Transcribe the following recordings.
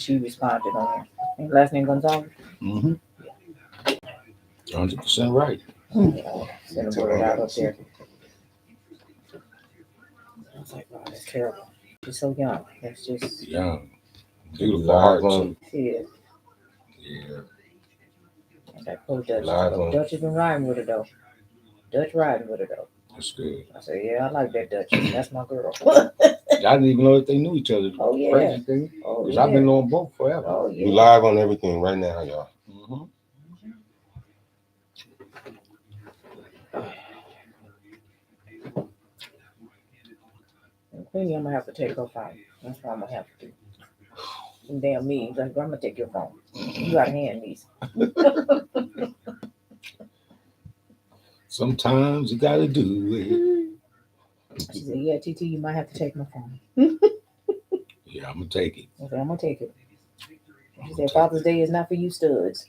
She responded on there. Last name Gonzalez. Mm-hmm. 100% right. Send a word out up there. I was like, wow, that's terrible. She's so young. That's just young, beautiful heart too. She is. Yeah. And that poor Dutch. Dutch has been riding with her though. Dutch riding with her though. That's good. I said, yeah, I like that Dutch. That's my girl. I didn't even know if they knew each other. Oh yeah. Crazy thing. Because I've been knowing both forever. Oh yeah. We live on everything right now, y'all. Mm-hmm. Queenie, I'm gonna have to take her phone. That's what I'm gonna have to do. Some damn meetings. Like, I'm gonna take your phone. You gotta hand these. Sometimes you gotta do it. She said, yeah, TT, you might have to take my phone. Yeah, I'm gonna take it. I said, I'm gonna take it. She said, Father's Day is not for you studs.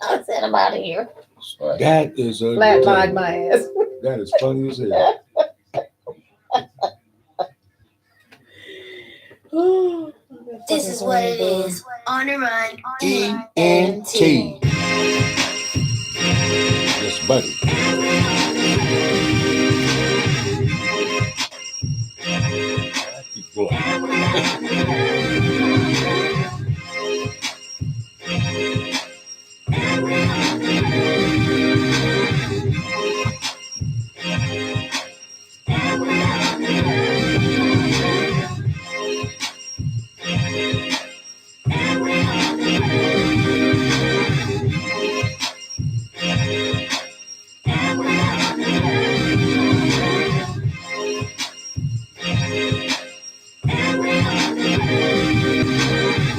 I said, I'm out of here. That is a flatlined my ass. That is funny as hell. This is what it is. On the run. ENT. Yes, buddy. Keep going.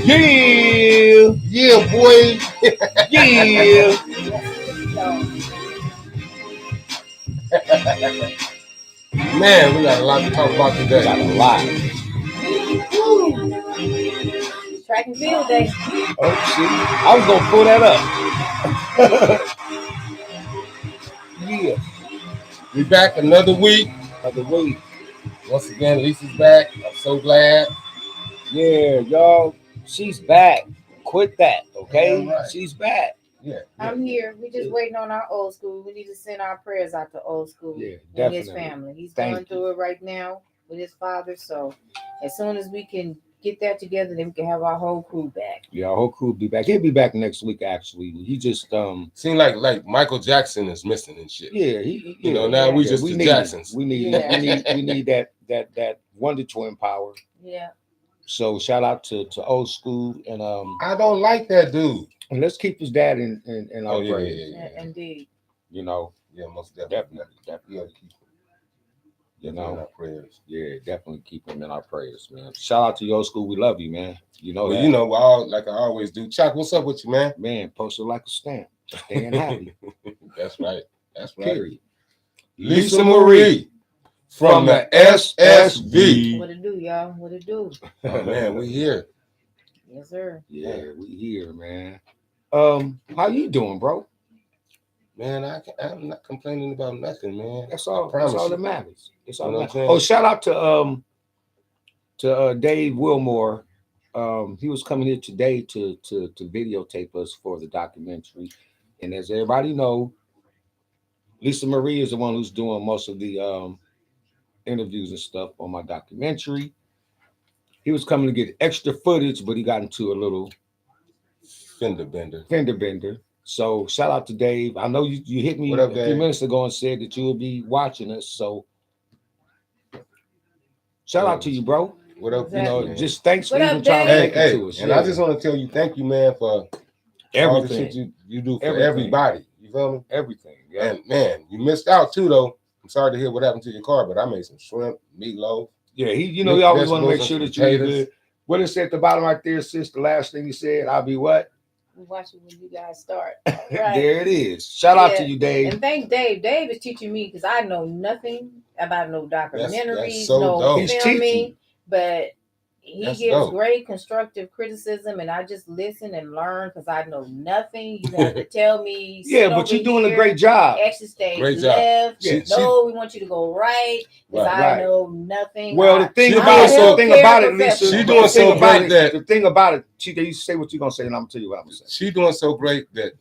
Yeah, yeah, boy. Yeah. Man, we got a lot to talk about today. Got a lot. Track and field day. Oh shit! I was gonna pull that up. Yeah. We back another week. Another week. Once again, Lisa's back. I'm so glad. Yeah, y'all. She's back. Quit that, okay? Yeah, right. She's back. Yeah. I'm here. We're just waiting on our old school. We need to send our prayers out to old school Yeah, and his definitely. family. He's Thank going through it right now with his father. So as soon as we can get that together, then we can have our whole crew back. Yeah, our whole crew will be back. He'll be back next week. Actually, he just seemed like Michael Jackson is missing and shit. Yeah, you know now we just the Jacksons. We need that Wonder Twin power. Yeah. So shout out to old school and I don't like that dude. And let's keep his dad in our prayers. Yeah, indeed. You know. Yeah, most definitely. Definitely. Yeah, keep him. You know, in our prayers. Yeah, definitely keep him in our prayers, man. Shout out to your school. We love you, man. You know well, that. you know, like I always do. Chuck, what's up with you, man? Man, posted like a stamp. Staying happy. That's right. That's right. Period. Lisa Marie from the SSV. What it do, y'all? What it do? Oh man, we here. Yes, sir. Yeah, we here, man. How you doing, bro? Man, I'm not complaining about nothing, man. That's all. That's all that matters. It's all you know that matters. Oh, shout out to Dave Wilmore. He was coming here today to videotape us for the documentary, and as everybody know, Lisa Marie is the one who's doing most of the interviews and stuff on my documentary. He was coming to get extra footage, but he got into a little fender bender. So shout out to Dave. I know you hit me up, a few minutes ago and said that you will be watching us. So shout out to you, bro. What up? You know, man? just thanks for even trying to make it to us. And I just want to tell you, thank you, man, for everything. All the shit you do for everybody. You feel me? Everything. Yeah. And man, you missed out too, though. I'm sorry to hear what happened to your car, but I made some shrimp, meatloaf. Yeah, he always want to make sure that you're good. What it said at the bottom right there, sis, the last thing you said, I'll be what? We watch it when you guys start. Right. There it is. Shout out to you, Dave. And thank Dave. Dave is teaching me because I know nothing about no documentaries, that's so no dope. filming, but he That's gives dope. great constructive criticism, and I just listen and learn because I know nothing. You have to tell me. Yeah, sit but over you're doing a here, great job. Exit stage Great job. left. She- No, we want you to go right because Right, I right. know nothing. Well, the thing She about doing it, so- the thing about it, Lisa, She the doing thing so about great it, that- the thing about it, you say what you're gonna say, and I'm gonna tell you what I'm gonna say. She doing so great that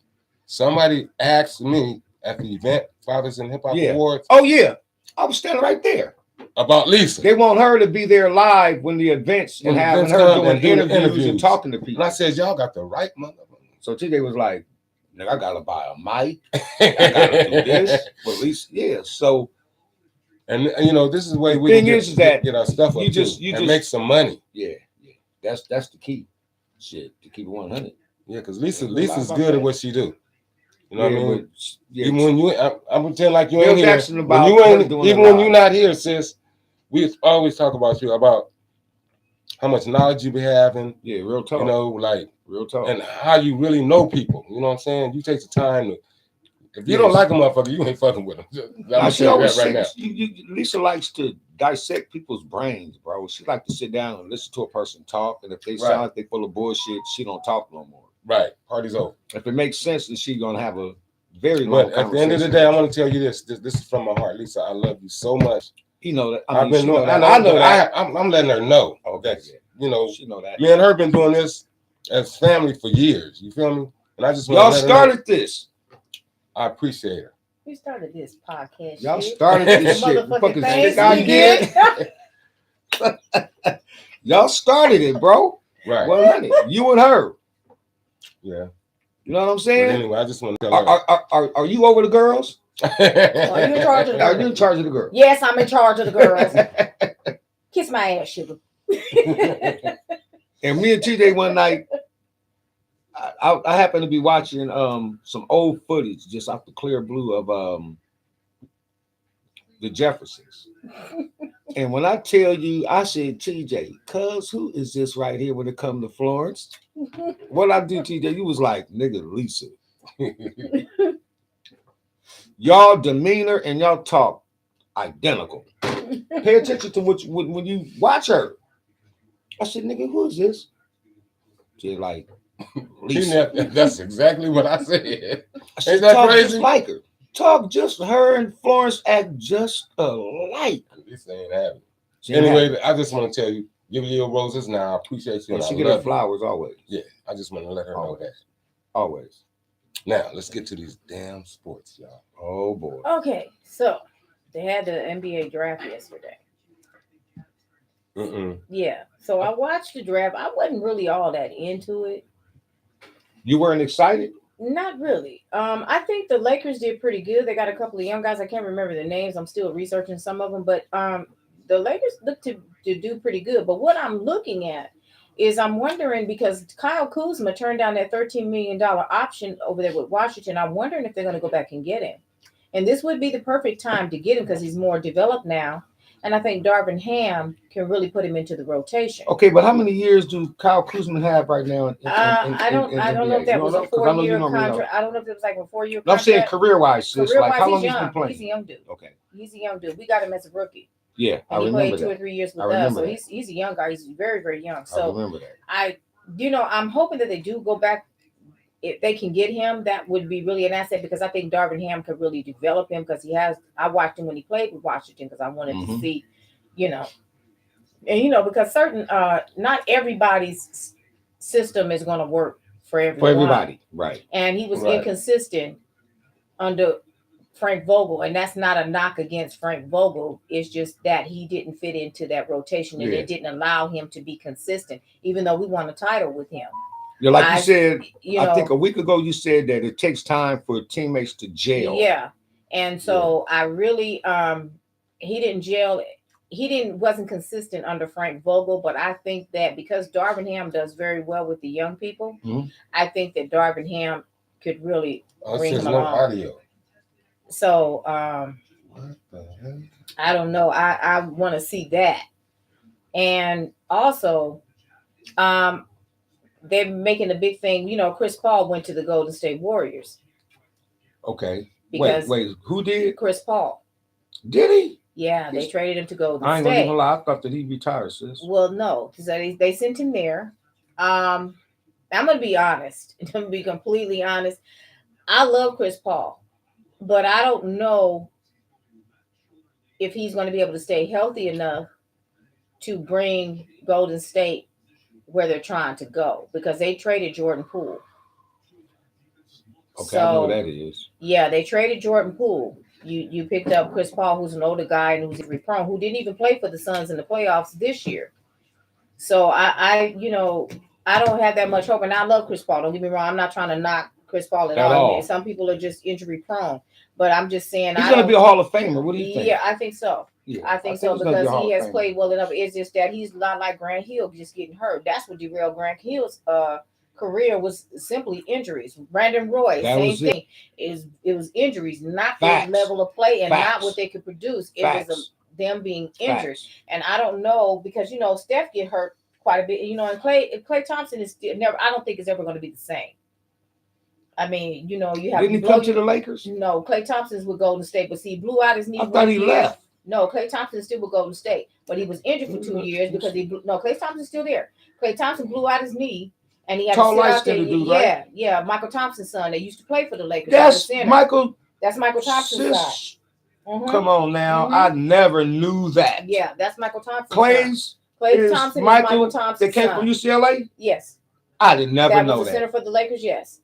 somebody asked me at the event, Fathers in Hip Hop Yeah. Awards, Oh yeah, I was standing right there. about Lisa. They want her to be there live when the events When and the having events her come doing and doing the interviews interviews. and talking to And people. I said, y'all got the right motherfucker. So TJ was like, "Nigga, I gotta buy a mic. I gotta do this." But at least, yeah. So And you know, this is the way The we thing can is that get our stuff up you too, just and make some money. yeah, that's the key. Shit, to keep it 100. Yeah, because There's a lot Lisa's about good that. at what she do. You know what I mean? But, yeah, Even when you, I'm pretending like you Bill ain't here. Jackson When about you her ain't, doing even it when live. you're not here, sis, we always talk about you, about how much knowledge you be having. Yeah, real talk. You know, like, real talk. and how you really know people. You know what I'm saying? You take the time to. If you Yes. don't like a motherfucker, you ain't fucking with him. I'm Now, gonna she tell you always that right now. says, Lisa likes to dissect people's brains, bro. She like to sit down and listen to a person talk, and if they Right. sound like they full of bullshit, she don't talk no more. Right, party's over. If it makes sense, then she gonna have a very long But at the end of the conversation. day, I want to tell you this. This is from my heart, Lisa. I love you so much. You know that. I've been she knowing. that. I know that. I'm letting her know. Okay, that, you know, she know that. me and her been doing this as family for years. You feel me? And I just want Y'all to let her know started this. I appreciate her. We started this podcast. Y'all shit. started this The shit. You motherfucking fucking things stick we did. idea. Y'all started it, bro. Right. 100. You and her. Yeah. You know what I'm But saying? anyway, I just want to tell her. Are you over the girls? Are you in charge of the Are girls? you in charge of the girls? Yes, I'm in charge of the girls. Kiss my ass, sugar. And me and TJ one night, I happened to be watching some old footage just off the clear blue of the Jeffersons. And when I tell you, I said, TJ, cuz who is this right here when it comes to Florence? What I do, TJ, you was like, nigga, Lisa. Y'all demeanor and y'all talk identical. Pay attention to when you watch her. I said, nigga, who is this? She's like, Lisa. That's exactly what I said. I said, Ain't that talk crazy? just like her. Talk just her and Florence act just alike. This ain't happening. She ain't Anyway, I just want to tell you, give you your roses now. I appreciate you. happy. And She I get her love you. flowers always. Yeah, I just want to let her know Always. that. Always. Now, let's get to these damn sports, y'all. Oh boy. Okay, so they had the NBA draft yesterday. Yeah, so I watched the draft. I wasn't really all that into it. You weren't excited? Not really. I think the Lakers did pretty good. They got a couple of young guys. I can't remember their names. I'm still researching some of them, but the Lakers look to do pretty good. But what I'm looking at is I'm wondering, because Kyle Kuzma turned down that $13 million option over there with Washington. I'm wondering if they're going to go back and get him. And this would be the perfect time to get him because he's more developed now. And I think Darvin Ham can really put him into the rotation. Okay, but how many years do Kyle Kuzma have right now? I don't know if that was a 4-year contract. I don't know if it was like a 4-year contract. I'm saying career-wise, sis. Career-wise, Like how long he's he's been young. playing? He's a young dude. Okay. He's a young dude. We got him as a rookie. Yeah, I And he remember played 2 or that. 3 years with I us. remember So that. he's a young guy. He's very, very young. I So remember that. I'm hoping that they do go back. If they can get him, that would be really an asset because I think Darvin Ham could really develop him because I watched him when he played with Washington because I wanted to see, and because not everybody's system is going to work for everyone. For everybody, right. And he was inconsistent under Frank Vogel, and that's not a knock against Frank Vogel. It's just that he didn't fit into that rotation, and it didn't allow him to be consistent, even though we won a title with him. Yeah, like you said, I think a a week ago you said that it takes time for teammates to gel. Yeah, and so I really, he didn't gel. Wasn't consistent under Frank Vogel, but I think that because Darvin Ham does very well with the young people, I think that Darvin Ham could really bring him along. Audio. So What the hell? I don't know. I want to see that. And also, they're making a big thing. Chris Paul went to the Golden State Warriors. Okay. Because Wait, who did? Chris Paul. Did he? Yeah, they traded him to Golden I ain't gonna State. even lie. I thought that he retired, sis. Well, no, so they sent him there. I'm gonna be honest. I'm gonna be completely honest. I love Chris Paul, but I don't know if he's going to be able to stay healthy enough to bring Golden State where they're trying to go because they traded Jordan Poole. Okay, I know what that is. Yeah, they traded Jordan Poole. You picked up Chris Paul, who's an older guy and who's injury prone, who didn't even play for the Suns in the playoffs this year. So I don't have that much hope, and I love Chris Paul. Don't get me wrong. I'm not trying to knock Chris Paul at all. Some people are just injury prone, but I'm just saying he's going to be a Hall of Famer. What do you think? Yeah, I think so. Yeah, I think so because he has played well enough. It's just that he's not like Grant Hill, just getting hurt. That's what derailed Grant Hill's career was simply injuries. Brandon Roy, same thing. It was injuries, not the level of play and not what they could produce. It was them being injured. And I don't know because Steph get hurt quite a bit. And Klay Thompson is still never. I don't think it's ever going to be the same. I mean, you have. Didn't he come to the Lakers? No, Klay Thompson's with Golden State, but see, he blew out his knee. I thought he left. No, Klay Thompson is still with Golden State, but he was injured for 2 years because Klay Thompson's still there. Klay Thompson blew out his knee, and he had tall, to sit out there. Dude, right? Yeah, Michael Thompson's son. They used to play for the Lakers. That's Michael. That's Michael Thompson's son. Mm-hmm. Come on now, I never knew that. Yeah, that's Michael Thompson. Klay Thompson is Michael Thompson. They came from UCLA. Yes, I did never know that. That was the center for the Lakers. Yes.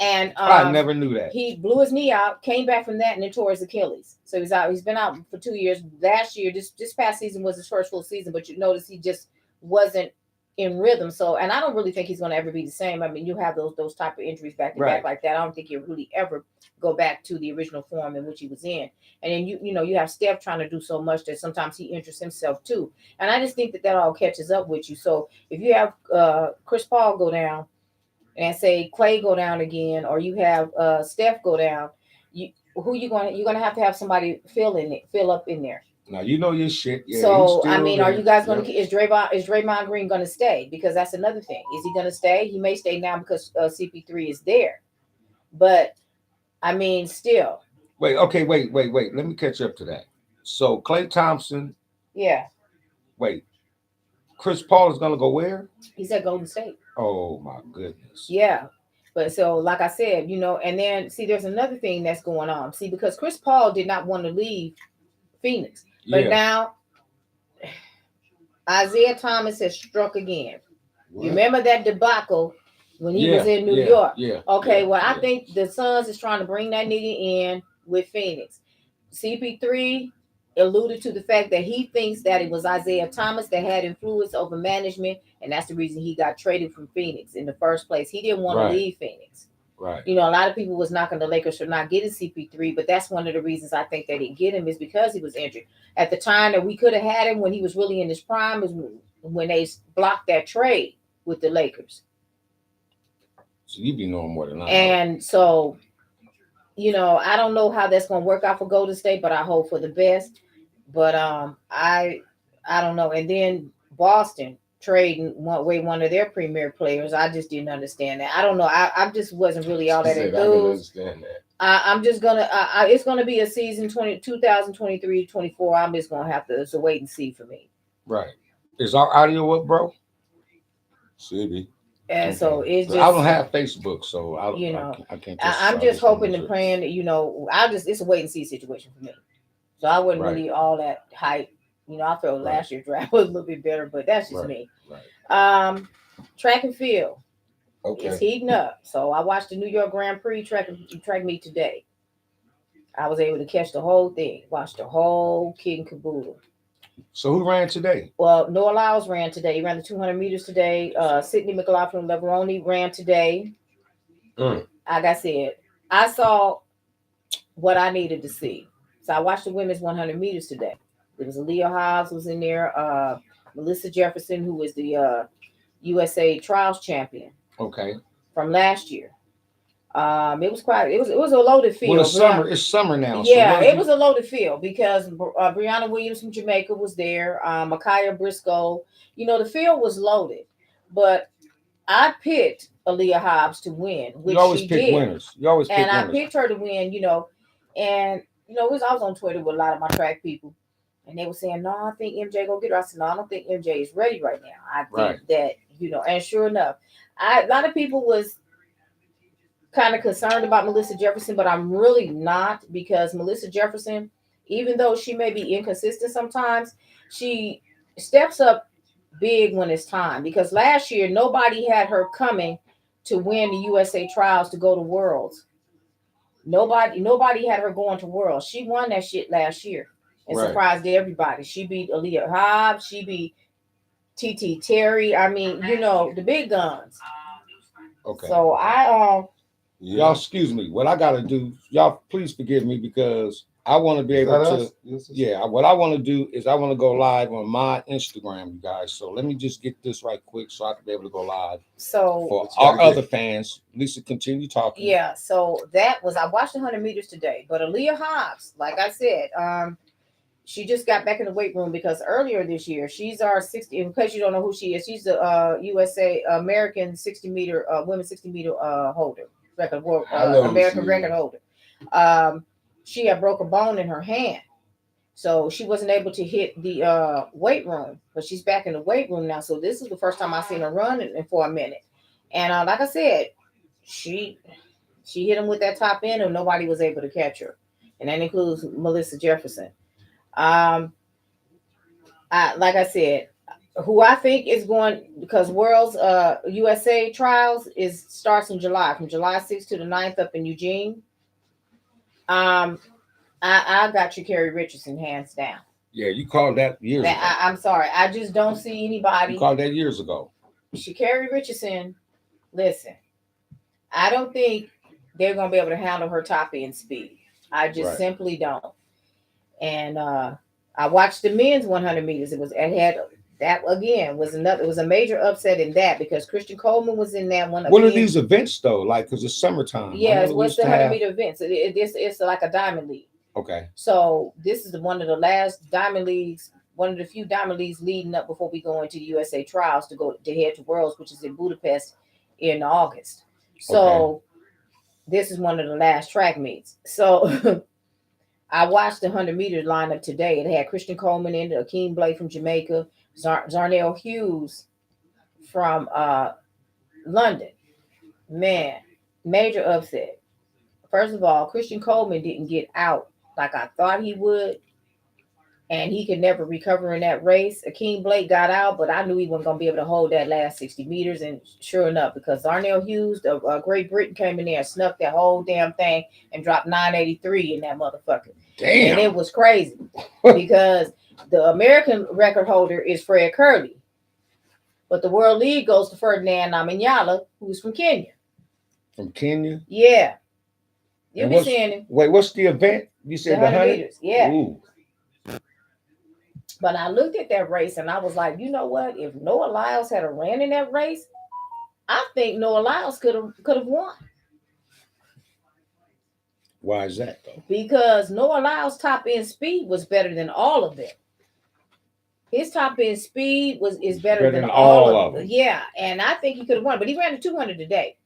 And I never knew that. He blew his knee out, came back from that, and then tore his Achilles. So he's out. He's been out for 2 years. Last year, this past season was his first full season, but you notice he just wasn't in rhythm. So, and I don't really think he's going to ever be the same. I mean, you have those type of injuries back to back like that. I don't think he'll really ever go back to the original form in which he was in. And then you have Steph trying to do so much that sometimes he injures himself too. And I just think that all catches up with you. So if you have Chris Paul go down, and say Klay go down again, or you have Steph go down, you're gonna have to have somebody fill up in there. Now you know your shit. Yeah, so I mean, are you guys gonna is Draymond Green gonna stay? Because that's another thing. Is he gonna stay? He may stay now because CP3 is there, but I mean, still. Wait. Let me catch up to that. So Klay Thompson. Yeah. Wait. Chris Paul is gonna go where? He's at Golden State. Oh my goodness. Yeah. But so like I said, and then see there's another thing that's going on. See, because Chris Paul did not want to leave Phoenix. But now Isaiah Thomas has struck again. What? You remember that debacle when he was in New York? Yeah. Okay, I think the Suns is trying to bring that nigga in with Phoenix. CP3 alluded to the fact that he thinks that it was Isaiah Thomas that had influence over management, and that's the reason he got traded from Phoenix in the first place. He didn't want to leave Phoenix. Right. A lot of people was knocking the Lakers for not getting CP3, but that's one of the reasons I think they didn't get him is because he was injured. At the time that we could have had him when he was really in his prime is when they blocked that trade with the Lakers. So you be knowing more than I know. And so, I don't know how that's going to work out for Golden State, but I hope for the best. But I don't know. And then Boston trading one of their premier players. I just didn't understand that. I don't know. I just wasn't really all that enthused. I'm just gonna. It's gonna be a season 2023-24. I'm just gonna have to wait and see for me. Right. Is our audio up, bro? Should be. And so it's just. I don't have Facebook, so I can't. I'm just hoping and praying that it's a wait and see situation for me. So I wasn't really all that hype. I felt last year's draft was a little bit better, but that's just me. Right. Track and field. Okay. It's heating up. So I watched the New York Grand Prix track meet today. I was able to catch the whole thing, watch the whole kid and caboodle. So who ran today? Well, Noah Lyles ran today. He ran the 200 meters today. Sydney McLaughlin-Leveroni ran today. Like I said, I saw what I needed to see. So I watched the women's 100 meters today. There was Aaliyah Hobbs was in there. Melissa Jefferson, who was the USA Trials champion. Okay. From last year. It was a loaded field. Well, it's summer now. Yeah, it was a loaded field because Brianna Williams from Jamaica was there. Makaya Briscoe. The field was loaded. But I picked Aaliyah Hobbs to win, which you always she pick did. Winners. You always pick winners. I picked her to win, and I was on Twitter with a lot of my track people. And they were saying, no, I think MJ gonna get her. I said, no, I don't think MJ is ready right now. I think Right. that, and sure enough, a lot of people was kind of concerned about Melissa Jefferson, but I'm really not, because Melissa Jefferson, even though she may be inconsistent sometimes, she steps up big when it's time. Because last year nobody had her coming to win the USA trials to go to Worlds. Nobody had her going to Worlds. She won that shit last year and Right. surprised everybody. She beat Aaliyah Hobbs. She beat TT Terry. I mean, the big guns. Okay. So Y'all, excuse me. What I gotta do, y'all, please forgive me, because I want to be able to. Yeah, what I want to do is I want to go live on my Instagram, you guys. So let me just get this right quick so I can be able to go live. So For our other fans, Lisa, continue talking. yeah, so I watched 100 meters today, but Aaliyah Hobbs, like I said, she just got back in the weight room because earlier this year, she's our 60. In case you don't know who she is, she's the USA American 60 meter women's 60 meter holder, American record holder. She had broke a bone in her hand, so she wasn't able to hit the weight room, but she's back in the weight room now. So this is the first time I've seen her run for a minute, and like I said, she hit him with that top end, and nobody was able to catch her, and that includes Melissa Jefferson. Like I said, who I think is going, because World's USA trials starts in July, from July 6th to the 9th up in Eugene. I got Sha'Carri Richardson hands down. Yeah, you called that years ago. I'm sorry, I just don't see anybody. You called that years ago. Sha'Carri Richardson, listen, I don't think they're gonna be able to handle her top end speed. I just simply don't. And I watched the men's 100 meters. It was a major upset in that, because Christian Coleman was in that one. What are these events though? Like, because it's summertime. Yeah, what's the 100 meter events? It's like a diamond league. Okay. So this is one of the last diamond leagues, one of the few diamond leagues leading up before we go into the USA trials to head to Worlds, which is in Budapest in August. So this is one of the last track meets. So I watched the 100 meter lineup today. It had Christian Coleman in it, Akeem Blake from Jamaica, Zarnell Hughes from London. Man, major upset. First of all, Christian Coleman didn't get out like I thought he would, and he could never recover in that race. Akeem Blake got out, but I knew he wasn't going to be able to hold that last 60 meters, and sure enough, because Zarnell Hughes of Great Britain came in there and snuck that whole damn thing and dropped 983 in that motherfucker. Damn. And it was crazy because the American record holder is Fred Curley, but the World League goes to Ferdinand Amanyala, who's from Kenya. From Kenya? Yeah. You'll be seeing him. Wait, what's the event? You said the 100 meters. Yeah. Ooh. But I looked at that race and I was like, you know what? If Noah Lyles had a ran in that race, I think Noah Lyles could have won. Why is that though? Because Noah Lyles' top end speed was better than all of them. His top end speed is better than all of them. Yeah, and I think he could have won, but he ran a 200 today.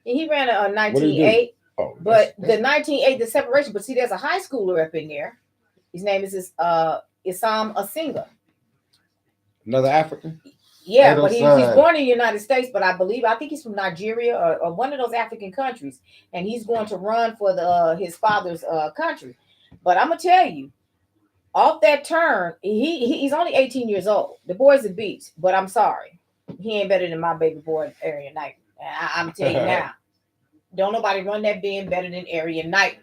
And he ran a 19.8. Oh, but the 19.8, the separation. But see, there's a high schooler up in there. His name is Isam Asinga. Another African? Yeah, but he's born in the United States, but I think he's from Nigeria or one of those African countries, and he's going to run for his father's country. But I'm gonna tell you, off that turn, he's only 18 years old. The boy's a beast, but I'm sorry, he ain't better than my baby boy, Arian Knight. I'm telling you now, don't nobody run that bend better than Arian Knight.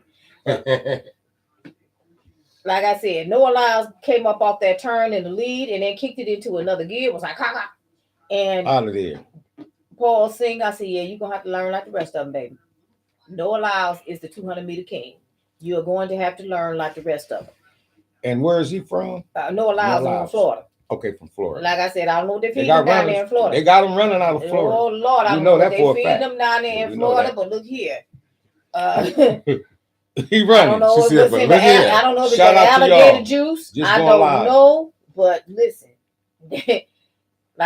Like I said, Noah Lyles came up off that turn in the lead and then kicked it into another gear. It was like, ha. And out of there. Paul Singh, I said, yeah, you're going to have to learn like the rest of them, baby. Noah Lyles is the 200 meter king. You are going to have to learn like the rest of them. And where is he from? Noah Lyles is from Florida. Okay, from Florida. Like I said, I don't know if they're feeding them down there in Florida. They got them running out of Florida. Oh, Lord, I don't know if they're feeding them down there in Florida, but look here. He running. I don't know if it's alligator juice. I don't know, but listen. Like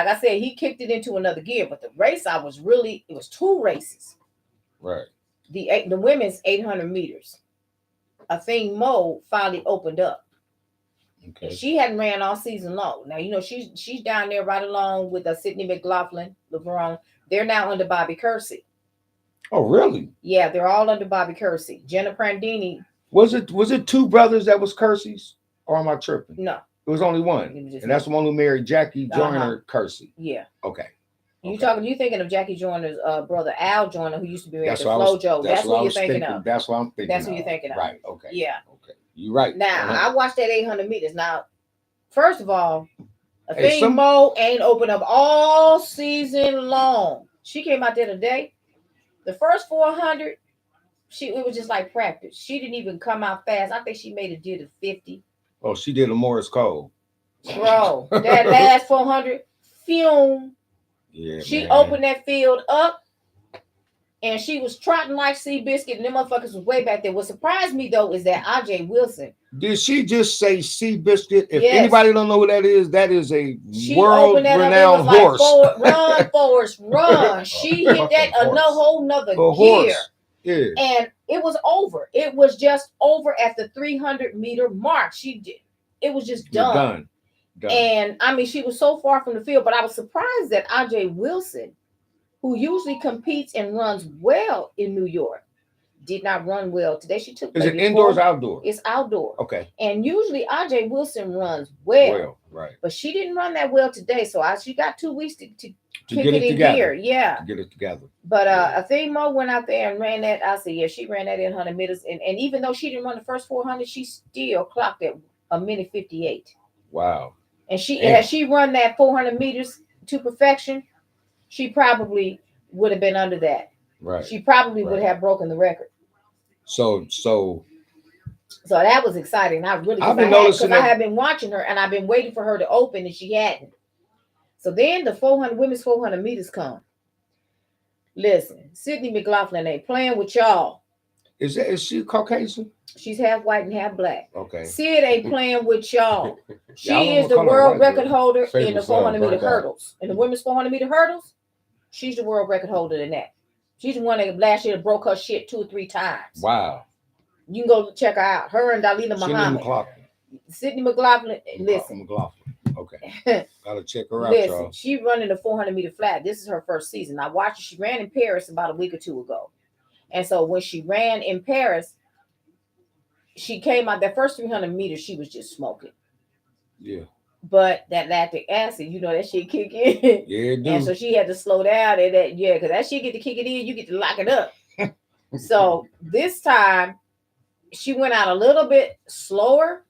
I said, he kicked it into another gear, but the race it was two races. Right. The women's 800 meters. Athene Mo finally opened up. Okay. She hadn't ran all season long. Now, you know, she's down there right along with Sydney McLaughlin, LeBron. They're now under Bobby Kersey. Oh, really? Yeah, they're all under Bobby Kersey. Jenna Prandini. Was it two brothers that was Kersey's? Or am I tripping? No. It was only one. And that's the one who married Jackie Joyner Kersey. Yeah. Okay. You thinking of Jackie Joyner's brother Al Joyner, who used to be married to FloJo. That's what you're thinking of. That's what I'm thinking. That's what you're thinking of. Right. Okay. Yeah. Okay. You're right. Now I watched that 800 meters. Now, first of all, Mo ain't opened up all season long. She came out there today. The first 400, it was just like practice. She didn't even come out fast. I think she made it to 50. Oh, she did a Morris Cole. Bro, that last 400, fume. Yeah, she opened that field up, and she was trotting like Seabiscuit, and them motherfuckers was way back there. What surprised me though is that AJ Wilson. Did she just say Seabiscuit? If anybody don't know who that is a world-renowned horse. Run, Forrest, run. She hit that whole nother gear. Yeah. And it was over. It was just over at the 300-meter mark. It was just done. And I mean, she was so far from the field, but I was surprised that AJ Wilson, who usually competes and runs well in New York, did not run well today. She took. Is it indoors or outdoor? It's outdoor. Okay. And usually AJ Wilson runs well. Right. But she didn't run that well today, so she got 2 weeks to get it together. Gear. Yeah. To get it together. But I think Mo went out there and ran that. I said, yeah, she ran that in 100 meters, and even though she didn't run the first 400, she still clocked at a minute 58. Wow. And had she run that 400 meters to perfection, she probably would have been under that. Right. She probably would have broken the record. So that was exciting. I've been noticing because I have been watching her and I've been waiting for her to open and she hadn't. So then the women's 400 meters come. Listen, Sydney McLaughlin ain't playing with y'all. Is she Caucasian? She's half white and half black. Okay. Sid ain't playing with y'all. She is the world record holder in the 400 meter hurdles. In the women's 400 meter hurdles, she's the world record holder in that. She's the one that last year broke her shit 2 or 3 times. Wow. You can go check her out. Her and Dalila Muhammad. Sydney McLaughlin. Listen. McLaughlin. Okay. Gotta check her out, y'all. She running the 400 meter flat. This is her first season. I watched her. She ran in Paris about a week or 2 ago. And so when she ran in Paris, she came out that first 300 meters, she was just smoking. Yeah. But that lactic acid, that shit kick in. Yeah, it do. And so she had to slow down and because that shit get to kick it in, you get to lock it up. So this time she went out a little bit slower.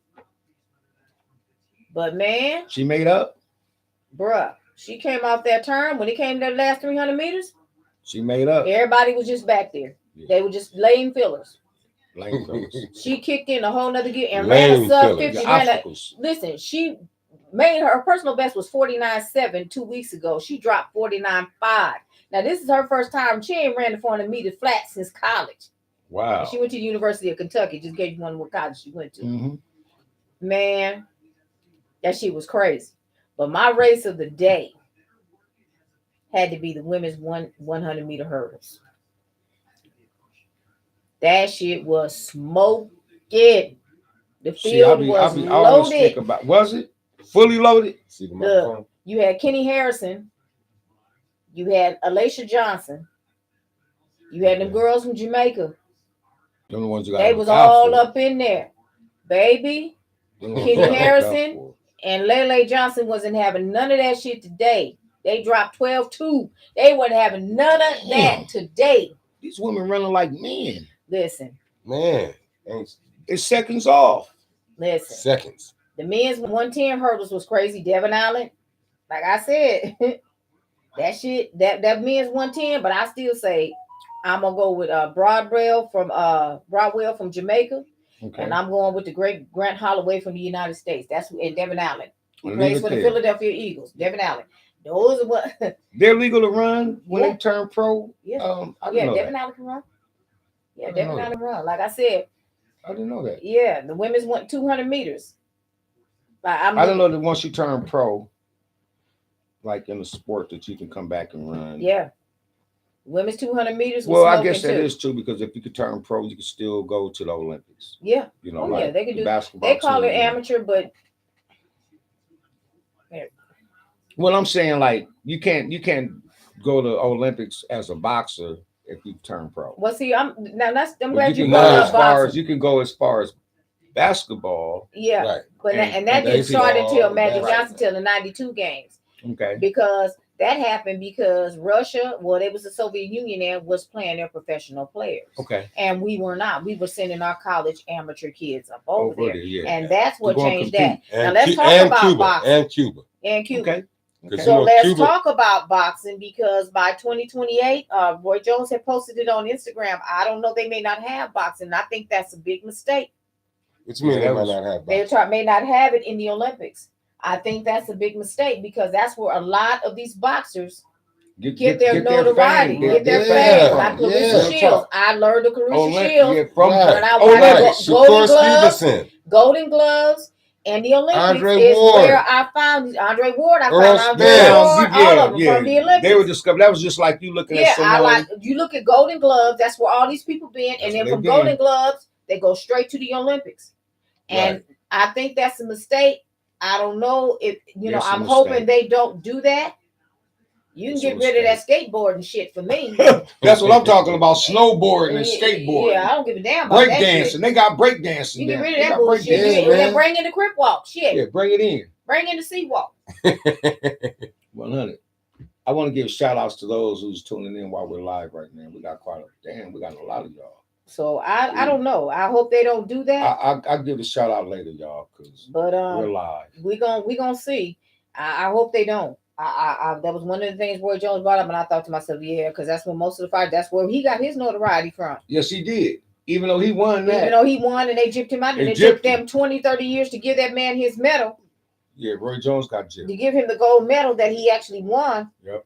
But man, she made up. Bruh, she came off that turn when it came to the last 300 meters. She made up. Everybody was just back there. Yeah. They were just lame fillers. Lame fillers. She kicked in a whole nother gear and ran a sub 50. Listen, she made her personal best was 49.7 2 weeks ago. She dropped 49.5. Now this is her first time. She ain't ran the 400 meters flat since college. Wow. And she went to the University of Kentucky. Just gave you one what college she went to. Mm-hmm. Man, that shit was crazy. But my race of the day had to be the women's 100 meter hurdles. That shit was smoking. The field was loaded. Was it fully loaded? Look, you had Kenny Harrison. You had Alicia Johnson. You had them girls from Jamaica. The ones they was all up in there. Baby, Kenny Harrison and Lele Johnson wasn't having none of that shit today. They dropped 12-2. They wasn't having none of that today. These women running like men. Listen. Man. It's seconds off. Listen. Seconds. The men's 110 hurdles was crazy. Devin Allen, like I said, that shit, that men's 110, but I still say I'm going to go with Broadwell from Jamaica. Okay. And I'm going with the great Grant Holloway from the United States. That's and Devin Allen. He plays for the Philadelphia Eagles. Devin Allen. Those are what they're legal to run when they turn pro. Yeah, Devin Allen can run. Yeah, Devin Allen can run. Like I said, I didn't know that. Yeah, the women's went 200 meters. I don't know that once you turn pro, like in a sport, that you can come back and run. Yeah. Women's 200 meters. Well, I guess that is true because if you could turn pro, you could still go to the Olympics. Yeah. They could do basketball. They call it amateur, but Well, I'm saying like you can't go to Olympics as a boxer if you turn pro. Well, see, I'm But glad you can brought go up as far as boxing. you can go as far as basketball. Yeah, Right. but And that didn't start until baseball, Magic right. Johnson till the '92 games. Okay. Because that happened because Russia, well, it was the Soviet Union and was playing their professional players. Okay. And we were not. We were sending our college amateur kids up over there. Yeah. And that's what You're gonna changed compete. that. Now let's talk about Cuba, boxing. and Cuba. And Cuba. Okay. Because So let's Cuba, talk about boxing because by 2028, Roy Jones had posted it on Instagram. I don't know, they may not have boxing. I think that's a big mistake. Which means they might not have boxing. They may not have it in the Olympics. I think that's a big mistake because that's where a lot of these boxers get their notoriety, get their fame. Like Clarissa Shields. I learned of Clarissa Shields from when I watched Golden Gloves. And the Olympics Andre is Ward. where I found Andre Ward. I Earl found Andre Spence. Ward, all of them from the Olympics. They were discovered. That was just like you looking at someone. You look at Golden Gloves. That's where all these people been, and then from Golden Gloves they go straight to the Olympics. And I think that's a mistake. I don't know if I'm hoping they don't do that. You can get rid of that skateboarding shit for me. That's what I'm talking about. Snowboarding and skateboarding. Yeah, I don't give a damn about that dancing. They got break dancing. You get rid of that bullshit. Bring in the crip walk. Shit. Yeah, bring it in. Bring in the sea walk. 100. I want to give shout outs to those who's tuning in while we're live right now. We got we got a lot of y'all. So I don't know. I hope they don't do that. I'll give a shout out later, y'all, because we're live. We gonna see. I hope they don't. That was one of the things Roy Jones brought up, and I thought to myself, yeah, because that's when most of the fight. That's where he got his notoriety from. Yes, he did. Even though he won that. Even though he won, and they gypped him out, and it took them 20, 30 years to give that man his medal. Yeah, Roy Jones got gypped. To give him the gold medal that he actually won. Yep.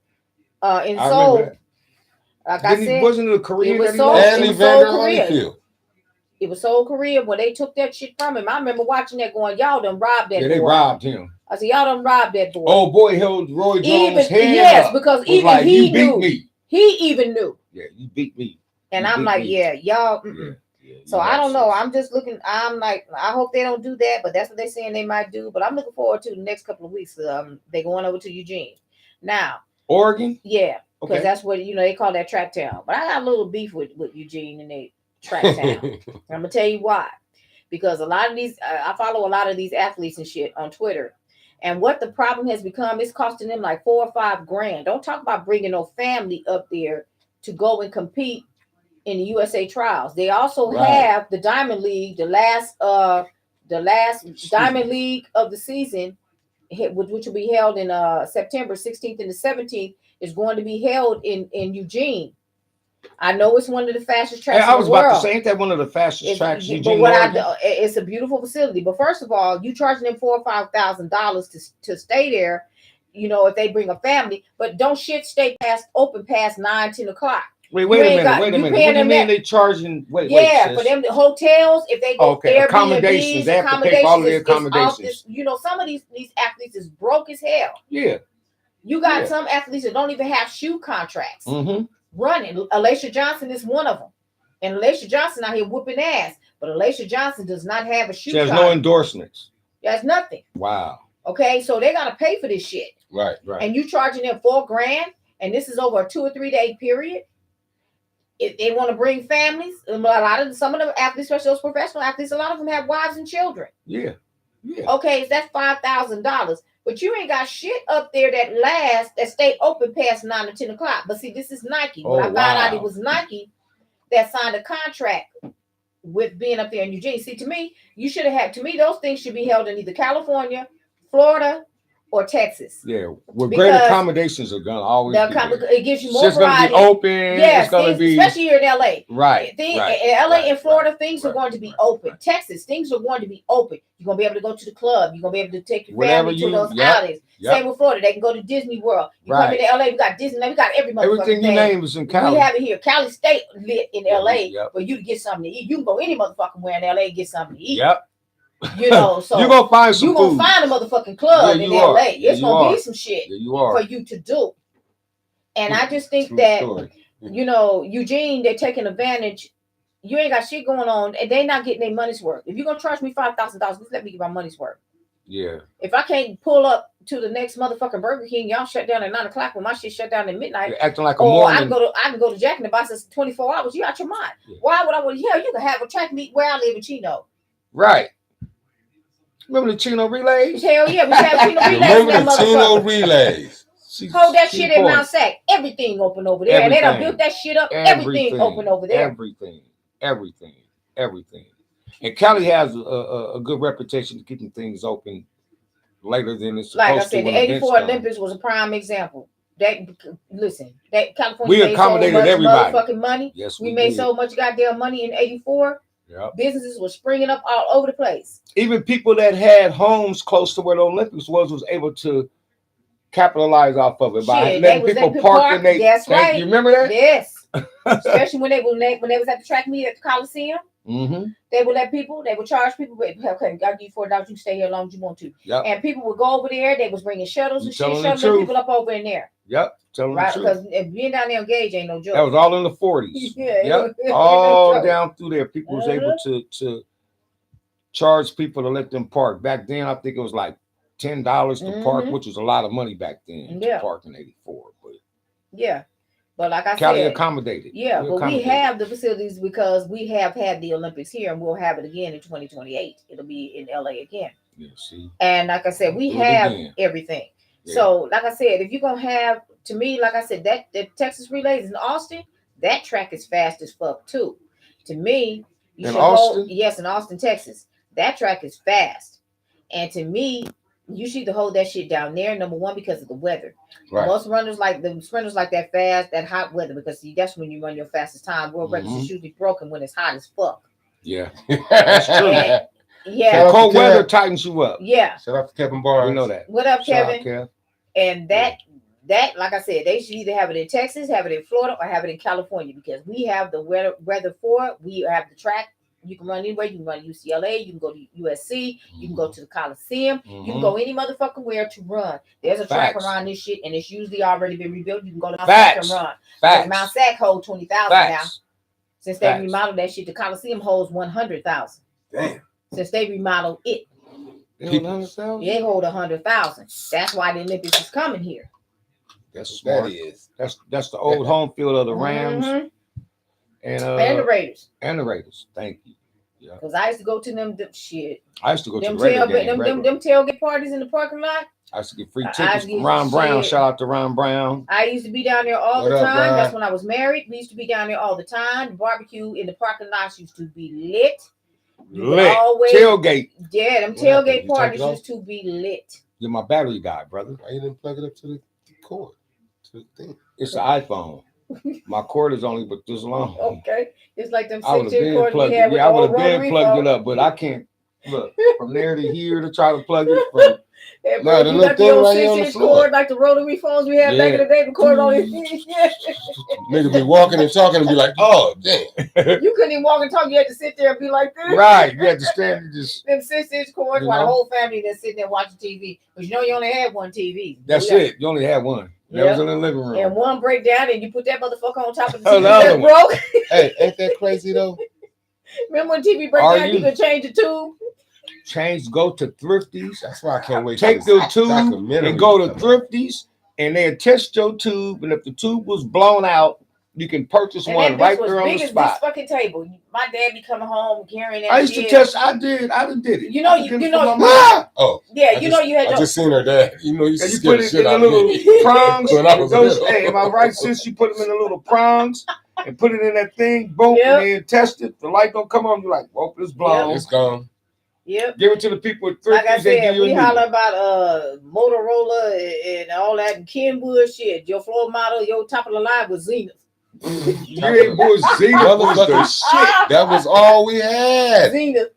In Seoul. Like I said, wasn't it a Korean? It was Seoul, Korea. When they took that shit from him, I remember watching that going, y'all done robbed that boy. They robbed him. I said, y'all done robbed that boy. Oh boy, held Roy Jones' head up. Because even like, he knew. He even knew. Yeah, you beat me. And I'm like, yeah, y'all. So I don't know. I'm just looking. I'm like, I hope they don't do that, but that's what they're saying they might do. But I'm looking forward to the next couple of weeks. They going over to Eugene now. Oregon. Yeah, because that's what they call that track town. But I got a little beef with Eugene and they track town. I'm gonna tell you why. Because a lot of these, I follow a lot of these athletes and shit on Twitter. And what the problem has become, it's costing them like $4 or $5 grand. Don't talk about bringing no family up there to go and compete in the USA trials. They also have the Diamond League, the last Diamond League of the season, which will be held in September 16th and the 17th, is going to be held in Eugene. I know it's one of the fastest tracks in the world. I was about to say, ain't that one of the fastest tracks? It's a beautiful facility. But first of all, you charging them $4,000 or $5,000 to stay there, if they bring a family. But don't shit stay open past 9, 10 o'clock. Wait a minute. What do you mean they charging? Wait, for them the hotels, if they go accommodations, they have to pay for all the accommodations. Some of these athletes is broke as hell. Yeah. You got some athletes that don't even have shoe contracts. Mm-hmm. Running. Alacia Johnson is one of them. And Alacia Johnson out here whooping ass. But Alacia Johnson does not have a shoe contract. She has no endorsements. That's nothing. Wow. Okay, so they got to pay for this shit. Right. And you charging them $4 grand, and this is over a 2 or 3 day period. If they want to bring families, some of the athletes, especially those professional athletes, a lot of them have wives and children. Yeah. Okay, so that's $5,000. But you ain't got shit up there that stay open past 9 or 10 o'clock. But see, this is Nike. When I found out it was Nike that signed a contract with being up there in Eugene. See, to me, those things should be held in either California, Florida, or Texas. Yeah, great accommodations are gonna always it gives you more It's variety. gonna be open. Yeah, it's gonna be especially here in LA. Right. In LA and Florida, things are going to be open. Texas, things are going to be open. You're gonna be able to go to the club. You're gonna be able to take your family to those outings. Same with Florida. They can go to Disney World. You come into LA, we got Disneyland, we got everything you name is in Cali. We have it here. Cali State lit in LA for you to get something to eat. You can go any motherfucking where in LA and get something to eat. Yep. So you're gonna find some food. You're gonna find a motherfucking club in LA. It's gonna be some shit for you to do. And I just think that Eugene, they're taking advantage. You ain't got shit going on, and they're not getting their money's worth. If you're gonna charge me $5,000, just let me get my money's worth. Yeah. If I can't pull up to the next motherfucking Burger King, y'all shut down at 9:00 when my shit shut down at midnight. You're acting like a Or morning. I can go to Jack in the Box. It's 24 hours. You out your mind. Yeah. Why would I want? Yeah, you can have a track meet where I live in Chino. Right. Remember the Chino relays? Hell yeah, we have Chino relays. Remember in that the Chino motherfucker. relays? Hold that shit in Mount Sac. Everything open over there. They done built that shit up. Everything open over there. Everything. And Cali has a good reputation to keeping things open later than it's supposed to. Like I said, the '84 Olympics was a prime example. That California we accommodated so much everybody. Motherfucking money. Yes, we made did. so much goddamn money in '84. Yep. Businesses were springing up all over the place. Even people that had homes close to where the Olympics was able to capitalize off of it by letting people park in they. That's right. You remember that? Yes. Especially when they was at the track meet at the Coliseum. Mm-hmm. They would charge people. Okay, I'll give you $4. You can stay here as long as you want to. Yep. And people would go over there. They was bringing shuttles and shit, shuttling people up over in there. Yep. Right, because being down there on Gage ain't no joke. That was all in the 40s. Yeah. Yep. All down through there. People was able to charge people to let them park. Back then, I think it was like $10 to park, which was a lot of money back then to park in '84. But yeah. But like I Cali said, accommodated. Yeah, we have the facilities because we have had the Olympics here, and we'll have it again in 2028. It'll be in LA again. Yeah, see. And like I said, we have everything. Yeah. So, like I said, if you're gonna have, to me, like I said, that the Texas Relays in Austin, that track is fast as fuck too. To me, you should hold, yes, in Austin, Texas, that track is fast, and to me, you should hold that shit down there. Number one, because of the weather. Right. Most runners like the sprinters like that fast, that hot weather, because that's when you run your fastest time. World records is usually broken when it's hot as fuck. Yeah, that's true. Yeah, cold weather tightens you up. Yeah. Shout out to Kevin Barnes. We know that. What up, Kevin? And that, like I said, they should either have it in Texas, have it in Florida, or have it in California, because we have the weather for it. We have the track. You can run anywhere. You can run UCLA. You can go to USC. You can go to the Coliseum. You can go any motherfucking where to run. There's a track around this shit, and it's usually already been rebuilt. You can go to Mount Sac and run. Mount Sac holds 20,000 now. Since they remodeled that shit, the Coliseum holds 100,000. Damn. Since they remodeled it. They hold 100,000. That's why the Olympics is coming here. That's smart. That's the old home field of the Rams. And the Raiders. And the Raiders. Thank you. Yeah. Because I used to go to them shit. I used to go to the Raider game. Them tailgate parties in the parking lot. I used to get free tickets from Ron Brown. Shout out to Ron Brown. I used to be down there all the time. That's when I was married. We used to be down there all the time. The barbecue in the parking lots used to be lit. Tailgate. Yeah, them tailgate parties used to be lit. You're my battery guy, brother. Why you didn't plug it up to the cord? To the thing? It's an iPhone. My cord is only but this long. Okay. It's like them 6-inch cords we had with I would have been plugged it up, but I can't look from there to here to try to plug it from. Yeah, bro, you got the old 6-inch cord like the rotary phones we had back in the day. The cord on it. Nigga be walking and talking and be like, oh damn. You couldn't even walk and talk. You had to sit there and be like this. Right. You had to stand and just them 6-inch cords while the whole family that's sitting there watching TV. Because you only had one TV. That's it. You only had one. That was in the living room. And one break down and you put that motherfucker on top of the TV that broke. Hey, ain't that crazy though? Remember when TV break down, you could change the tube? Go to Thrifties. That's why I can't wait. Take your tube and go to Thrifties, and they'll test your tube. And if the tube was blown out, you can purchase one right there on the spot. This fucking table. My dad be coming home carrying that. I used to test. I did it. You know. Oh, yeah. You had. I just seen her dad. You know, you put it in the little prongs. Hey, am I right? Since you put them in the little prongs and put it in that thing, boom, and then test it. The light don't come on. You're like, well, it's blown. It's gone. Yep. Give it to the people at Thrifties. Like I said, we holler about Motorola and all that and Kenwood shit. Your floor model, your top of the line was Zenith. You ain't boys Zenith was the shit. That was all we had. Zenith.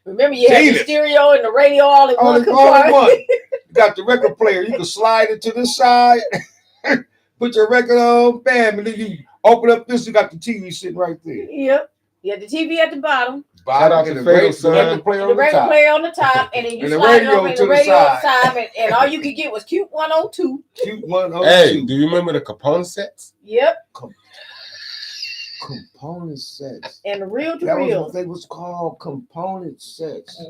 Remember you had the stereo and the radio all in one compartment. You got the record player. You can slide it to the side, put your record on, bam, and then you open up this. You got the TV sitting right there. Yep. You had the TV at the bottom. Shout out to the record player on the top, and then you slide it over the radio side, and all you could get was Cute 102. Cute 102. Hey, do you remember the component sets? Yep. Component sets. And the reel to reel. They was called component sets.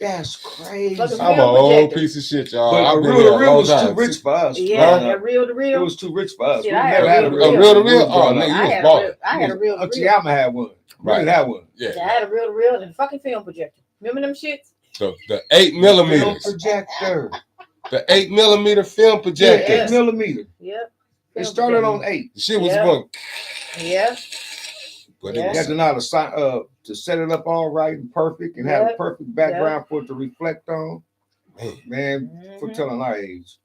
That's crazy. Fucking I'm an film old projector. piece of shit, y'all. But I've a been reel here to a reel long was too time. rich for us. Yeah, Huh? that reel to It reel. was too rich for us. Shit, We I had never a had a reel to reel. reel. A reel to We reel? was Oh, growing nigga, up. you I was had a balling. reel. I had a reel to Auntie reel. Alma had one. Right. Really had one. Yeah. I had a reel to reel and a fucking film projector. Remember them shits? The 8 Film millimeters. projector. The 8 millimeter film Yeah, projector. 8 millimeter. Yep. It Film started projector. on 8. The shit was Yeah. going, Yep. but Yeah. it You was had to know how to to set it up all right and perfect and have a Yep. perfect background for it to reflect on. Man, for Mhm. telling our age.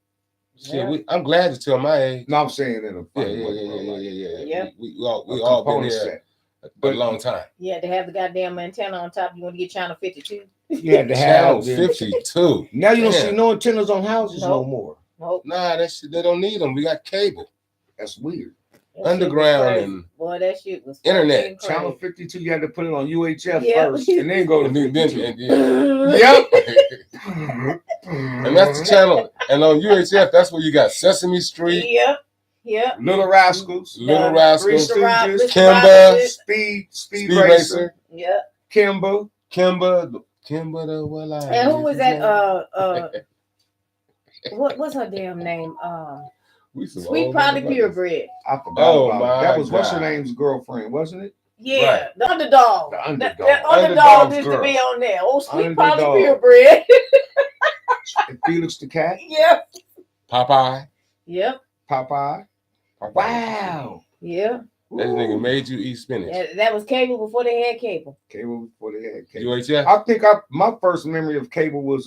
shit. I'm glad to tell my age. No, I'm saying in a Yeah, funny yeah, way. yeah, bro, yeah, like, yeah. Yeah. We all been component here set. a But- long time. You had to have the goddamn antenna on top. You want to get channel 52? You had to Channel have them. 52. Now you don't Yeah. see no antennas on houses no Nope. more. Nope. Nah, that shit, they don't need them. We got cable. That's weird. That shit was Underground crazy. and boy, that shit was internet. fucking crazy. Channel 52, you had to put it on UHF Yep. first and then go to and then, 52. yeah. Yep. And that's the channel. And on UHF, that's where you got Sesame Street, Yep. Yep. Little Rascals, Little The Rascals, Three Stooges, Mr. Kimba, Rogers. Speed Speed Racer, Racer, Yep. Kimba. Kimba the well I. And who was that? What's her damn name? We some Sweet old Probably motherfuckers. Purebred. I forgot Oh, about my it. That was what's her God. name's girlfriend, wasn't it? Yeah, Right. the underdog. The underdog. The underdog Underdog's used girl. to be on there. Oh, Sweet Underdog. Probably Purebred. And Felix the Cat, Yep. Popeye. Yep. Popeye. Popeye. Wow. Yeah. That nigga made you eat spinach. That was cable before they had cable. Cable before they had cable. UHF. I think my first memory of cable was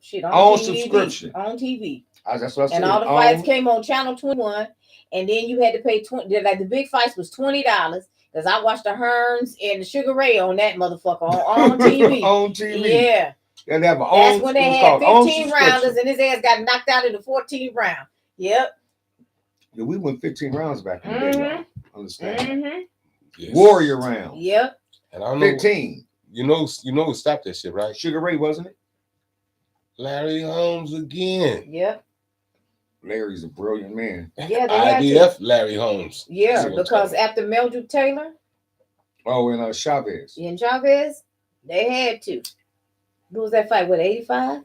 Shit On on TV, subscription. on TV. That's what I said. And all the fights came on Channel 21, and then you had to pay 20. Like the big fights was $20 because I watched the Hearns and the Sugar Ray on that motherfucker on TV. on TV. Yeah, And have an that's own, when they it was had called own 15 subscription. rounders, and his ass got knocked out in the 14th round. Yep. Yeah, we went 15 rounds back in the day. y'all. Understand? Mm-hmm. Yes. Warrior round. Yep. And I don't know. 15. You know who stopped that shit, right? Sugar Ray, wasn't it? Larry Holmes again. Yep. Larry's a brilliant man. Yeah, they had to. IDF Larry Holmes. Yeah, That's what I'm because talking after Meldrew Taylor Oh, and Chavez. and Chavez, they had to. Who was that fight? What, 85?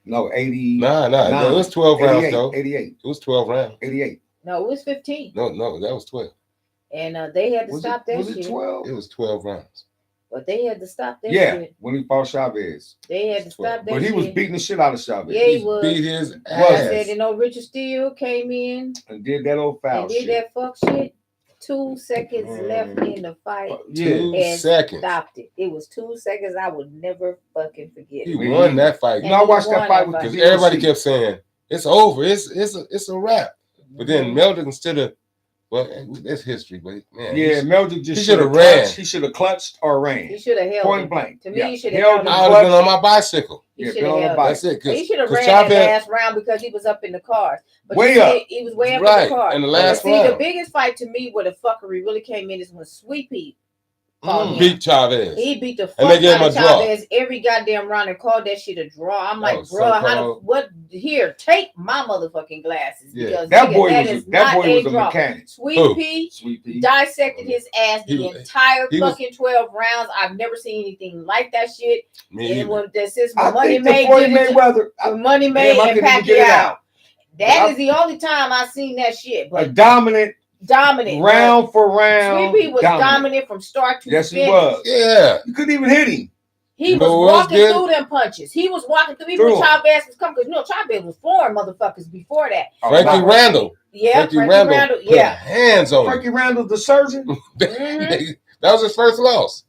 No, 80. Nah, it was 12 rounds though. 88. It was 12 rounds. 88. No, it was 15. No, that was 12. And they had to Was stop it, that was shit. it 12? It was 12 rounds. But they had to stop that Yeah, shit. when he fought Chavez. They had to stop that But he shit. was beating the shit out of Chavez. Yeah, he was. Beat his Like ass. I said, Richard Steele came in And did that old foul and did shit. that fuck shit. 2 seconds left in the fight. 2 And seconds. Stopped it. It was 2 seconds. I would never fucking forget He it. won that fight. You know, I watched And he that won fight that with fight. Because the everybody VOC. kept saying, it's over. It's a wrap. But then Meldrick, instead of, well, that's history, but man. Yeah, Meldrick just he should shoulda have ran. clutched. He should have clutched or ran. He should have held Point him. blank. To me, Yeah. he should have Held held him I him. would have been on my bicycle. He Yeah, should been on have the held him. That's it. He should have Because ran that Chavez, last round because he was up in the card. But Way you up. see, he was way up Right, in the card. in the last but see, round. the biggest fight to me where the fuckery really came in is when Sweet Pea called him. beat Chavez. He beat the fuck And they gave him out of a draw. Chavez every goddamn round and called that shit a draw. I'm That like, was bro, so how the cold. what? Here, take my motherfucking glasses Yeah. because That nigga, boy that was is that not boy was a draw. mechanic. Sweet Who? Pea Sweet Pea. dissected his ass the He- entire he was- fucking 12 rounds. I've never seen anything like that shit. Me And either. when that since I Money think the May Floyd did it, Mayweather, when Money May damn, I and couldn't even get it Pacquiao. out. That I- is the only time I seen that shit. A But dominant dominant, round for round. Sweet Pea was dominant from start to Yes, he finish. was. Yeah. You couldn't even hit him. He You was know what was walking good? through them punches. He was walking through. Even Through when 'em. Chavez was coming, because Chavez was flooring motherfuckers before that. Frankie wow. Randall. Yeah, Frankie Frankie Randall. Randall. Put Yeah. hands on him. Frankie Randall, the surgeon. Mhm. That was his first loss.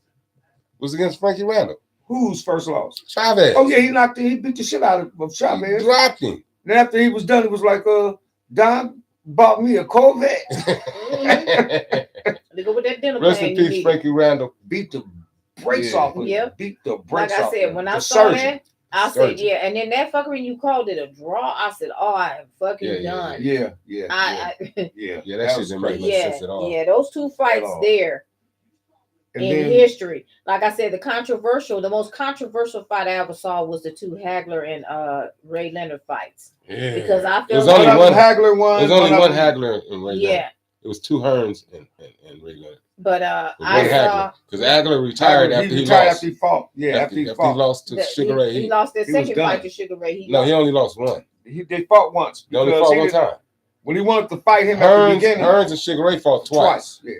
Was against Frankie Randall. Whose first loss? Chavez. Oh yeah, he beat the shit out of He Chavez. dropped him. Then after he was done, it was like, Don bought me a Corvette. They go with that dinner Rest plan in you peace, need. Frankie Randall. Beat the brakes Yeah. off of him. Yep. Beat the Like brakes I off said, of when him. I The saw surgeon. that, I said, Surgeon. yeah. And then that fucker, when you called it a draw, I said, oh, I am fucking Yeah, yeah, done. Yeah, yeah, I yeah. Yeah, that shit was didn't make crazy. no yeah, sense at all. yeah, those two fights all. there And in then history. Like I said, the most controversial fight I ever saw was the two Hagler and Ray Leonard fights. Yeah. Because I There was felt only one one of them Hagler won. There's only of one them- Hagler in Ray Leonard. yeah. It was 2 Hearns and Ray Leonard. But But I one saw Hagler, because Hagler retired after he retired lost. after he fought. Yeah, after he fought. lost to that Sugar Ray. he lost that he was second fight done. to Sugar Ray. No, he only lost one. They fought once. They only because fought he one didn't- time. When he wanted to fight him at the beginning, Hearns and Sugar Ray fought twice. Yeah.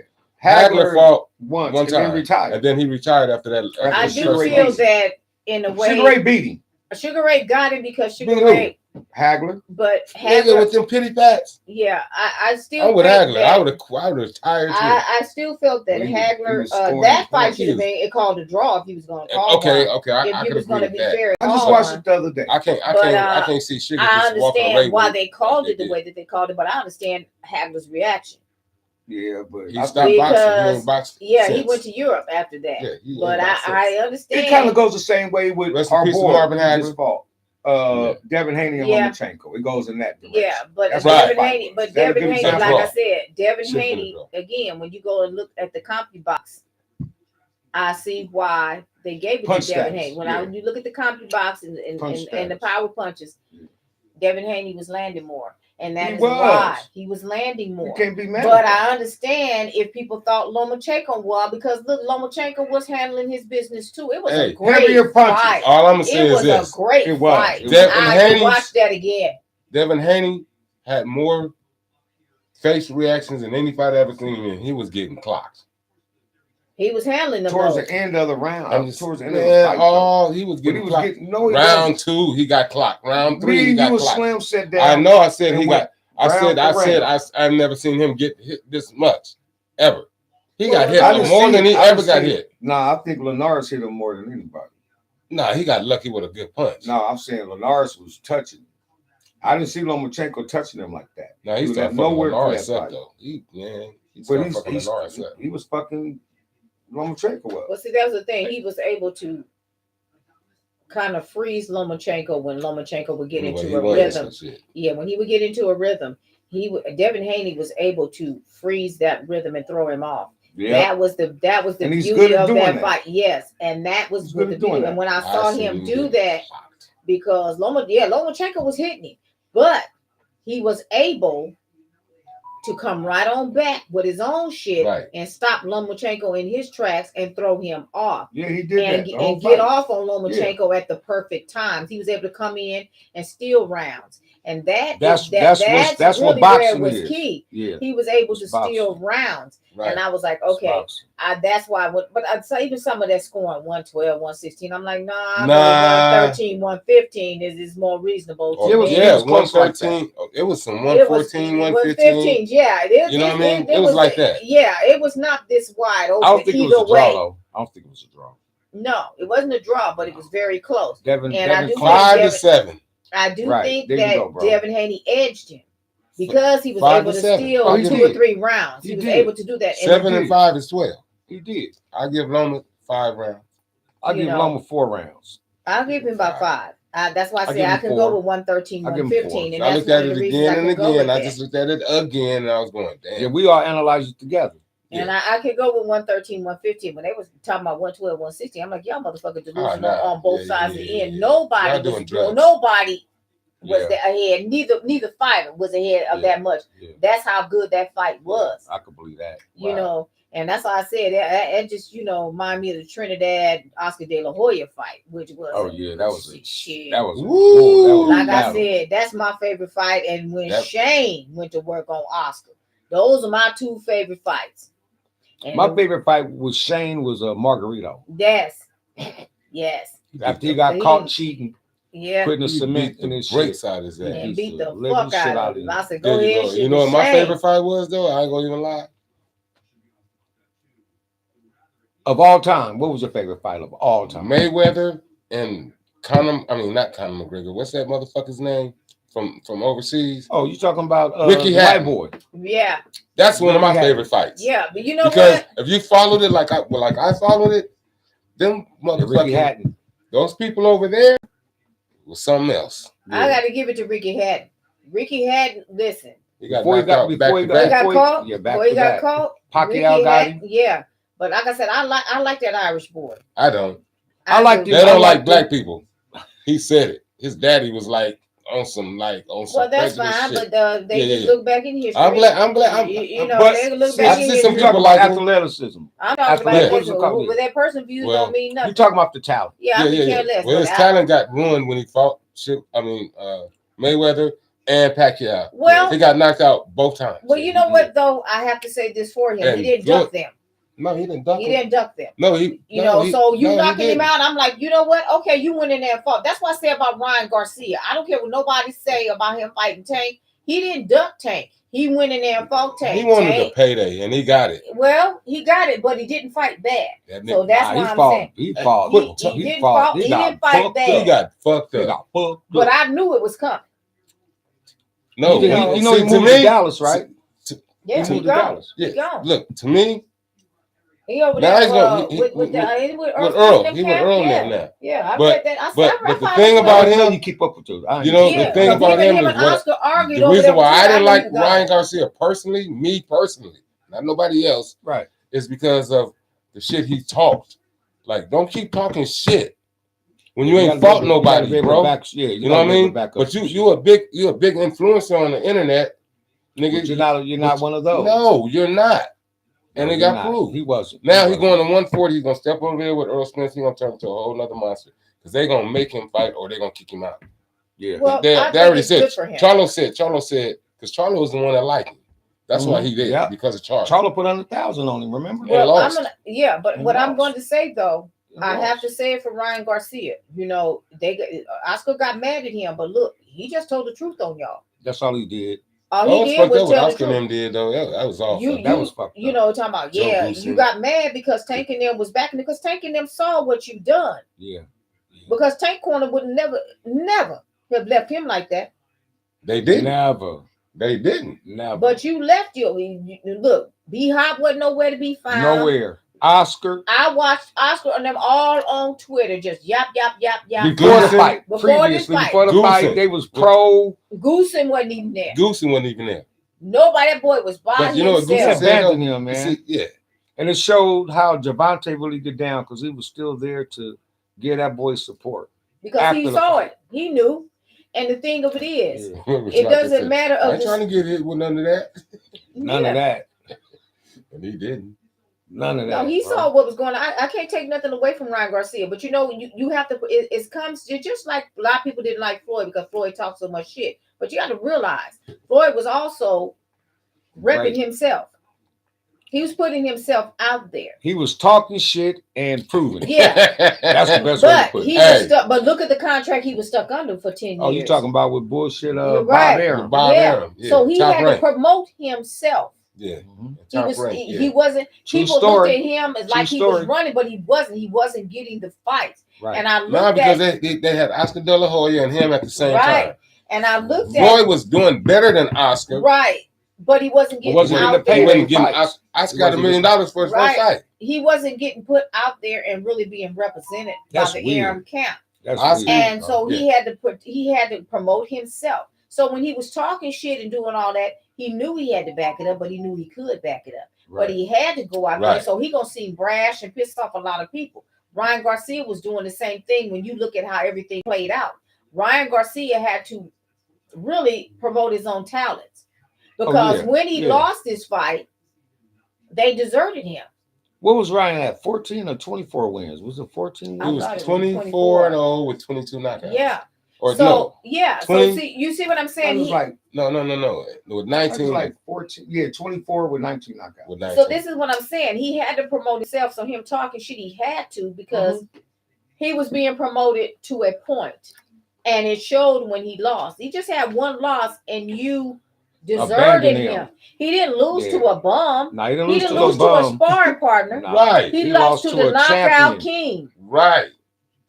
Hagler fought once one and then time, retired. and then he retired after that. After I Sugar do Ray feel beat him. that in a way, Sugar Ray beat him. Sugar Ray got him because Sugar Beat who? Ray, Hagler. but Nigga Hagler, with them pity pats. yeah, I still I'm with think Hagler. that- I would have retired too. I still felt that Well, he was Hagler, scoring that his fight points. should have been it called a draw if he was going to call Okay, one. okay, If I he could was agree going to with be that. fair, I just call watched one. it the other day. I But, can't see Sugar I just walking away. understand why with they called it the way that they called it, but I understand Hagler's reaction. Yeah, but He I stopped think boxing. He Because- ain't boxed. Yeah, he since. went to Europe after that. Yeah, he ain't But boxed I since. understand. it kind of goes the same way with Rest in our peace to boy Marvin who Hagler. just fought. Devin Haney and Yeah. Lomachenko. It goes in that direction. Yeah, but That's Devin right. Haney, but Is that a Devin good Haney, example? like I said, Devin Should've been a Haney, draw. again, when you go and look at the CompuBox, I see why they gave it Punch to Devin status, Haney. When yeah. you look at the CompuBox and Punch the status. power punches, Devin Haney was landing more. And that He is was. why he was landing You more. can't be mad. But at that. I understand if people thought Lomachenko was, because look, Lomachenko was handling his business too. It was Hey, a great heavier punches. fight. All I'm gonna say It is was this: a great It was. fight. Devin I Haney's- watched that again. Devin Haney had more face reactions than anybody ever seen him in. He was getting clocked. He was handling them towards both. the end of the round, I'm just towards the end of the man, fight. he was But getting he was clocked. getting no. He Round wasn't. 2, he got clocked. Round 3, Me he and got you and clocked. Slim said I that. know. I said and he went got. I round said. for I've never seen him get hit this much ever. He got Well, hit I more didn't than he ever got hit. Nah, I think Linares hit him more than anybody. Nah, he got lucky with a good punch. No, I'm saying Linares was touching. I didn't see Lomachenko touching him like that. Now he He was started at fucking nowhere for Linares that up fight. though. He But started fucking Linares up. he was fucking Lomachenko was. Well, see, that was the thing. He was able to kind of freeze Lomachenko when Lomachenko would get Anyway, into he a was rhythm. some shit. Yeah, when he would get into a rhythm, Devin Haney was able to freeze that rhythm and throw him off. Yeah. That was the And he's beauty good at of doing that that. fight. Yes, and that was He's with good the at doing beauty. that. And when I saw seen him do get that, clocked. because Lomachenko was hitting him, but he was able to come right on back with his own shit Right. and stop Lomachenko in his tracks and throw him off. Yeah, he did And, that. The whole and get fight. off on Lomachenko at the perfect times. He was able to come in and steal rounds, and that's That's what really where it boxing was is. key. Yeah. He was able to It's boxing. steal rounds, Right. and I was like, It's okay, boxing. that's why. But I'd say even some of that scoring 112, 116. I'm like, nah, Nah. 113, 115 is more reasonable. Oh, to It was- me. it yeah, was close like that. 113. It was some It was 114, 115. 115. Yeah, You know what I mean? It was like that. Yeah, it was not this wide open. I don't think it was either a draw way. though. I don't think it was a draw. No, it wasn't a draw, but it was very close. Devin And I do Clark- 5 to Devin- 7. I do Right, think there you that go, bro. Devin Haney edged him because he was 5 able to to 7. steal Oh, he 2 or did. 3 rounds. He He was did. able to do that. 7 and did. 5 is 12. He did. I give Loma 5 rounds. I You give know. Loma 4 rounds. I'll give him about 5. That's why I I'll say give I him can 4. go with 113, I'll give him 115. 4. And I that's looked one at of it the reasons I again can and go with again. I that. just looked at it again and I was going, damn. Yeah, we all analyzed it together. And I could go with 113, 115. When they was talking about 112, 160, I'm like, y'all motherfuckers delusional nah. on both Yeah, sides yeah, of the yeah, end. yeah. Nobody Y'all was doing drugs. nobody was Yeah. ahead. Neither fighter was ahead of Yeah. that much. Yeah. That's how good that fight was. I could believe that. You Wow. know, and that's why I said it just, remind me of the Trinidad Oscar De La Hoya fight, which was Oh yeah, that was shit. that was a Woo. that was a Like I battle. said, that's my favorite fight. And when That- Shane went to work on Oscar, those are my 2 favorite fights. And My favorite fight with Shane was Margarito. Yes. Yes. After he got He caught didn't- cheating, Yeah. putting the He cement beat in the his brakes shit. out of his Yeah. ass. And beat the living fuck shit out out of him. of I him. said, go There you ahead, go. shit. You know what my Shane. favorite fight was though? I ain't gonna even lie. Of all time, what was your favorite fight of all time? Mayweather and not Conor McGregor. What's that motherfucker's name from overseas? Oh, you talking about Ricky the Hatton. white boy? Yeah. That's one of my Ricky Hatton. favorite fights. Yeah. But you know Because what? if you followed it like I followed it, them Yeah, Ricky motherfucking Hatton. those people over there was something else. I got to give it to Ricky Hatton. Ricky Hatton, listen. He got Before he knocked got- out before back he to got- He back. got caught. Yeah, back Boy, he to got back. caught. Pacquiao Ricky got Hatton, yeah. But like I said, I like that Irish boy. I don't. I like do. the- They don't I like like black people. He said it. His daddy was like, on some Well, that's prejudice fine, shit. but they Yeah, just yeah. look back in history. I'm glad. You know, but they look see, back I in see some history. You talking people about like him. athleticism. I'm talking about Yeah. What is it called? with that person views Well, don't mean You nothing. talking about the talent. Yeah, I could care less. Well, but his talent got ruined when he fought Mayweather and Pacquiao. Well, He got knocked out both times. well, you know what though? I have to say this for him. And He didn't Floyd- duck them. No, he didn't duck He him. didn't duck them. No, he. You no, know, he, so you no, he knocking him didn't. out. I'm like, you know what? Okay, you went in there and fought. That's what I say about Ryan Garcia. I don't care what nobody say about him fighting Tank. He didn't duck Tank. He went in there and fought Tank. He wanted Tank, the payday, and he got it. well, he got it, but he didn't fight bad. That So nigga- that's Nah, why he I'm fought. saying He fought. he didn't fight. He didn't fight fucked bad. he got fucked He up. got fucked But up. I knew it was coming. No, you know, he to moved me, to Dallas, right? Yeah, He he moved to gone. Dallas. He Yeah, gone. look, to me, He over Now there he's gonna- he- with with Earl. He with Earl yeah. now. Yeah, I But- read that. I but I the followed thing it. about I know him- you keep up with those. I You know, ain't- the Yeah, thing because about him him is and what Oscar argued the over reason there why I didn't like ago. Ryan Garcia personally, me personally, not nobody else, right. is because of the shit he talked. Like, don't keep talking shit when you ain't fought nobody, bro. You know what I mean? But you a big influencer on the internet, nigga. But you're not one of those. No, you're not. And No, it you're got not. proved. He wasn't. Now He he's going to 140. He's gonna step over there with Earl Spence. He's gonna turn into a whole nother monster because they're gonna make him fight or they're gonna kick him out. Yeah. Well, they I think already it's said. good for him. Charlo said because Charlo was the one that liked him. That's why he did Yeah. because of Charlo. Charlo put 100,000 on him. Remember? Yeah. Well, I'm lost. gonna, but And what I'm lost. going to say though, I Lost. have to say it for Ryan Garcia. You know, Oscar got mad at him, but look, he just told the truth on y'all. That's all he did. All Oh, he it's did fucked was up what tell the Oscar and truth. them did though. That was awful. That was fucked You up. know, talking about Joe you Goosey. got mad because Tank and them was backing because Tank and them saw what you done. Yeah. Because Tank Corner would never have left him like that. They didn't. Never. They didn't. Never. But you left look, B Hop wasn't nowhere to be found. Nowhere. Oscar. I watched Oscar and them all on Twitter, just yap. Before the Goosen. fight. Before Previously, this fight. before the Goosen. fight, they was pro. Goosen wasn't even there. Goosey wasn't even there. Nobody, that boy was by But you know what They Goosen himself. said? abandoned him, man. See, yeah. And it showed how Javante really get down because he was still there to give that boy support. Because after he the saw fight. it. He knew. And the thing of it is, Yeah. it doesn't matter I of ain't trying to get hit with none of that. None of that. And he didn't. None of that. No, he bro. saw what was going on. I can't take nothing away from Ryan Garcia, but you know, you have to. It comes just like a lot of people didn't like Floyd because Floyd talked so much shit. But you got to realize Floyd was also repping Right. himself. He was putting himself out there. He was talking shit and proving it. Yeah, That's the best way to but put he it. was stuck. But look at the contract he was stuck under for 10 years. Oh, you talking about with bullshit? You're Bob right. Arum. Bob Arum, yeah, So he top had rank. to promote himself. Yeah. Mhm. Top rank, He wasn't. True People story. looked at him as like True he was story. running, but he wasn't. He wasn't getting the fights. Right. And I looked No, because at they had Oscar De La Hoya and him at the same right. time. And I looked at Floyd was doing better than Oscar. right, but he wasn't getting wasn't out in the there. He wasn't getting fights. Oscar He got $1 wasn't million for his Right. first fight. He wasn't getting put out there and really being represented That's by the weird. Arum camp. That's Oscar- weird, And bro. so he had to promote himself. So when he was talking shit and doing all that, he knew he had to back it up, but he knew he could back it up. Right. But he had to go out there. Right. So he gonna seem brash and piss off a lot of people. Ryan Garcia was doing the same thing when you look at how everything played out. Ryan Garcia had to really promote his own talents. Because yeah. when he Yeah. lost this fight, they deserted him. What was Ryan at? 14 or 24 wins? Was it 14 I He wins? thought was it was 24-0 with 22 knockouts. Yeah. Or So no. yeah. 20 So see, you see what I'm It saying? was He- like, No. With 19. like 14. Yeah, 24 with 19 knockouts. with 19. So this is what I'm saying. He had to promote himself. So him talking shit, he had to because he was being promoted to a point, and it showed when he lost. He just had one loss, and you deserted Abandoned him. him. He didn't lose Yeah. to a bum. Nah, he didn't He lose didn't to no lose to a bum. sparring partner. Nah. Right. He He lost lost to to the a knockout champion. king. Right.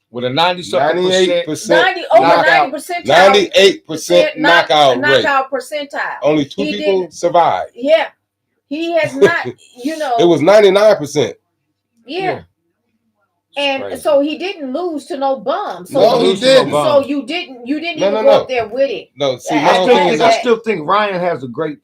With a 90-something 98%. percent. 90 over knockout. 90%. 98% knockout rate. Knockout percentile. Only 2 He people didn't- survived. Yeah. He has not, you know. It was 99%. yeah. And Crazy. so he didn't lose to no bum. So No, he didn't. So you didn't No, even no, go no. up there with it. No, see, I my whole still thing think is I still think Ryan has a great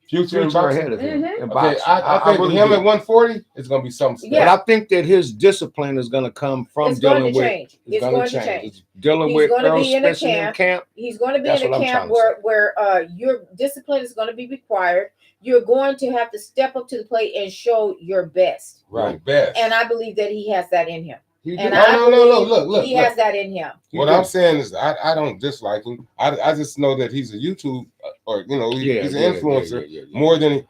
future in future boxing. ahead of him. In Okay, boxing. I think really him do. at 140 is gonna be something. Yeah. But I think that his discipline is going to come from It's going dealing to with. change. It's going to change. It's dealing He's with gonna Earl be in a Spencer in camp. He's going to be That's in a what I'm camp trying to where your discipline is going to be required. You're going to have to step up to the plate and show your best. Right, best. And I believe that he has that in him. He And do. I look, believe he has that in him. What I'm saying is, I don't dislike him. I just know that he's a YouTube or he's an influencer more than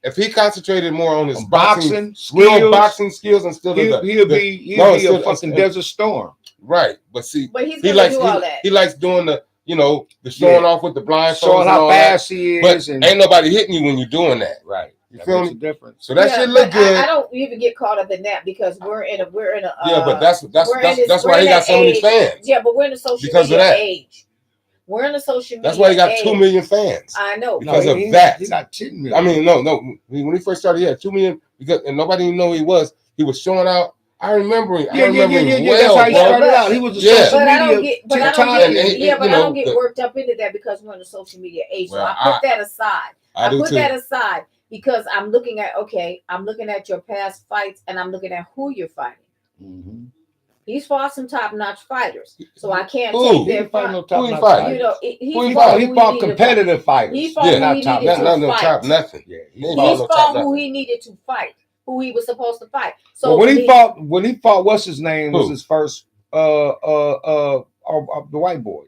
if he concentrated more on his boxing real skills, boxing skills instead of he'll be a fucking Desert Storm. Right, but see, But he's he going to likes do all that. he likes doing the the showing off with the blindfolds, showing and how all fast that. he But is. And ain't nobody hitting you when you're doing that. right. You That feel makes me? a difference. So that shit look but good. I don't even get caught up in that because we're in a Yeah, but that's we're why in he got that so many age. fans. Yeah, but we're in the social Because of media that. age. We're in the social media. That's why he got age. 2 million fans. I know. Because of he that. He got 10 million. I mean, no. When he first started, he had 2 million and nobody even know who he was. He was showing out. I remember him. I remember him well, That's how he bro. started out. He was a social But I media don't TikTok. I don't get worked up into that because we're in the social media age. So Well, I put that aside. I do put too. that aside because I'm looking at your past fights and I'm looking at who you're fighting. Mm-hmm. He's fought some top-notch fighters, so I can't Who? take their He fought no front. top-notch fight? You know, He fought competitive fighters. He fought Yeah. who he needed to No fight. top nothing. Yeah, He ain't He fought no top fought who nothing. he needed to fight, who he was supposed to fight. So well, when he fought, what's his name? Was his first the white boy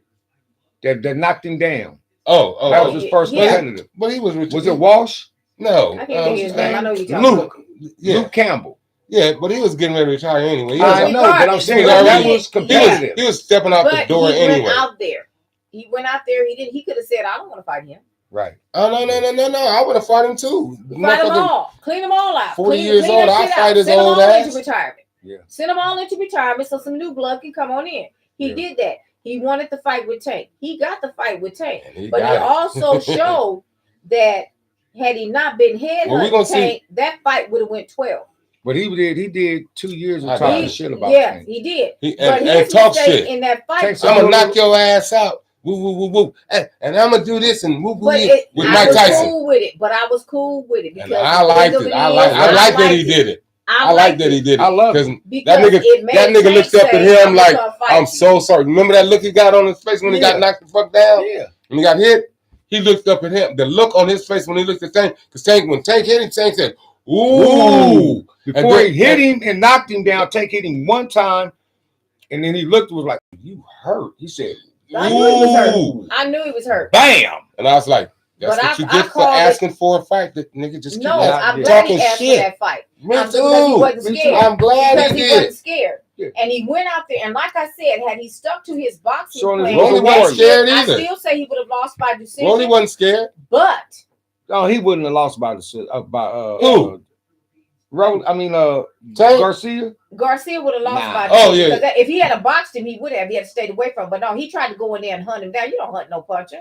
that knocked him down. Oh, That was his first competitive. But he was Was it Walsh? No. I can't think of his name. I know you talking Luke. about. Yeah. Luke Campbell. Yeah, but he was getting ready to retire anyway. I know, but I'm saying that was competitive. He was stepping out the door anyway. He went out there. He could have said, "I don't want to fight him." Right. Oh no! I would have fought him too. Fight them all. Clean them all out. 40 years old. I fight his old ass. Into retirement. Yeah. Send them all into retirement so some new blood can come on in. He did that. He wanted the fight with Tank. He got the fight with Tank. But he also showed that had he not been headhunted Tank, that fight would have went 12. But he did 2 years of talking shit about Tank. He did. And talk shit in that fight. I'm gonna knock your ass out. Woo woo woo woo. And I'm gonna do this and woo woo with I Mike Tyson. Cool with it, but I was cool with it because and I liked it. I like that he did it. I like that he did it. I love it. That nigga looked up at him like, I'm so sorry. Remember that look he got on his face when he got knocked the fuck down? Yeah. When he got hit, he looked up at him. The look on his face when he looked at Tank, because when Tank hit him, Tank said, ooh. Before he hit him and knocked him down, Tank hit him one time, and then he looked and was like, you hurt. He said, I knew he was hurt. I knew he was hurt. Bam. And I was like, that's what you get for asking for a fight. That nigga just keep I'm glad he asked for that fight. Me Because he too. wasn't scared. I'm glad because he he did. wasn't scared. Yeah. And he went out there, and like I said, had he stuck to his boxing plan, Rolly wasn't scared I either. still say he would have lost by decision. Rolly wasn't scared. But no, he wouldn't have lost by the who? Garcia. Garcia would have lost by decision. Oh, yeah. Because if he had boxed him, he would have. He had stayed away from him. But no, he tried to go in there and hunt him down. You don't hunt no puncher.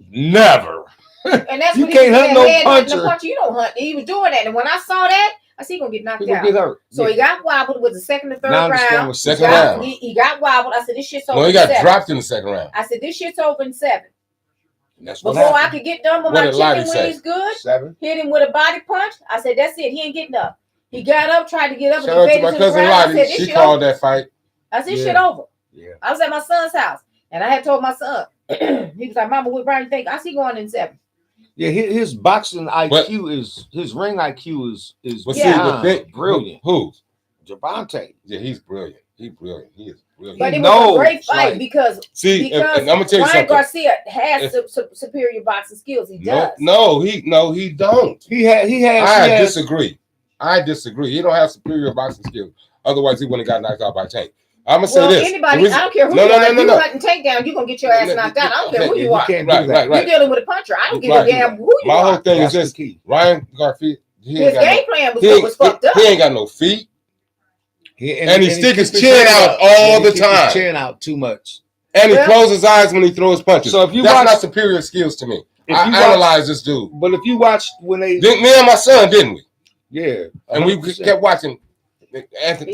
Never. And that's you what can't hunt no puncher. You don't hunt. He was doing that, and when I saw that, I see he gonna get knocked out. Get hurt. So he got wobbled with the second and third round. Second round. He got wobbled. I said, this shit's over. No, he got dropped in the second round. I said, this shit's over in 7. That's Before I could get done with my chicken wings good, 7. Hit him with a body punch. I said, that's it. He ain't getting up. He got up, tried to get up. Shout out to my cousin Lottie. She called that fight. I said, this shit over. Yeah. I was at my son's house, and I had told my son. He was like, Mama, what Brian think? I see going in 7. Yeah, his boxing IQ his ring IQ is brilliant. Who? Javante. Yeah, he's brilliant. He's brilliant. He is brilliant. But it was a great fight because and I'm gonna tell you Ryan something. Garcia has superior boxing skills. He does. No, he don't. He has. I disagree. He don't have superior boxing skills. Otherwise, he wouldn't have got knocked out by Tank. I'm gonna say this. Anybody, I don't care who you are. If you hunting Tank down, you're gonna get your ass knocked out. I don't care who you are. Right. You're dealing with a puncher. I don't give a damn who you are. My whole thing is this: Ryan Garcia. His game plan was fucked up. He ain't got no feet. And he stick his chin out all the time. His chin out too much. And he closes his eyes when he throws punches. So if you that's not superior skills to me. I analyze this dude. But if you watch when they me and my son, didn't we? Yeah. 100%. And we kept watching.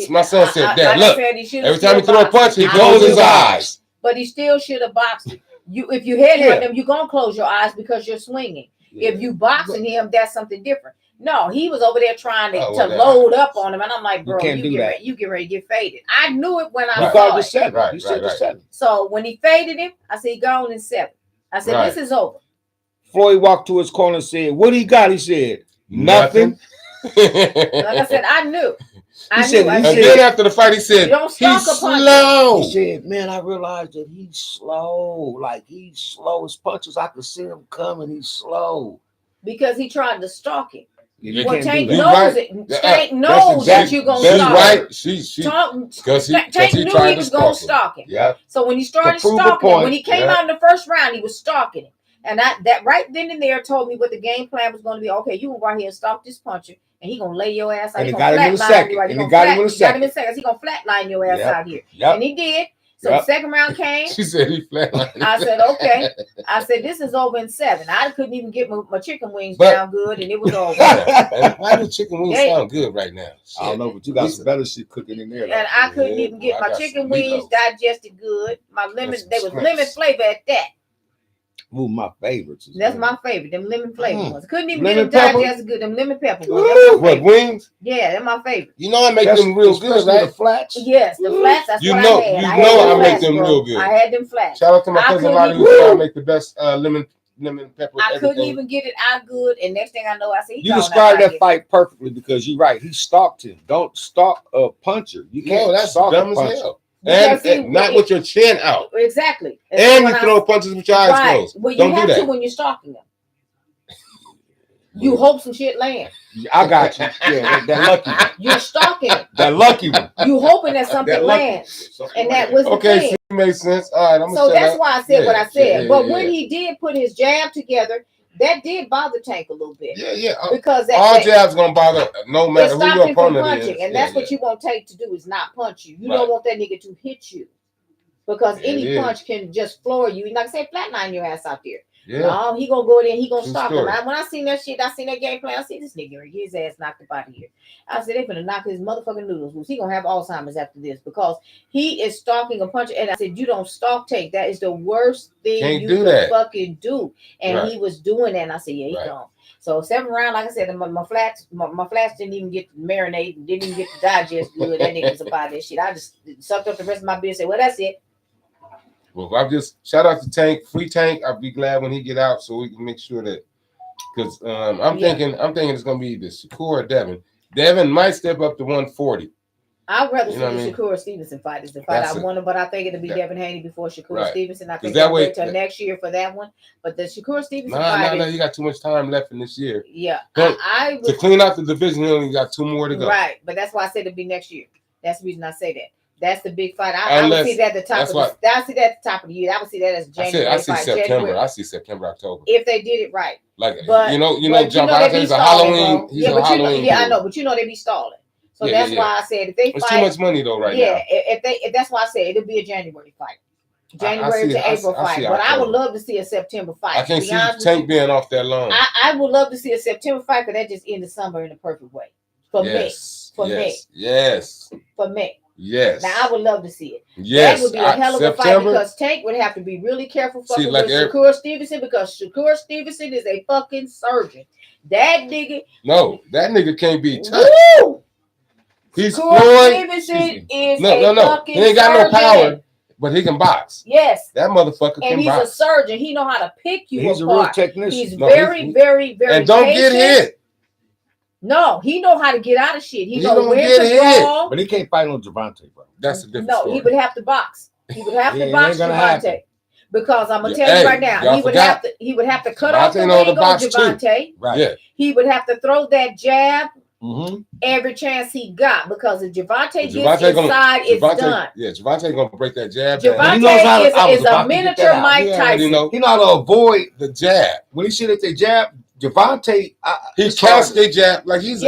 My son said, Dad, look, every time he throw a punch, he closes his eyes. But he still should have boxed. If you headhunt him, you're gonna close your eyes because you're swinging. If you boxing him, that's something different. No, he was over there trying to well, load up on him, and I'm like, bro, you get ready to get faded. I knew it when I Right. saw it. 7. Right, You said right. 7. So when he faded him, I said, he gone in 7. I said, Right. this is over. Floyd walked to his corner and said, "What he got?" He said, "Nothing." Like I said, I knew. He said, And then after the fight, he said, You don't he's stalk a puncher. slow. He said, "Man, I realized that he's slow. Like he's slow. His punches, I could see him coming. He's slow." Because he tried to stalk him. You Well, can't Tank do that. knows right. it. Tank knows That's that you're going to That's stalk right. him. She because Tank he knew tried he to was going stalk to him. stalk him. Yeah. So when he started To prove a stalking him, when point, he came yeah. out in the first round, he was stalking him. And that right then and there told me what the game plan was going to be. Okay, you can go out here and stalk this puncher, and he gonna lay your ass out. And He he gonna got him in a flatline second. you out. And he got him in a He got him in second. seconds. He gonna flatline your ass Yep. out here. Yep. And he did. So Yep. the second round came. She said he flatlined. I said, okay. I said, this is over in 7. I couldn't even get my chicken wings But- down good, and it was over. And why do chicken wings They- sound good right now? I don't know, but you got some better shit cooking in there. And I couldn't even get I my got chicken some wings meatloaf. digested good. My lemon, That's some they was strips. lemon flavor at that. Ooh, my favorites. That's my favorite. Them lemon flavor ones. Couldn't even Lemon get them pepper? digested good. Them lemon pepper ones. That's my What, favorite. wings? Yeah, they're my favorite. You know I make them real good, especially right? the flats. Yes, the flats. That's You what know- I had. you I know had I them make flats, them bro. real good. I had them flats. Shout out to my I cousin couldn't Lottie who even- said I make the best lemon pepper. I couldn't everything. even get it out good. And next thing I know, I said, You described that fight perfectly because you're right. He stalked him. Don't stalk a puncher. You can't. No, that's stalk dumb a as puncher. hell. Because And he- not with your chin out. Exactly. And when you I- throw punches with your eyes Right. closed. Well, you Don't do have to that. when you're stalking them. You hope some shit lands. I got you. Yeah, that lucky one. You're stalking it. That lucky one. You hoping that something That lucky lands. And that was the Okay, thing. so it makes sense. All right, I'm gonna So shut that's up. why I said what I said. Yeah, But yeah, when yeah. he did put his jab together, that did bother Tank a little bit. Yeah. Because All that jabs gonna bother no it matter who stopped your him from opponent punching. is. And that's what you won't take to do is not punch you. You Right. don't want that nigga to hit you. Because Yeah, any it is. punch can just floor you. Like I say, flatline your ass out there. Yeah. No, he gonna go there and he gonna True stop him. story. When I seen that shit, I seen that game plan. I see this nigga get his ass knocked up out of here. I said they finna knock his motherfucking noodles loose. He gonna have Alzheimer's after this because he is stalking a puncher. And I said, you don't stalk Tank. That is the worst thing Can't you do can that. fucking do. And Right. he was doing that. And I said, yeah, he Right. gone. So 7th round, like I said, my flats didn't even get to marinate and didn't even get to digest good. That nigga was about that shit. I just sucked up the rest of my beer and said, well, that's it. Well, I just shout out to Tank, free Tank. I'll be glad when he get out so we can make sure that because I'm thinking it's gonna be the Shakur or Devin. Devin might step up to 140. I'd rather You see know the what I mean? Shakur Stevenson fight. Is the fight That's I it. wanted, but I think it'll be Yeah. Devin Haney before Shakur Right. Stevenson. I think that they'll way- wait till next year for that one. But the Shakur Stevenson No, fight is, you got too much time left in this year. yeah, But I To would, clean out the division, you only got 2 more to go. right. But that's why I said it'll be next year. That's the reason I say that. That's the big fight. I would Unless- see that at the top that's of what- the, I see that at the top of the year. I would see that as January I see fight. September. January, I see September, October. if they did it right. Like But you know, but John they be Valentine's a stalling, Halloween. bro. He's Yeah, a but you know, Halloween. yeah, I dude. know, but you know they be stalling. So Yeah, that's yeah. why I said if they It's fight, too much money though right yeah, now. if that's why I said it'll be a January fight. January see- to April I fight. see But I would October. love to see a September fight. I to can't be see honest with Tank you. being off that long. I would love to see a September fight, but that just end the summer in a perfect way. For yes. For yes. Yes. me. For me. Yes. Now I would love to see it. Yes. That would be a hell of a fight September. because Tank would have to be really careful See, fucking like with Shakur Stevenson because Shakur Stevenson is a fucking surgeon. That nigga, No, that nigga can't be touched. woo! He's Shakur Floyd. Stevenson is No. a fucking He ain't got no surgeon. power, but he can box. Yes. That motherfucker And can he's a box. surgeon. He know how to pick you He's a real apart. technician. He's No, very, he's- very, very And don't patient. get hit. No, he know how to get out of shit. He He know don't where get to hit. draw. But he can't fight on Javante, bro. That's a different No, story. he would have to box. He would have Yeah, to it box ain't gonna happen. Javante. Because I'm gonna Yeah, tell you hey, right now, y'all he would forgot. have to cut off the Javante know the ring on box too. Javante. Right. Yeah. He would have to throw that jab Mm-hmm. every chance he got because if Javante gets Javante gonna- inside, it's done. Yeah, Javante gonna break that jab. down. Javante He knows how to- I was is about a to get that miniature out. Mike He already Tyson. know He know how to avoid the jab. when he see that they jab. Javante, He counts the jab like he's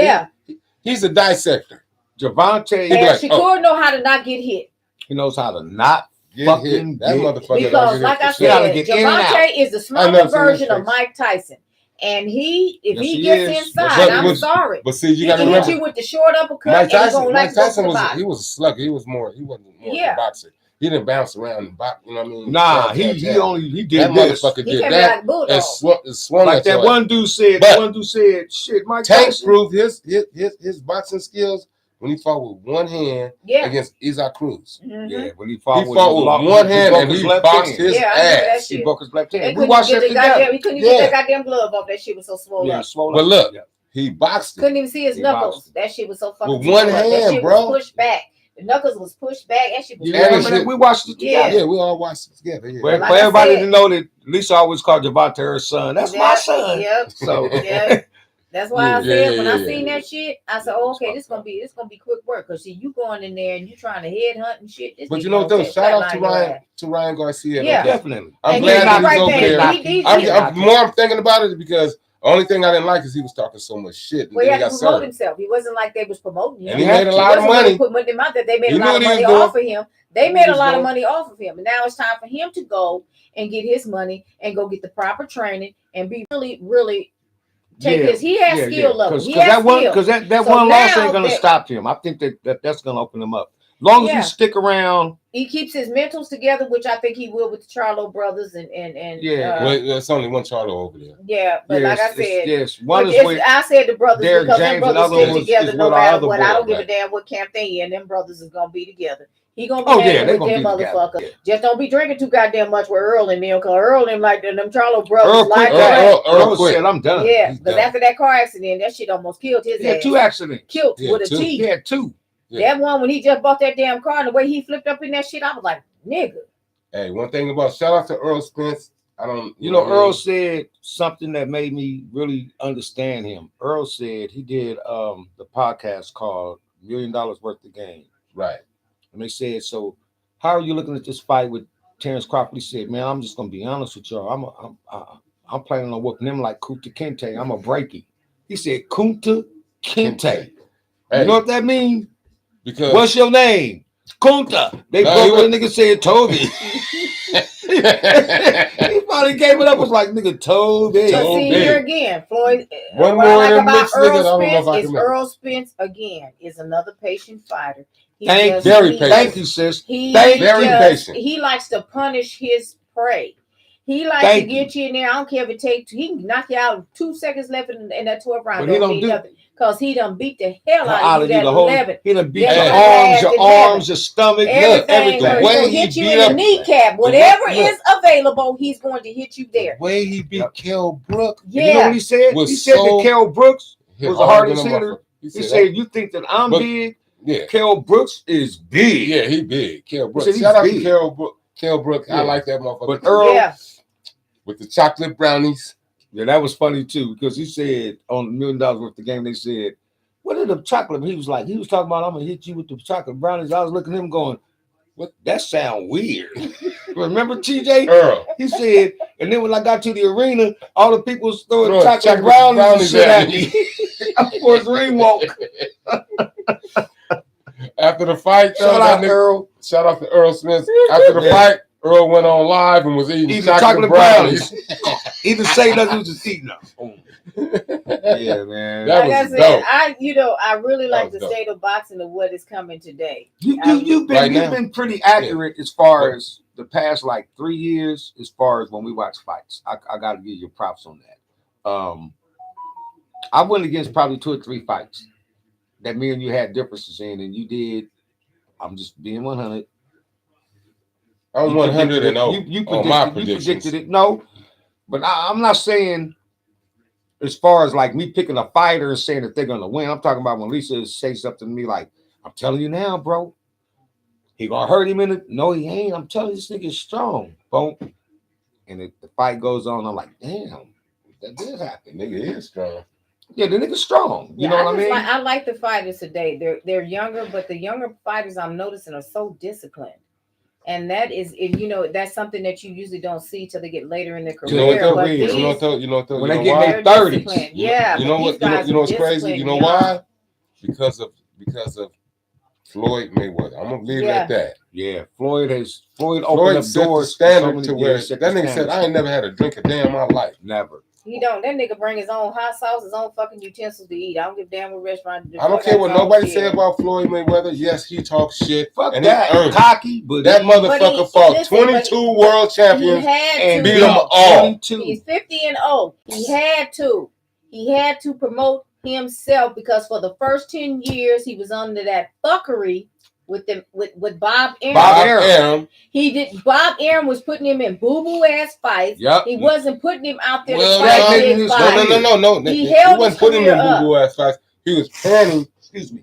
he's a dissector. Javante, He be And like, Shakur know how to not get hit. he knows how to not. Get Fucking hit. That get- motherfucker. Because, don't like I get hit for He gotta said, get in and out. Javante is the I smaller never seen version his of face. Mike Tyson. And if Yes, he he gets is. inside, But I'm was- sorry. But see, you He gotta can hit remember, you with the short uppercut Mike and he's Tyson. gonna like Mike to go to Tyson the was body. he was a slugger. He wasn't more of a boxer. He didn't bounce around and bop, you know what I mean? Nah, he did that this. motherfucker He did came that. like Bulldog. Swung like at that your one dude said. But that one dude said, "Shit, Mike Tank Tyson proved his boxing skills when he fought with one hand against Isaac Cruz. Mm-hmm. Yeah, when he fought with one hand and he boxed his ass. He broke his left hand. We watched it together. He couldn't even get that goddamn glove off. That shit was so swollen up. Swollen. But look, he boxed it. Couldn't even see his knuckles. That shit was so fucking with one hand, that shit bro. was pushed back. The knuckles was pushed back. That shit was we watched it together. Yeah, we all watched it together. Yeah. Well, for everybody to know that Lisa always called Javante her son. That's my son. Yep. So that's why I said when I seen that shit, I said, oh, okay, this gonna be quick work. Cause see, you going in there and you trying to headhunt and shit. But you know what though? Shout out to Ryan Garcia. Yeah, definitely. I'm glad that he's over there. The more I'm thinking about it, because the only thing I didn't like is he was talking so much shit. Well, he had to promote himself. He wasn't like they was promoting him. And he made a lot of money. Put them out there. They made a lot of money off of him. They made a lot of money off of him. And now it's time for him to go and get his money and go get the proper training and be really, really take his. He has skill level. Because that one loss ain't gonna stop him. I think that's gonna open him up. As long as he stick around, he keeps his mentals together, which I think he will with the Charlo brothers and well, there's only one Charlo over there. Yeah, but like I said, one is with I said the brothers Derek because James, them brothers stay together no matter what. I don't give right. a damn what camp they in. Them brothers is gonna be together. He gonna be with them motherfucker. Yeah. Just don't be drinking too goddamn much with Earl and them, cause Earl and like them Charlo brothers. Earl said, "I'm done." Yeah, because after that car accident, that shit almost killed his ass. He had 2 accidents. Killed with a T. He had 2. Yeah. That one when he just bought that damn car and the way he flipped up in that shit, I was like, nigga. Hey, one thing about shout out to Earl Spence. Earl said something that made me really understand him. Earl said he did the podcast called $1 Million Worth of Game. Right. And they said, so how are you looking at this fight with Terrence Crawford? He said, man, I'm just gonna be honest with y'all. I'm planning on whooping him like Kunta Kinte. I'm a breaky. He said Kunta Kinte. Hey. You know what that means? Because what's your name? Kunta. They broke the nigga said Toby. He finally gave it up. Was like nigga Toby. So see here again, Floyd. One what more I like about Earl Spence is Earl Spence again is another patient fighter. Very patient. Thank you, sis. Very patient. He likes to punish his prey. He likes to get you in there. I don't care if it takes. He can knock you out 2 seconds left in that 12th round. But he don't do nothing. Because he done beat the hell out of you. That 11. He done beat your arms, your stomach, everything. The way he hit you in the kneecap. Whatever is available, he's going to hit you there. The way he beat Kell Brooks. Yeah. You know what he said? He said that Kell Brooks was the hardest hitter. He said, you think that I'm big? Yeah. Kell Brooks is big. Yeah, he big. Kell Brooks. Shout out to Kell Brooks. I like that motherfucker. But Earl, with the chocolate brownies. Yeah, that was funny too, because he said on $1 Million Worth of Game, they said, what are the chocolate? He was talking about, I'm gonna hit you with the chocolate brownies. I was looking at him going, what? That sound weird. Remember TJ? Earl. He said, and then when I got to the arena, all the people was throwing chocolate brownies and shit at me. For his ring walk. After the fight, shout out to Earl Smith. After the fight, Earl went on live and was eating chocolate brownies. He didn't say nothing, he was just eating them. Yeah, man. Like I said, I really like the state of boxing of what is coming today. You've been pretty accurate as far as the past like 3 years, as far as when we watch fights. I got to give you props on that. I went against probably 2 or 3 fights that me and you had differences in, and you did. I'm just being 100. I'm 100 and 0 on my predictions. You predicted it. No, but I'm not saying as far as like me picking a fighter and saying that they're going to win. I'm talking about when Lisa says something to me like, I'm telling you now, bro. He going to hurt him in it. No, he ain't. I'm telling you, this nigga's strong. Boom. And the fight goes on. I'm like, damn, that did happen. Nigga is strong. Yeah, the nigga's strong. You know what I mean? I like the fighters today. They're younger, but the younger fighters I'm noticing are so disciplined. And that is, that's something that you usually don't see till they get later in their career. You know what? When they get in their 30s. Yeah. You know what's crazy? You know why? Because of Floyd Mayweather. I'm gonna leave it at that. Yeah, Floyd opened up set doors. The standard to where that nigga said, I ain't never had a drink a day in my life. Never. He don't. That nigga bring his own hot sauce, his own fucking utensils to eat. I don't give a damn what restaurant. I don't care what nobody say about Floyd Mayweather. Yes, he talks shit. Fuck and that. He Cocky, but that motherfucker fought 22 world champions and beat them all. He's 50-0. He had to. He had to promote himself because for the first 10 years he was under that fuckery with Bob Arum. Bob Arum. He did. Bob Arum was putting him in boo-boo ass fights. Yep. He wasn't putting him out there No. He wasn't putting him in boo-boo ass fights. He was paying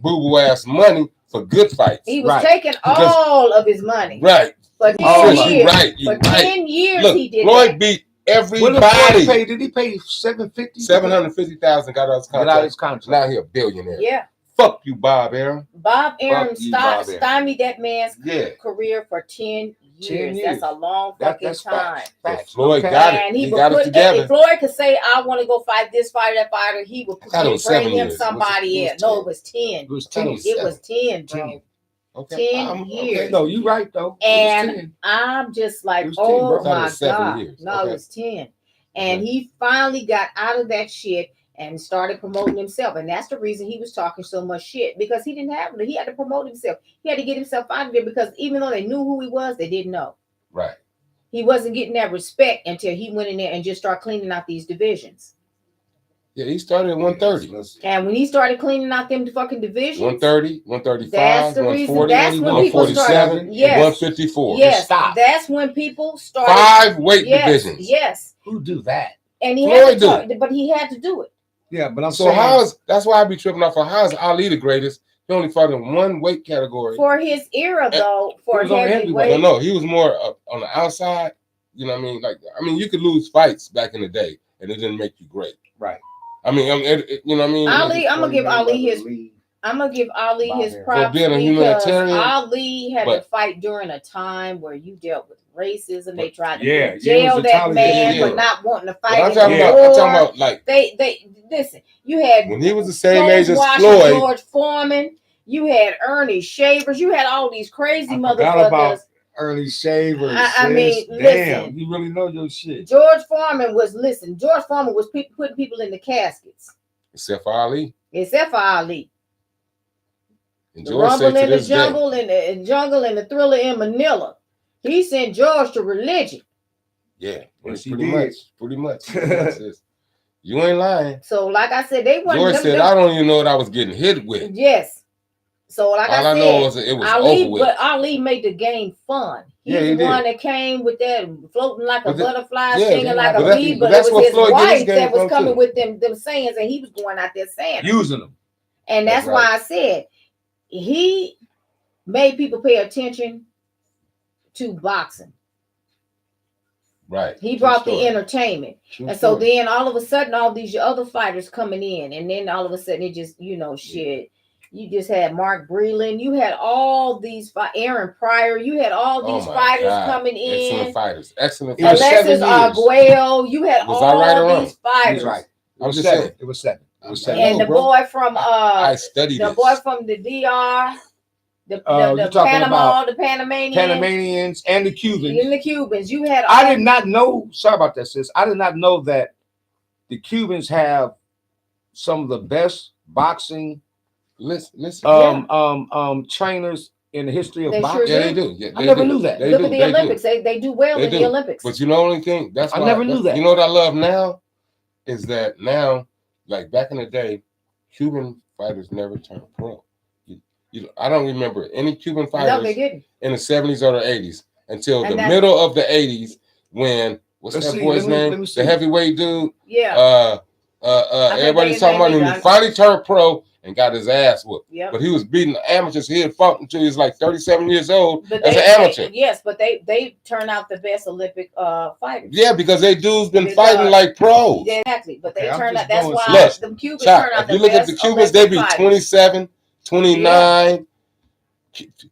boo-boo ass money for good fights. He was taking all of his money. Right. For 10 years. Right. For 10 years Look, he did Floyd that. beat everybody. Did he pay $750,000? $750,000 got out of his contract. Now he a billionaire. Yeah. Fuck you, Bob Arum. Bob Arum stymied that man's Yeah. career for 10 years. 10 years. That's a long fucking time. Facts. Floyd got it. And He got it together. If Floyd could say, I want to go fight this fighter, that fighter, he would thought it was 7 bring him years. somebody else. No, it was 10. It was 10. It was 10, bro. 10 years. Okay. No, you right though. And I'm just like, 10, oh bro. my 7 God. years. No, Okay. it was 10. And he finally got out of that shit and started promoting himself. And that's the reason he was talking so much shit, because he didn't have it. He had to promote himself. He had to get himself out of there, because even though they knew who he was, they didn't know. Right. He wasn't getting that respect until he went in there and just started cleaning out these divisions. Yeah, he started at 130. And when he started cleaning out them fucking divisions, 130, 135, that's the reason. 140, That's when people started. 147, Yes. 154. Yes. Stop. That's when people started. 5 weight divisions. Yes. Who do that? And he Floyd had to talk, but he had to do it. Yeah, but I'm So saying. that's why I be tripping off. How is Ali the greatest? He only fought in one weight category. For his era, though, for He was on heavyweight. No, he was more on the outside. You know what I mean? Like, you could lose fights back in the day, and it didn't make you great. Right. I mean, you know what I mean? Ali, I'm gonna give Ali his props, being a because humanitarian, Ali had to but- fight during a time where you dealt with racism. They tried to Yeah, jail it was that man yeah. for not wanting to But fight. I'm talking about like They listen. You had when he was the same age as George Floyd. George Foreman. You had Ernie Shavers. You had all these crazy I forgot about motherfuckers. Early Shavers. I mean, damn, listen. you really know your shit. George Foreman was putting people in the caskets, Except for Ali. except for Ali. And The George said Rumble to in the this day, Jungle and the Jungle and the Thriller in Manila. He sent George to religion. yeah, Yes, he pretty did. much. Sis. You ain't lying. So, like I said, they wasn't. George said, I don't even know what I was getting hit with. Yes. So, like All I I said, know is it was Ali, over with. but Ali made the game fun. He's Yeah, he the did. one that came with that floating like a But that- butterfly, yeah, singing like but a that- bee, but but it that's was what his Floyd did his wife game that was from, coming too. with them sayings, and he was going out there saying it. Using them. And that's That's why right. I said he made people pay attention to boxing. Right. He True brought story. the entertainment. True And so story. then all of a sudden, all these other fighters coming in, and then all of a sudden it just, shit. You just had Mark Breland. You had all these Aaron Pryor. You had all these Oh my fighters God. coming in. Excellent fighters. Excellent It was fighters. Alexis 7 years. Arguello. You had Was I right or all wrong? these fighters. He's right. I'm just seven. saying. It was 7. It was I 7. know, And the bro. boy from I studied the this. boy from the DR, the you're talking Panama, about the Panamanians, Panamanians and the Cubans. and the Cubans. You had I did not know. Sorry about that, sis. I did not know that the Cubans have some of the best boxing Listen. trainers in the history of They sure boxing. Yeah, they do. Yeah, I never knew that. They Look do. at the They Olympics. do. They do well They in do. the Olympics. But you know, the only thing that's I why never knew that. You know what I love now is that now, like back in the day, Cuban fighters never turned pro. I don't remember any Cuban no, fighters they didn't. in the 70s or the 80s until And the that's- middle of the 80s when what's Let's that see, boy's let name? me see. The heavyweight dude. Yeah. Everybody's his talking about name him. is- He finally turned pro and got his ass whooped. Yep. But he was beating the amateurs. He had fought until he was like 37 years old But as they, an amateur. yes, but they turn out the best Olympic fighters. Yeah, because they dudes been Because- fighting like pros. Yeah, exactly. But they Okay, I'm turn just out. That's going why Look, the Cubans Chuck, turn out if the you look at best the Cubans, they be Olympic fighters. 27, 29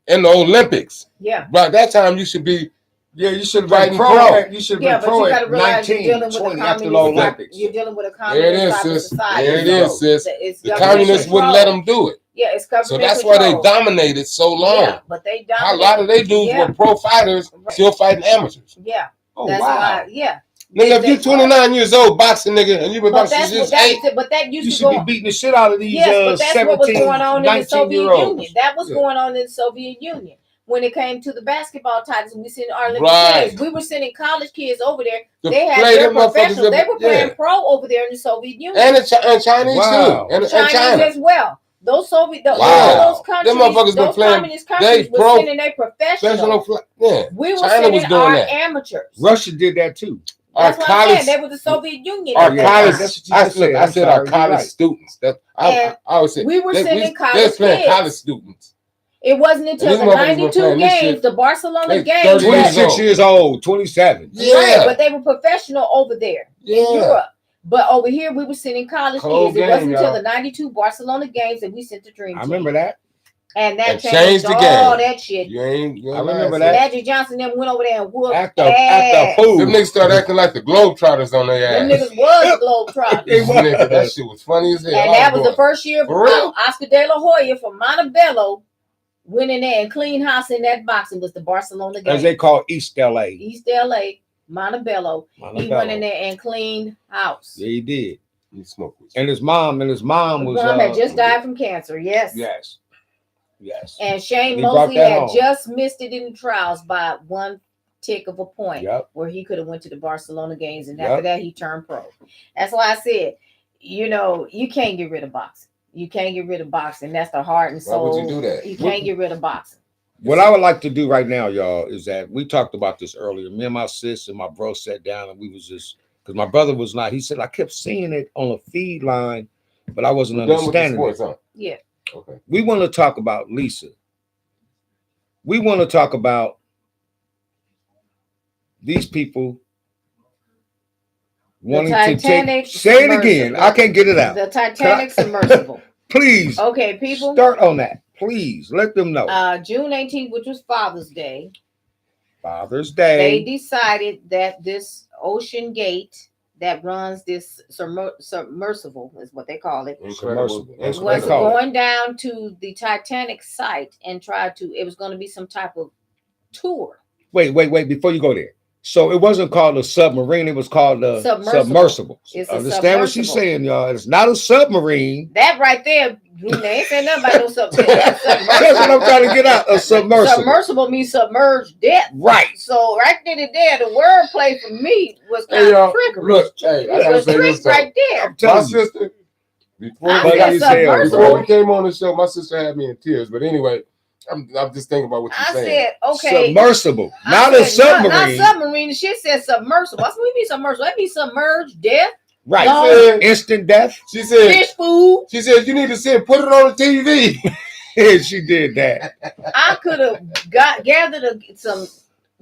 in the Olympics. Yeah. By that time, you should be Yeah, you should have Fighting been pro. pro. You should have Yeah, been but pro you got at to realize you're 19, dealing with a 20 after the communist. Olympics. You're dealing with a There it communist is, type of sis. society. There it is, sis. It's The government communists wouldn't control. let them do it. Yeah, it's government So that's why they control. dominated so long. Yeah, but they A dominate. lot of they dudes Yeah. were pro fighters, still fighting amateurs. Yeah. Oh, That's wow. why. Yeah. Nigga, if you 29 years old boxing, nigga, and you been boxing since 8, but that used you to should go. be beating the shit out of these Yes, but that's 17, what was going on in the Soviet 19-year-olds. Union. That was going on in the Soviet Union. When it came to the basketball titles, we sent our Olympic kids. We were sending college kids over there. They had their professionals. They were playing pro over there in the Soviet Union. And Chinese too. And China as well. Those Soviet, those countries, those communist countries were sending their professionals. We were sending our amateurs. Russia did that too. That's what I'm saying. They were the Soviet Union. Our college, I said our college students. I always say we were sending college kids. College students. It wasn't until the 92 games, the Barcelona games. 26 years old, 27. Yeah. Right, but they were professional over there in Europe. But over here, we were sending college kids. It wasn't until the 92 Barcelona games that we sent the Dream Team. I remember that. And that changed the game. All that shit. I remember that. Magic Johnson then went over there and whooped ass. At the food. Them niggas started acting like the Globetrotters on their ass. Them niggas was the Globetrotters. That shit was funny as hell. And that was the first year of Oscar De La Hoya from Montebello went in there and clean house in that boxing was the Barcelona game. As they call East LA. East LA, Montebello. He went in there and cleaned house. Yeah, he did. He smoked. And his mom was had just died from cancer. Yes. Yes. And Shane Mosley had just missed it in the trials by one tick of a point where he could have went to the Barcelona games, and after that he turned pro. That's why I said, you can't get rid of boxing. You can't get rid of boxing. That's the heart and soul. Why would you do that? You can't get rid of boxing. What I would like to do right now, y'all, is that we talked about this earlier. Me and my sis and my bro sat down and we was just, because my brother was not, he said, I kept seeing it on a feed line, but I wasn't understanding it. Yeah. Okay. We want to talk about Lisa. We want to talk about these people wanting to take. Say it again. I can't get it out. The Titanic submersible. Please. Okay, people. Start on that. Please let them know. June 18th, which was Father's Day. Father's Day. They decided that this Ocean Gate that runs this submersible is what they call it. Submersible. Was going down to the Titanic site and it was going to be some type of tour. Wait, before you go there. So it wasn't called a submarine, it was called a submersible. Understand what she's saying, y'all. It's not a submarine. That right there, they ain't saying nothing about no submarine. That's what I'm trying to get out. A submersible. Submersible means submerged depth. Right. So right then and there, the wordplay for me was kind of trickery. Look, I gotta say this right there. My sister, before we came on the show, my sister had me in tears. But anyway, I'm just thinking about what you're saying. I said, okay. Submersible, not a submarine. Not submarine. The shit said submersible. That's what we mean submersible. That means submerged death. Right. Said, instant death. She said fish food. She said you need to put it on the TV. And she did that. I could have gathered some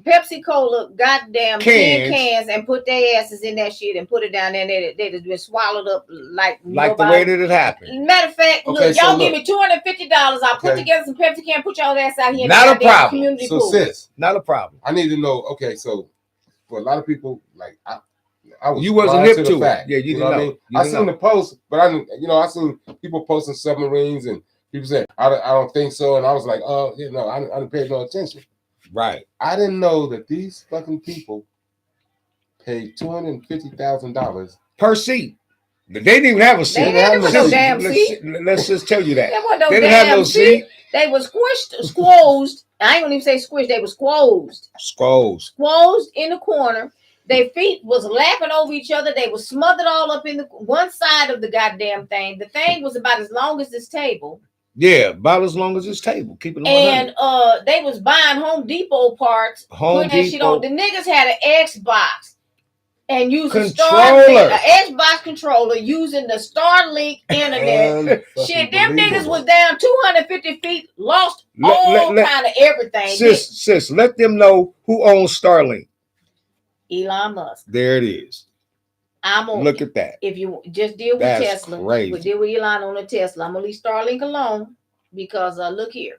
Pepsi Cola goddamn cans and put their asses in that shit and put it down there. They'd have been swallowed up like the way that it happened. Matter of fact, look, y'all give me $250. I'll put together some Pepsi can, put y'all ass out here. Not a problem. Community pool. Sis, not a problem. I need to know. Okay, so for a lot of people, like you wasn't hip to it. Yeah, you didn't know. I seen the post, but I seen people posting submarines and people saying I don't think so, and I was like, I didn't pay no attention. Right. I didn't know that these fucking people paid $250,000 per seat. But they didn't even have a seat. They didn't have no damn seat. Let's just tell you that. They didn't have no seat. They were squozed. I ain't gonna even say squished. They were squozed. Squozed in the corner. Their feet was lapping over each other. They were smothered all up in the one side of the goddamn thing. The thing was about as long as this table. Yeah, about as long as this table. Keep it on. And they was buying Home Depot parts. Putting that shit on. The niggas had an Xbox and using an Xbox controller using the Starlink internet. Shit, them niggas was down 250 feet, lost all kind of everything. Sis, let them know who owns Starlink. Elon Musk. There it is. I'm on. Look at that. If you just deal with Tesla, we deal with Elon on the Tesla. I'm gonna leave Starlink alone because look here.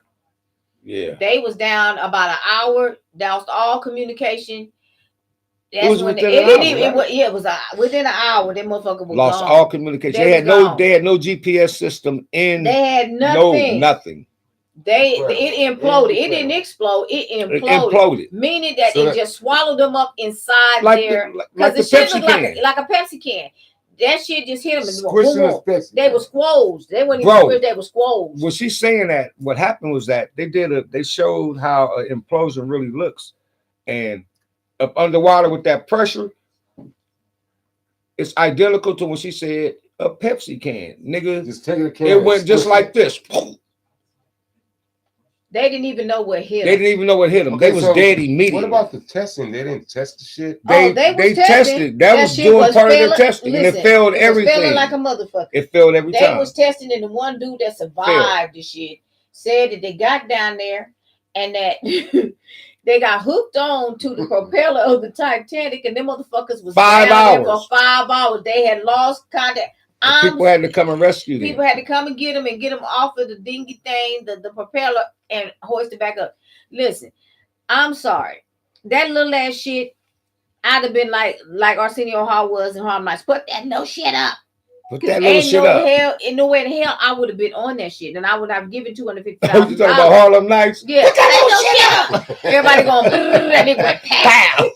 Yeah. They was down about an hour. That was all communication. That's it was when within an hour. It was within an hour. That motherfucker was lost gone. all communication. They had no GPS system in. They had nothing. Nothing. It imploded. It didn't explode. It imploded. Meaning that it just swallowed them up inside there. Like the Pepsi can. Like a Pepsi can. That shit just hit them. They were squoze. They weren't even squished. They were squoze. Well, she's saying that what happened was that they showed how an implosion really looks, and up underwater with that pressure, it's identical to when she said a Pepsi can, nigga. Just taking a can. It went just like this. They didn't even know what hit them. They didn't even know what hit them. Okay, they was dead immediately. What about the testing? They didn't test the shit. They tested. That was doing part of their testing, and it failed everything. It was failing like a motherfucker. It failed every time. They was testing, and the one dude that survived the shit said that they got down there and that they got hooked on to the propeller of the Titanic, and them motherfuckers was 5 down there hours. for 5 hours. They had lost contact. People had to come and rescue them. People had to come and get them off of the dingy thing, the propeller, and hoist it back up. Listen, I'm sorry. That little ass shit, I'd have been like Arsenio Hall was in Harlem Nights. Put that no shit up. Put that little shit up. Ain't no way in hell I would have been on that shit, and I would have given $250,000. You talking about Harlem Nights? Yeah. Put that no shit up. Everybody going, and it went pow.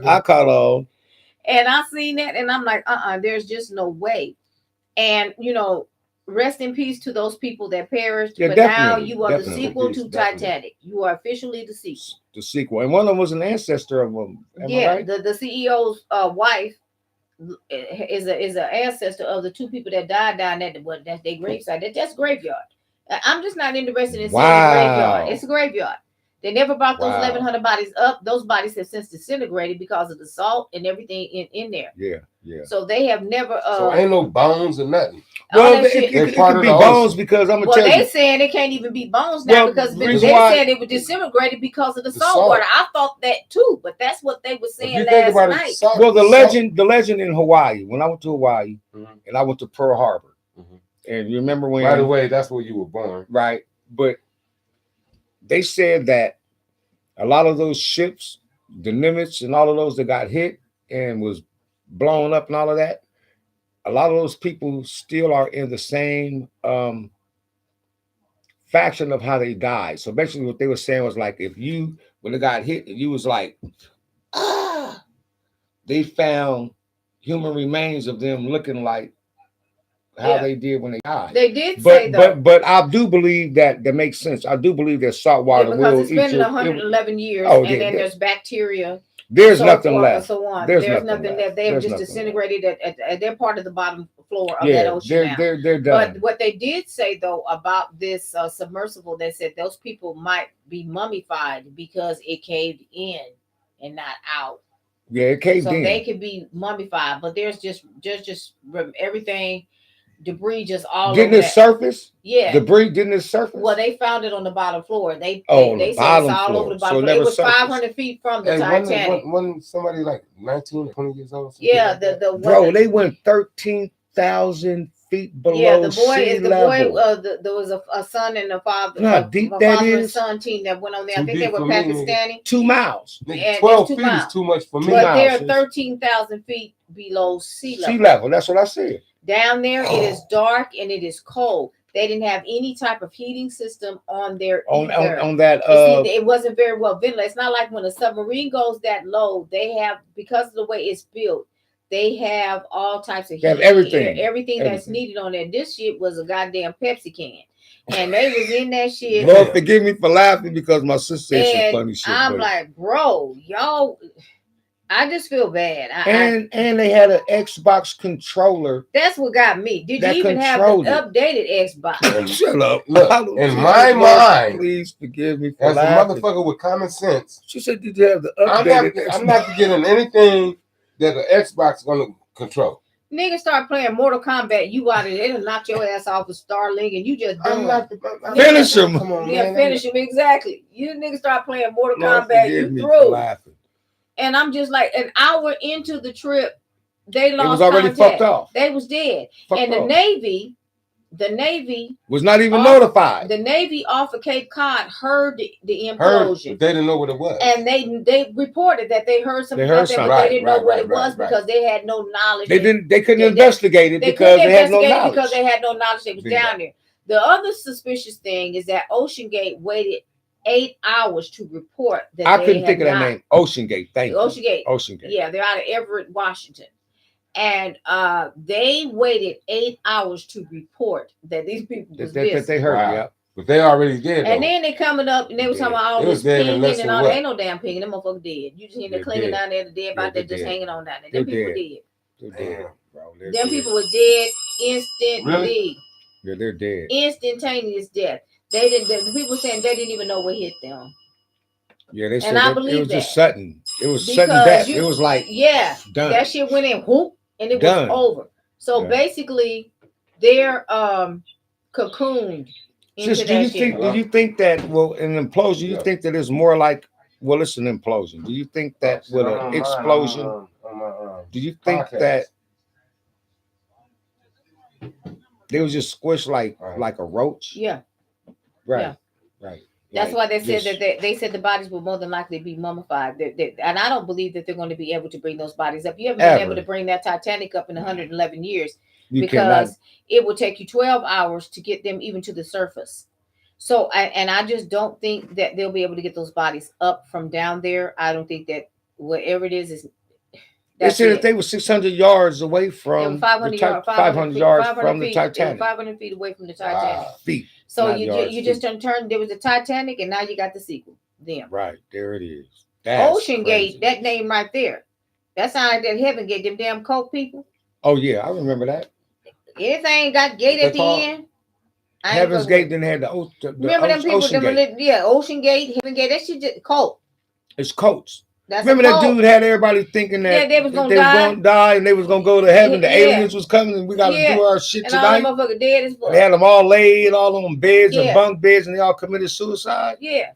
I caught on. And I seen that, and I'm like, there's just no way. And rest in peace to those people that perished. Yeah, but now you are the sequel to Titanic. You are officially the sequel. The sequel, and one of them was an ancestor of them. Right? the CEO's wife is an ancestor of the two people that died down at that's their gravesite. That's graveyard. I'm just not interested in seeing the graveyard. It's a graveyard. They never brought those 1,100 bodies up. Those bodies have since disintegrated because of the salt and everything in there. Yeah. So they have never. So ain't no bones or nothing. Well, it could be bones because I'm gonna tell you. Well, they saying it can't even be bones now because they said it was disintegrated because of the salt water. I thought that too, but that's what they were saying last night. Well, the legend in Hawaii. When I went to Hawaii and I went to Pearl Harbor, and you remember when? By the way, that's where you were born, right? But they said that a lot of those ships, the Nimitz and all of those that got hit and was blown up and all of that, a lot of those people still are in the same faction of how they died. So basically what they were saying was like, when they got hit, you was like, they found human remains of them looking like how they did when they died. They did say that. But I do believe that makes sense. I do believe that salt water will it's been 111 years, and then there's bacteria. There's nothing left. So on. There's nothing left. They have just disintegrated at they're part of the bottom floor of that ocean. They're done. But what they did say though about this submersible, they said those people might be mummified because it caved in and not out. Yeah, it caved in. So they could be mummified, but there's just everything. Debris just all didn't over it surface? Yeah, debris didn't it surface? Well, they found it on the bottom floor. They said it's all over the bottom floor. It was 500 feet from the Titanic. Wasn't somebody like 19 or 20 years old? Yeah, they went 13,000 feet below sea level. There was a son and a father. How deep that is? Son team that went on there. I think they were Pakistani. 2 miles. 12 feet is too much for me. But they're 13,000 feet below sea level. Sea level. That's what I said. Down there, it is dark and it is cold. They didn't have any type of heating system on there either. On that. It wasn't very well ventilated. It's not like when a submarine goes that low. They have, because of the way it's built, they have all types of heat. Everything that's needed on there. This shit was a goddamn Pepsi can. And they was in that shit. Lord, forgive me for laughing because my sister said some funny shit. I'm like, bro, y'all... I just feel bad. And they had an Xbox controller. That's what got me. Did you even have an updated Xbox? Shut up. Look, in my mind, please forgive me for as laughing. a motherfucker with common sense. She said, did you have the updated I'm not getting anything that the Xbox is going to control. Niggas start playing Mortal Kombat, you out of there, it'll knock your ass off of Starlink, and you just finish him. Come on, finish him, exactly. You niggas start playing Mortal Kombat, you through. And I'm just like, an hour into the trip, they lost. It was already fucked off. They was dead. And the Navy was not even notified. The Navy off of Cape Cod heard the implosion. They didn't know what it was. And they reported that they heard something like that, but they didn't know what it was because they had no knowledge. They couldn't investigate it because they had no knowledge. Because they had no knowledge. They was down there. The other suspicious thing is that OceanGate waited 8 hours to report that I couldn't think of that name. OceanGate. Thank you. OceanGate. OceanGate. Yeah, they're out of Everett, Washington. And they waited 8 hours to report that these people was missing. That they heard, Wow. yeah. But they already did. And then they coming up and they was talking about all this pinging and all that. Ain't no damn pinging. Them motherfuckers dead. You just hear them clinging down there, the dead body, they're just hanging on down there. Them people dead. They're dead, bro. Them people were dead instantly. Really? Yeah, they're dead. Instantaneous death. They didn't. The people saying they didn't even know what hit them. Yeah, they said I believe it was that. Just sudden. It was sudden death. It was like done. That shit went in whoop and it was over. So basically, they're cocooned. Sis, do you think that an implosion? You think that it's more like it's an implosion? Do you think that with an explosion? Do you think that they was just squished like a roach? Yeah. Right. Yeah. Right. That's why they said that they said the bodies will more than likely be mummified. And I don't believe that they're going to be able to bring those bodies up. You haven't been able to bring that Titanic up in 111 years because it will take you 12 hours to get them even to the surface. So, I just don't think that they'll be able to get those bodies up from down there. I don't think that whatever it is. They said that they were 600 yards away from 500 yards from the Titanic. 500 feet away from the Titanic. Feet. So you just turned. There was a Titanic, and now you got the sequel. Them. Right there it is. OceanGate. That name right there. That sounds like that Heaven Gate. Them damn coke people. Oh yeah, I remember that. Everything got gate at the end. Heaven's Gate didn't have the remember them people? OceanGate, Heaven Gate. That shit just cult. It's cults. Remember that dude had everybody thinking that they was gonna die and they was gonna go to heaven. The aliens was coming and we got to do our shit tonight. And all them motherfuckers dead as fuck. They had them all laid, all on beds and bunk beds, and they all committed suicide. Yeah,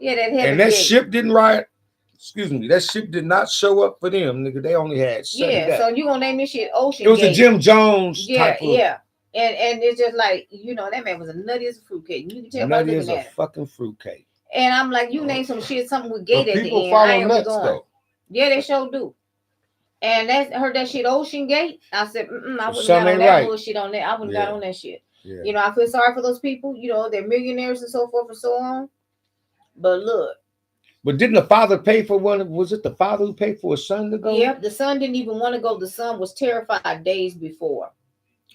that heaven. And that ship didn't riot. Excuse me, that ship did not show up for them, nigga. They only had 7 deaths. So you gonna name this shit OceanGate? It was a Jim Jones type of. Yeah. And it's just like, that man was a nutty as a fruitcake. You can tell by looking at it. Fucking fruitcake. And I'm like, you name some shit, something with gate at the end. People follow nuts though. Yeah, they sure do. And heard that shit OceanGate. I said, I wouldn't got on that bullshit on that. I wouldn't got on that shit. Yeah. I feel sorry for those people. They're millionaires and so forth and so on. But look. But didn't the father pay for one? Was it the father who paid for his son to go? Yep, the son didn't even want to go. The son was terrified days before.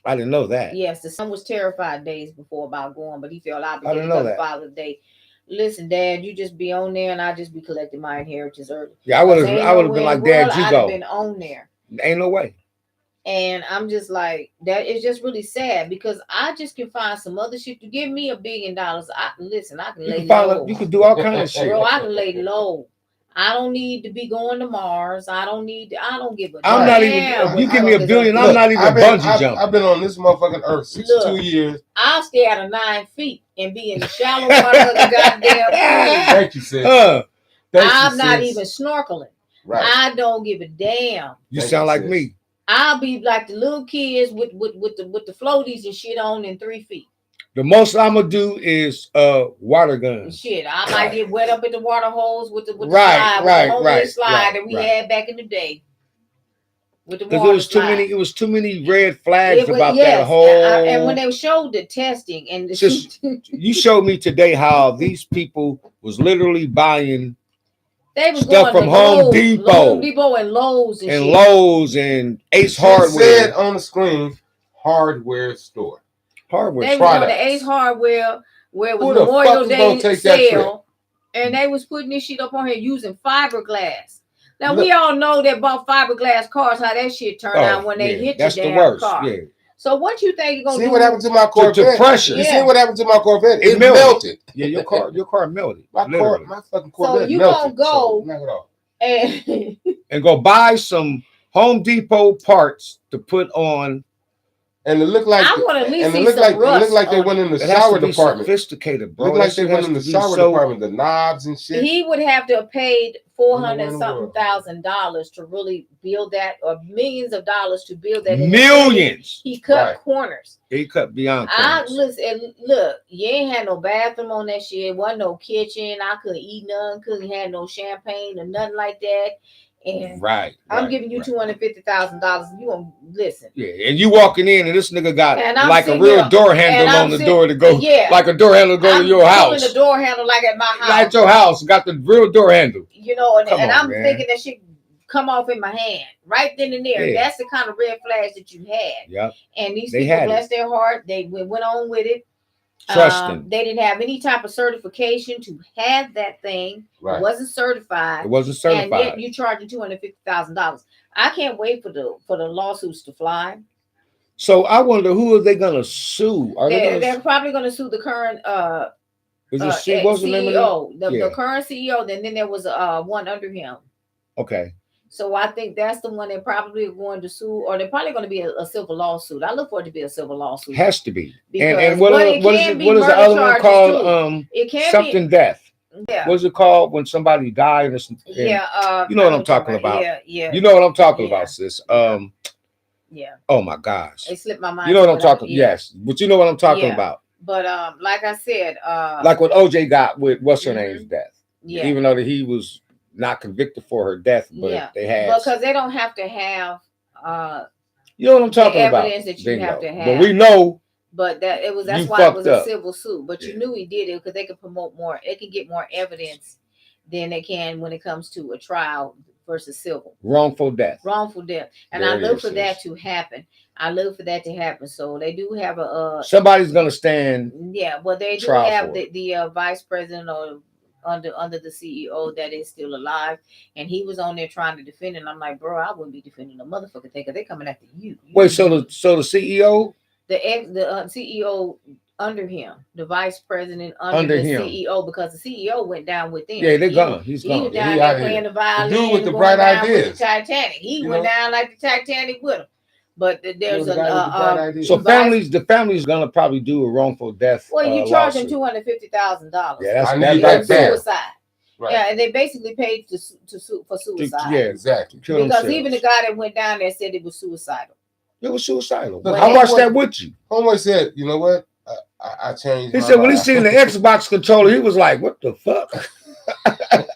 I didn't know that. Yes, the son was terrified days before about going, but he felt obligated to the Father's Day. Listen, Dad, you just be on there, and I just be collecting my inheritance early. Yeah, I would have been like, Dad, you go. I'd been on there. Ain't no way. And I'm just like, that is just really sad because I just can find some other shit to give me $1 billion. I can lay low. You can do all kinds of shit. Bro, I can lay low. I don't need to be going to Mars. I don't give a damn. I'm not even. You give me $1 billion. I'm not even bungee jumping. I've been on this motherfucking earth 62 years. I'll stay out of 9 feet and be in the shallow water of the goddamn pool. Thank you, sis. I'm not even snorkeling. Right. I don't give a damn. You sound like me. I'll be like the little kids with the floaties and shit on in 3 feet. The most I'm gonna do is water guns. Shit, I might get wet up in the water holes with the slide that we had back in the day. Because it was too many red flags about that whole. And when they showed the testing and you showed me today how these people was literally buying. They was stuff from Home Depot and Lowe's and Lowe's and Ace Hardware. Said on the screen, hardware store. Hardware. They was on the Ace Hardware where it was Memorial Day sale, and they was putting this shit up on here using fiberglass. Now we all know that about fiberglass cars, how that shit turned out when they hit your damn car. Yeah. So what you think you're gonna do? See what happened to my Corvette? To pressure. You see what happened to my Corvette? It melted. Yeah, your car melted. My fucking Corvette so you melted. Gonna go and go buy some Home Depot parts to put on. And it looked like it looked like they went in the shower department. Sophisticated, bro. Looked like they went in the shower department, the knobs and shit. He would have to have paid $400,000 to really build that, or millions of dollars to build that. Millions. He cut corners. He cut beyond corners. Look, you ain't had no bathroom on that shit. Wasn't no kitchen. I couldn't eat none. Couldn't have no champagne or nothing like that. and I'm giving you $250,000. You gonna listen? Yeah, and you walking in, and this nigga got like a real here, door handle on the door to go. Yeah, like a door handle to go to your house. The door handle like at my house. Like at your house, got the real door handle. You know, and I'm thinking that shit come off in my hand right then and there. Yeah. That's the kind of red flags that you had. Yeah. And these people, bless their heart, they went on with it. Trusting. They didn't have any type of certification to have that thing. Right. It wasn't certified. And yet you charging $250,000. I can't wait for the lawsuits to fly. So I wonder, who are they gonna sue? They're probably gonna sue the current what's the CEO, the current CEO. Then there was one under him. Okay. So I think that's the one they're probably going to sue, or they're probably going to be a civil lawsuit. I look for it to be a civil lawsuit. Has to be. And what is the other one called? It can something be, death. Yeah. What's it called when somebody died? Yeah. You know what I'm talking about. Yeah. You know what I'm talking about, sis. Yeah. Oh my gosh. It slipped my mind. You know what I'm talking. Yes, but you know what I'm talking about. But like I said, like what OJ got with what's her name's death. Yeah. Even though he was not convicted for her death, but they had, because they don't have to have you know what I'm talking about, evidence that you have to have. But we know, but that's why it was a civil suit. But you knew he did it because they could promote more. They can get more evidence than they can when it comes to a trial versus civil. Wrongful death. And I look for that to happen. So they do have somebody's gonna stand. Yeah, well, they do have the vice president or under the CEO that is still alive, and he was on there trying to defend it. And I'm like, bro, I wouldn't be defending a motherfucker thing because they're coming after you. Wait, so the CEO, the CEO under him, the vice president under the CEO, because the CEO went down with them. Yeah, they're gone. He's gone. He was down there playing the violin. The dude with the bright ideas. The Titanic. He went down like the Titanic with him. But there's so the family's gonna probably do a wrongful death. Well, you charge them $250,000. Yeah, that's suicide. Right. Yeah, and they basically paid to sue for suicide. Yeah, exactly. Because even the guy that went down there said it was suicidal. It was suicidal. Look, I watched that with you. Homeboy said, "You know what? I changed." He said when he seen the Xbox controller, he was like, "What the fuck?"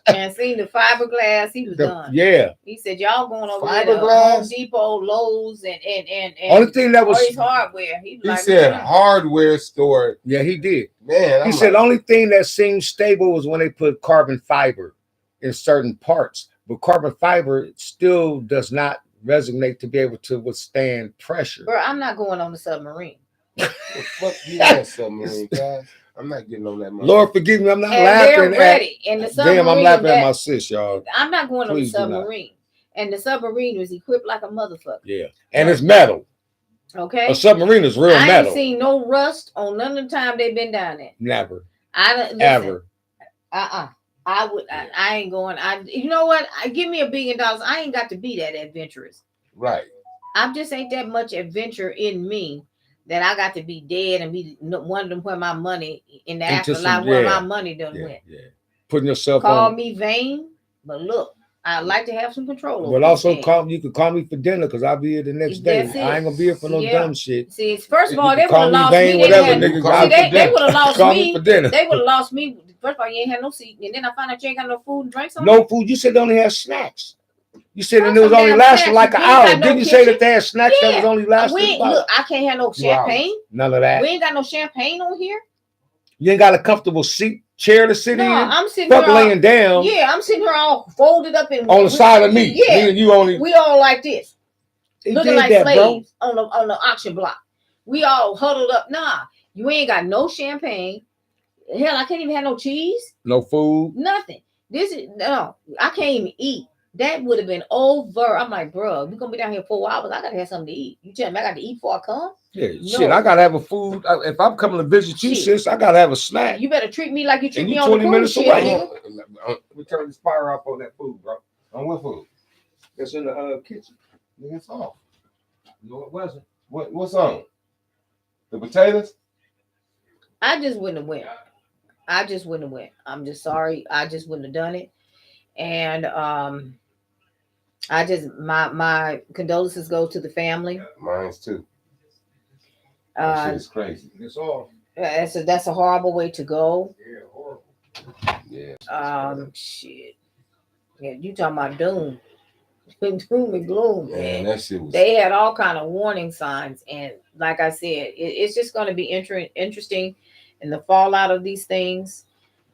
And seen the fiberglass, he was done. Yeah. He said, "Y'all going over there to Home Depot, Lowe's, and only thing that was hardware." He said hardware store. Yeah, he did. Man, he said the only thing that seemed stable was when they put carbon fiber in certain parts, but carbon fiber still does not resonate to be able to withstand pressure. Bro, I'm not going on the submarine. Fuck you, that submarine, guys. I'm not getting on that money. Lord forgive me, I'm not laughing at damn, I'm laughing at my sis, y'all. I'm not going on the submarine. And the submarine was equipped like a motherfucker. Yeah. And it's metal. Okay. A submarine is real metal. I ain't seen no rust on none of the time they've been down there. Never. Ever. I ain't going. You know what? Give me $1 billion. I ain't got to be that adventurous. Right. I just ain't that much adventure in me that I got to be dead and be wondering where my money in the afterlife, where my money done went. Yeah. Putting yourself Call me vain, but look, I like to have some control over. But also you can call me for dinner because I'll be here the next day. I ain't gonna be here for no dumb shit. See, first of all, they would have lost me. They would have lost me for dinner. They would have lost me. First of all, you ain't had no seat, and then I find out you ain't got no food and drinks on. No food. You said they only had snacks. You said it was only lasting like an hour. Didn't you say that they had snacks that was only lasting? Look, I can't have no champagne. None of that. We ain't got no champagne on here. You ain't got a comfortable chair to sit in. I'm sitting here laying down. Yeah, I'm sitting here all folded up on the side of me. Yeah, me and you only. We all like this, looking like slaves on the auction block. We all huddled up. Nah, you ain't got no champagne. Hell, I can't even have no cheese. No food. Nothing. I can't even eat. That would have been over. I'm like, bro, we're gonna be down here 4 hours. I gotta have something to eat. You tell me I gotta eat before I come? Yeah, shit, I gotta have a food. If I'm coming to visit you, sis, I gotta have a snack. You better treat me like you treat me on the 20 minutes away. We turn this fire off on that food, bro. On what food? It's in the kitchen. It's off. No, it wasn't. What's on? The potatoes? I just wouldn't have went. I'm just sorry. I just wouldn't have done it. And my condolences go to the family. Mine's too. That shit is crazy. It's all. That's a horrible way to go. Yeah, horrible. Yeah. Shit. Yeah, you talking about doom. doom and gloom. Man, that shit was. They had all kind of warning signs, and like I said, it's just going to be interesting in the fallout of these things.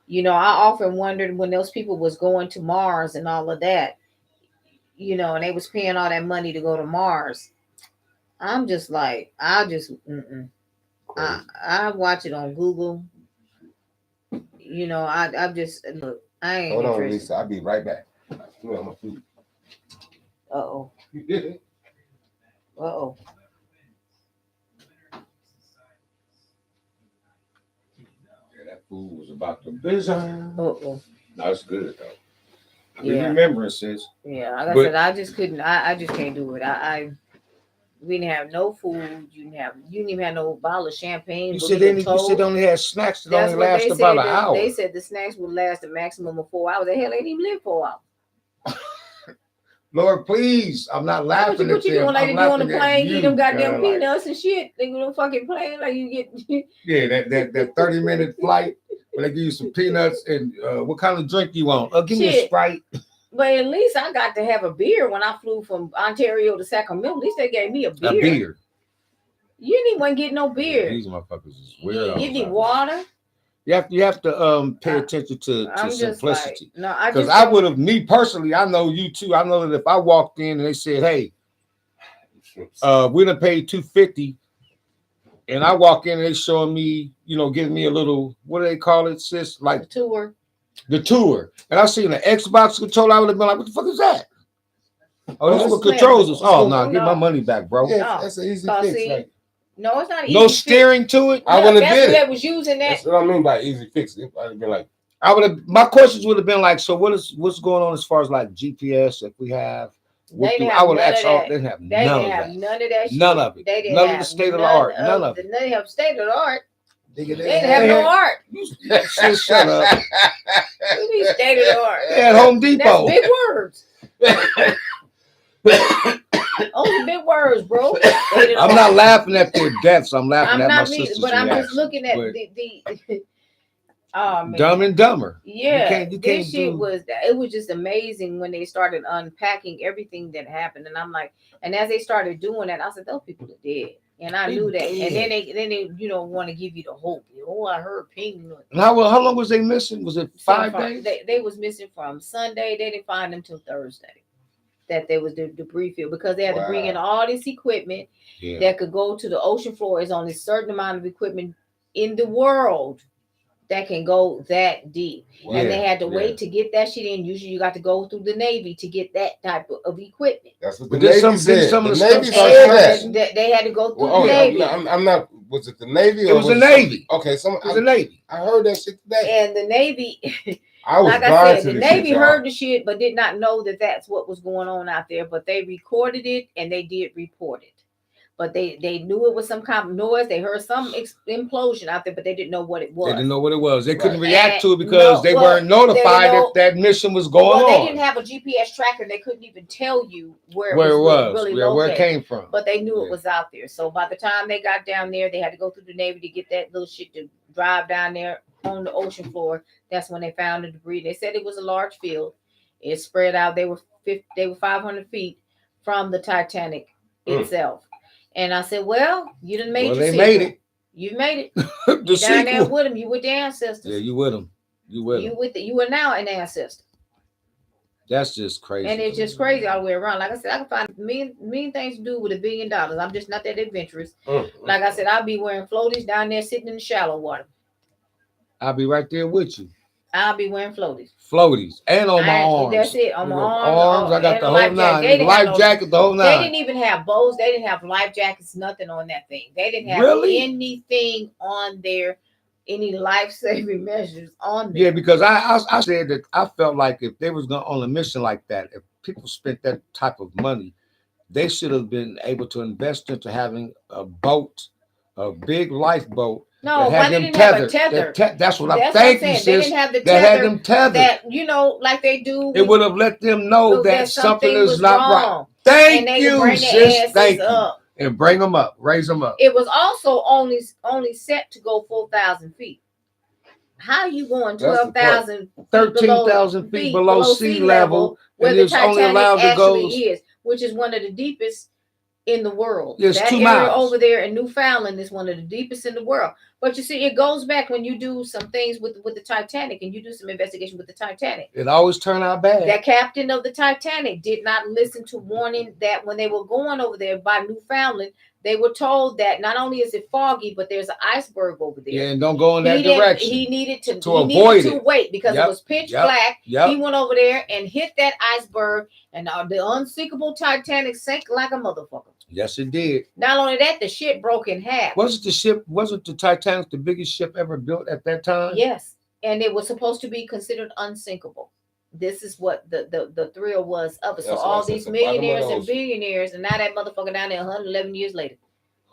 You know, I often wondered when those people was going to Mars and all of that, you know, and they was paying all that money to go to Mars. I'm just like, I watch it on Google. You know, I just look. I ain't. Hold on, interested. Lisa. I'll be right back. I'm my food. Uh-oh. Uh-oh. Yeah, that food was about to bizarre. Uh-oh. That's good though. Yeah. Remembrances. Yeah, like I said, I just couldn't. I just can't do it. We didn't have no food. You didn't even have no bottle of champagne. You said they only had snacks that only last about an hour. They said the snacks would last a maximum of 4 hours. The hell, they didn't even live 4 hours. Lord, please, I'm not laughing What you at them. doing like they do on the plane? Eat them goddamn like, peanuts and shit. They go fucking plane like you get. Yeah, that 30-minute flight where they give you some peanuts and what kind of drink you want? Give me a Sprite. But at least I got to have a beer when I flew from Ontario to Sacramento. At least they gave me a beer. A beer. You didn't even get no beer. These motherfuckers is weird. You need water. You have to pay attention to simplicity. Like, no, because I would have, me personally, I know you too. I know that if I walked in and they said, "Hey, we done paid $250," and I walk in and they showing me, you know, giving me a little, what do they call it, sis? Like the tour. And I seen the Xbox controller, I would have been like, "What the fuck is that?" Oh, this is what controls us. Oh no, get my money back, bro. Yeah, that's an easy fix. Right? No, it's not easy. No steering to it. I wouldn't have did it. That was using that. That's what I mean by easy fix. I'd have been like, I would have. My questions would have been like, so what's going on as far as like GPS? If we have, I would ask. They didn't have none of that. None of that. None of it. They didn't none have of the state of the art. None of it. They didn't have state of the art. They didn't have no art. Shut up. You need state of the art. They had Home Depot. That's big words. Only big words, bro. I'm not laughing at their deaths. I'm laughing at my sister's but I'm reaction. just looking at the oh, man. Dumb and Dumber. Yeah, this shit was just amazing when they started unpacking everything that happened, and I'm like, and as they started doing that, I said, those people are dead, and I knew that, and then they you know want to give you the hope. Oh, I heard ping. And how long was they missing? Was it 5 days? They was missing from Sunday. They didn't find them till Thursday. That there was the debris field because they had to bring in all this equipment that could go to the ocean floor. Is only a certain amount of equipment in the world that can go that deep, and they had to wait to get that shit in. Usually, you got to go through the Navy to get that type of equipment. That's what the Navy said. Some of the Navy stuff they had to go through the Navy. I'm not. Was it the Navy? It was the Navy. Okay, it was the Navy. I heard that shit today. And the Navy. Like I said, the Navy heard the shit, but did not know that that's what was going on out there. But they recorded it, and they did report it. But they knew it was some kind of noise. They heard some implosion out there, but they didn't know what it was. They didn't know what it was. They couldn't react to it because they weren't notified if that mission was going on. They didn't have a GPS tracker. They couldn't even tell you where it was where it came from. But they knew it was out there. So by the time they got down there, they had to go through the Navy to get that little shit to drive down there on the ocean floor. That's when they found the debris. They said it was a large field. It spread out. They were 500 feet from the Titanic itself. And I said, well, you done made your made it. You made it. You down there with them. You with the ancestors. Yeah, you with them. You are now an ancestor. That's just crazy. And it's just crazy all the way around. Like I said, I can find mean things to do with $1 billion. I'm just not that adventurous. Like I said, I'll be wearing floaties down there sitting in the shallow water. I'll be right there with you. I'll be wearing floaties. And on my arms. That's it. On my arms. I got the whole nine. Life jacket, the whole nine. They didn't even have bows. They didn't have life jackets, nothing on that thing. They didn't have anything on there, any life-saving measures on there. Yeah, because I said that I felt like if they was going on a mission like that, if people spent that type of money, they should have been able to invest into having a boat, a big lifeboat. No, why they didn't have a tether? That's what I'm thinking, sis. They didn't have the tether. They had them tethered. That, you know, like they do. It would have let them know that something is not right. Thank you, sis. Thank you. And bring them up, raise them up. It was also only set to go 4,000 feet. How you going That's the 12,000, 13,000 feet below sea level, where and the it's only Titanic allowed to actually go. is, which is one of the deepest in the world. Yes, that 2 area miles. over there in Newfoundland is one of the deepest in the world. But you see, it goes back when you do some things with the Titanic and you do some investigation with the Titanic. It always turned out bad. That captain of the Titanic did not listen to warning that when they were going over there by Newfoundland, they were told that not only is it foggy, but there's an iceberg over there. Yeah, and don't go in that direction. He needed to avoid it. Wait, because it was pitch black. He went over there and hit that iceberg, and the unsinkable Titanic sank like a motherfucker. Yes, it did. Not only that, the ship broke in half. Wasn't the Titanic the biggest ship ever built at that time? Yes, and it was supposed to be considered unsinkable. This is what the thrill was of it. So all these millionaires and billionaires, and now that motherfucker down there 111 years later.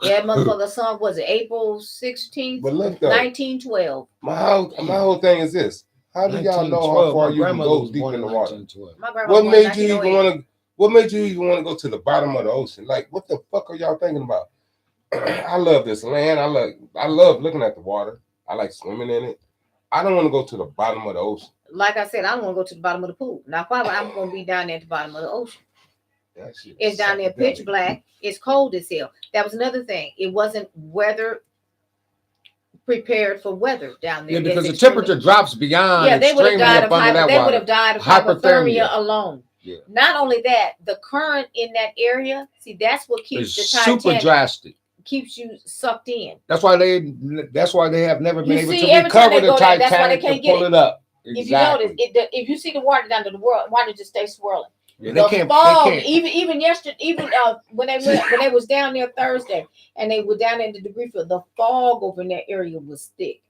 Yeah, motherfucker song was it April 16th, 1912. My whole thing is this. How do y'all know how far you can go deep in the water? What made you even want to? What made you even want to go to the bottom of the ocean? Like, what the fuck are y'all thinking about? I love this land. I love looking at the water. I like swimming in it. I don't want to go to the bottom of the ocean. Like I said, I don't want to go to the bottom of the pool. Now, probably I'm going to be down there at the bottom of the ocean. It's down there pitch black. It's cold as hell. That was another thing. It wasn't weather prepared for weather down there. Yeah, because the temperature drops beyond. Yeah, they would have died of hypothermia alone. Yeah. Not only that, the current in that area. See, that's what keeps the Titanic super drastic. Keeps you sucked in. That's why they have never been able to recover the Titanic. That's why they can't pull it up. Exactly. If you notice, if you see the water down to the water just stays swirling. Yeah, the fog, even yesterday, when they was down there Thursday and they were down in the debris field, the fog over in that area was thick,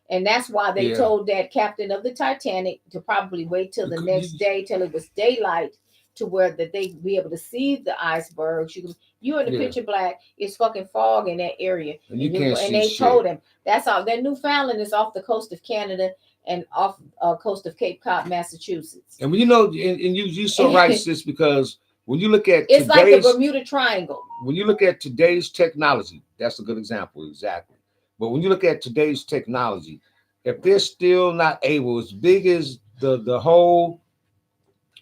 and that's why they told that captain of the Titanic to probably wait till the next day till it was daylight to where that they be able to see the icebergs. You in the picture black, it's fucking fog in that area, and you can't see and they shit. told him that's all. That Newfoundland is off the coast of Canada and off coast of Cape Cod, Massachusetts. And you so right, sis, because when you look at it's like the Bermuda Triangle. When you look at today's technology, that's a good example, exactly. But when you look at today's technology, if they're still not able, as big as the whole,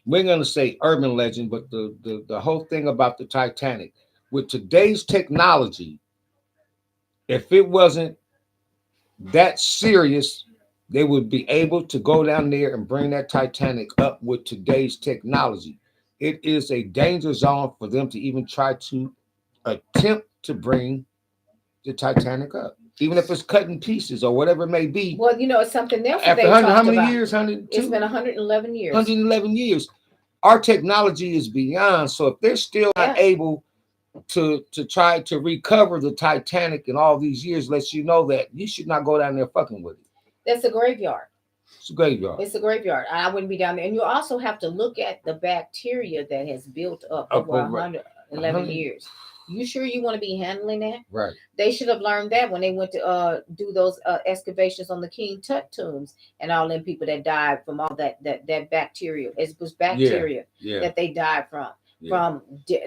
we're gonna say urban legend, but the whole thing about the Titanic, with today's technology, if it wasn't that serious, they would be able to go down there and bring that Titanic up with today's technology. It is a danger zone for them to even try to attempt to bring the Titanic up, even if it's cut in pieces or whatever it may be. Well, it's something else. After how many years? It's been 111 years. 111 years. Our technology is beyond. So if they're still not able to try to recover the Titanic in all these years, lets you know that you should not go down there fucking with it. That's a graveyard. It's a graveyard. It's a graveyard. I wouldn't be down there. And you also have to look at the bacteria that has built up over 111 years. You sure you want to be handling that? Right. They should have learned that when they went to do those excavations on the King Tut tombs and all them people that died from all that bacteria. It was bacteria that they died from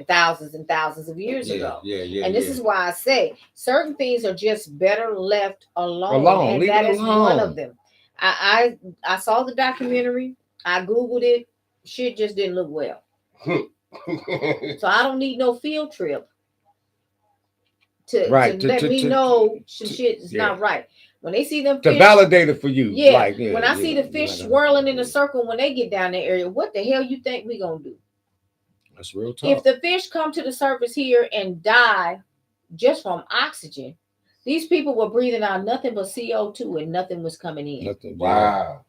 thousands and thousands of years ago. And this is why I say certain things are just better left alone. And that is one of them. I saw the documentary. I Googled it. Shit just didn't look well. So I don't need no field trip to let me know some shit is not right. When they see them fish, to validate it for you. When I see the fish swirling in a circle when they get down the area, what the hell you think we gonna do? That's real tough. If the fish come to the surface here and die just from oxygen, these people were breathing out nothing but CO2 and nothing was coming in. Wow.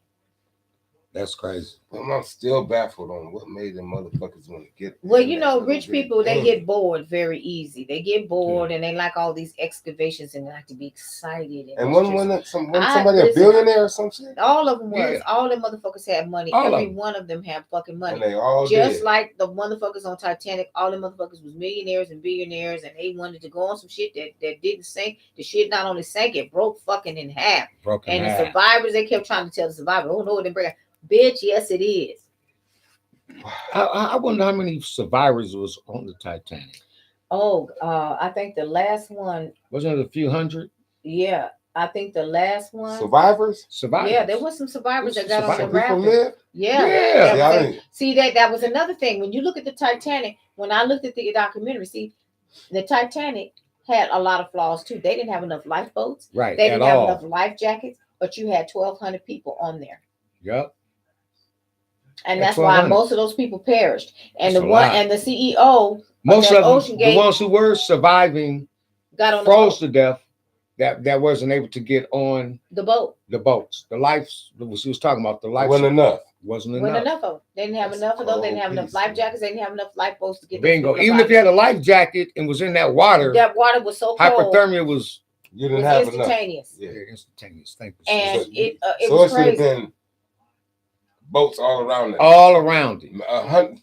That's crazy. I'm still baffled on what made them motherfuckers want to get. Well, rich people, they get bored very easy. They get bored and they like all these excavations and they like to be excited. And when somebody a billionaire or some shit? All of them was. All them motherfuckers had money. Every one of them had fucking money. And they all just like the motherfuckers on Titanic, all them motherfuckers was millionaires and billionaires and they wanted to go on some shit that didn't sink. The shit not only sank, it broke fucking in half. The survivors, they kept trying to tell the survivors, oh no, it didn't break. Bitch, yes, it is. I wonder how many survivors was on the Titanic. Oh, I think the last one wasn't it a few hundred. Yeah, I think the last one. Survivors. Yeah, there was some survivors that got on the Some people raft. live. Yeah. Yeah. See that was another thing. When you look at the Titanic, when I looked at the documentary, see, the Titanic had a lot of flaws too. They didn't have enough lifeboats. Right. They didn't have enough life jackets, but you had 1,200 people on there. Yep. And that's why most of those people perished. And that's the CEO, most of them, the ones who were surviving, got on froze to death. That wasn't able to get on the boat. The boats. The lives. She was talking about the life. Wasn't enough. Wasn't enough Of them. They didn't have enough of those. They didn't have enough life jackets. They didn't have enough lifeboats to get. Bingo. Even if you had a life jacket and was in that water was so cold. Hypothermia was. You didn't have instantaneous. Enough. Yeah, instantaneous. Thank you. And it so was it crazy. should have been boats all around it. All around it.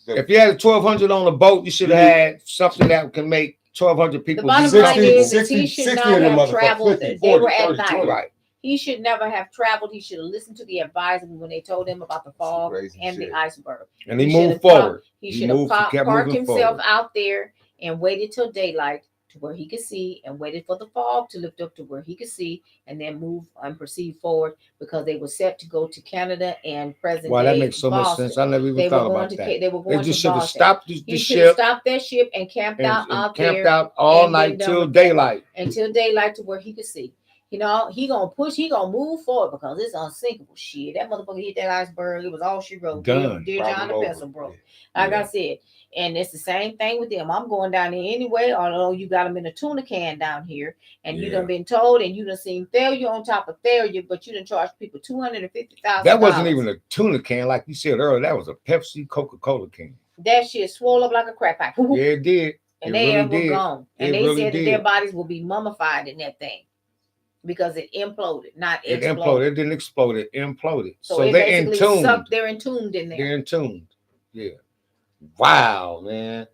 If you had 1,200 on a boat, you should have had something that can make 1,200 people. The bottom line is that he should not have traveled. 50, 40, they were at 30, night. 20. Right. He should never have traveled. He should have listened to the advisory when they told him about the fog and the iceberg. And he moved forward. He should have parked himself out there and waited till daylight to where he could see, and waited for the fog to lift up to where he could see, and then move and proceed forward, because they were set to go to Canada and present. Wow, that makes so much sense. I never even thought about that. They were going to should have stopped the ship. He should have stopped that ship and camped out all night till daylight. Until daylight to where he could see. You know, he gonna move forward because it's unsinkable shit. That motherfucker hit that iceberg. It was all she wrote. Done. Dear John the Vessel broke. Like I said. And it's the same thing with them. I'm going down there anyway, although you got them in a tuna can down here, and you done been told, and you done seen failure on top of failure, but you done charged people $250,000. That wasn't even a tuna can, like you said earlier. That was a Pepsi Coca-Cola can. That shit swole up like a crack pipe. Yeah, it did. And they were gone. And they said that their bodies will be mummified in that thing because it imploded, not exploded. It imploded. It didn't explode. It imploded. So they're entombed. They're entombed in there. They're entombed. Yeah. Wow, man.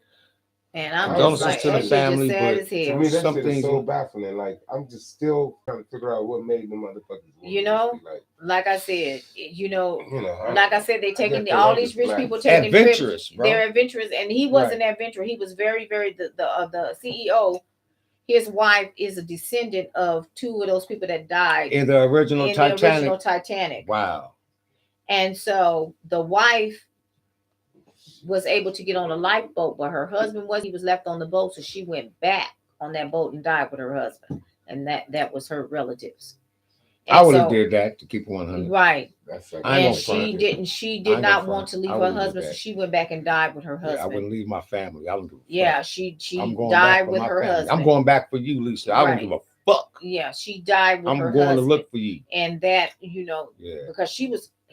And I'm just like, to the family, but to me, that shit is so baffling. Like, I'm just still trying to figure out what made the motherfuckers. You know, like I said, like I said, they taking all these rich people taking adventurous, trips. They're adventurous, and he wasn't adventurous. He was very, very the CEO. His wife is a descendant of two of those people that died in the original Titanic. Wow. And so the wife was able to get on a lifeboat, but her husband he was left on the boat, so she went back on that boat and died with her husband, and that was her relatives. And I would have did that to keep 100. Right. And she did not want to leave her husband, so she went back and died with her husband. Yeah, I wouldn't leave my family. I don't give a fuck. Yeah, she died with her husband. I'm going back for you, Lisa. I don't give a fuck. Yeah, she died with her husband. I'm going to look for you. And that, because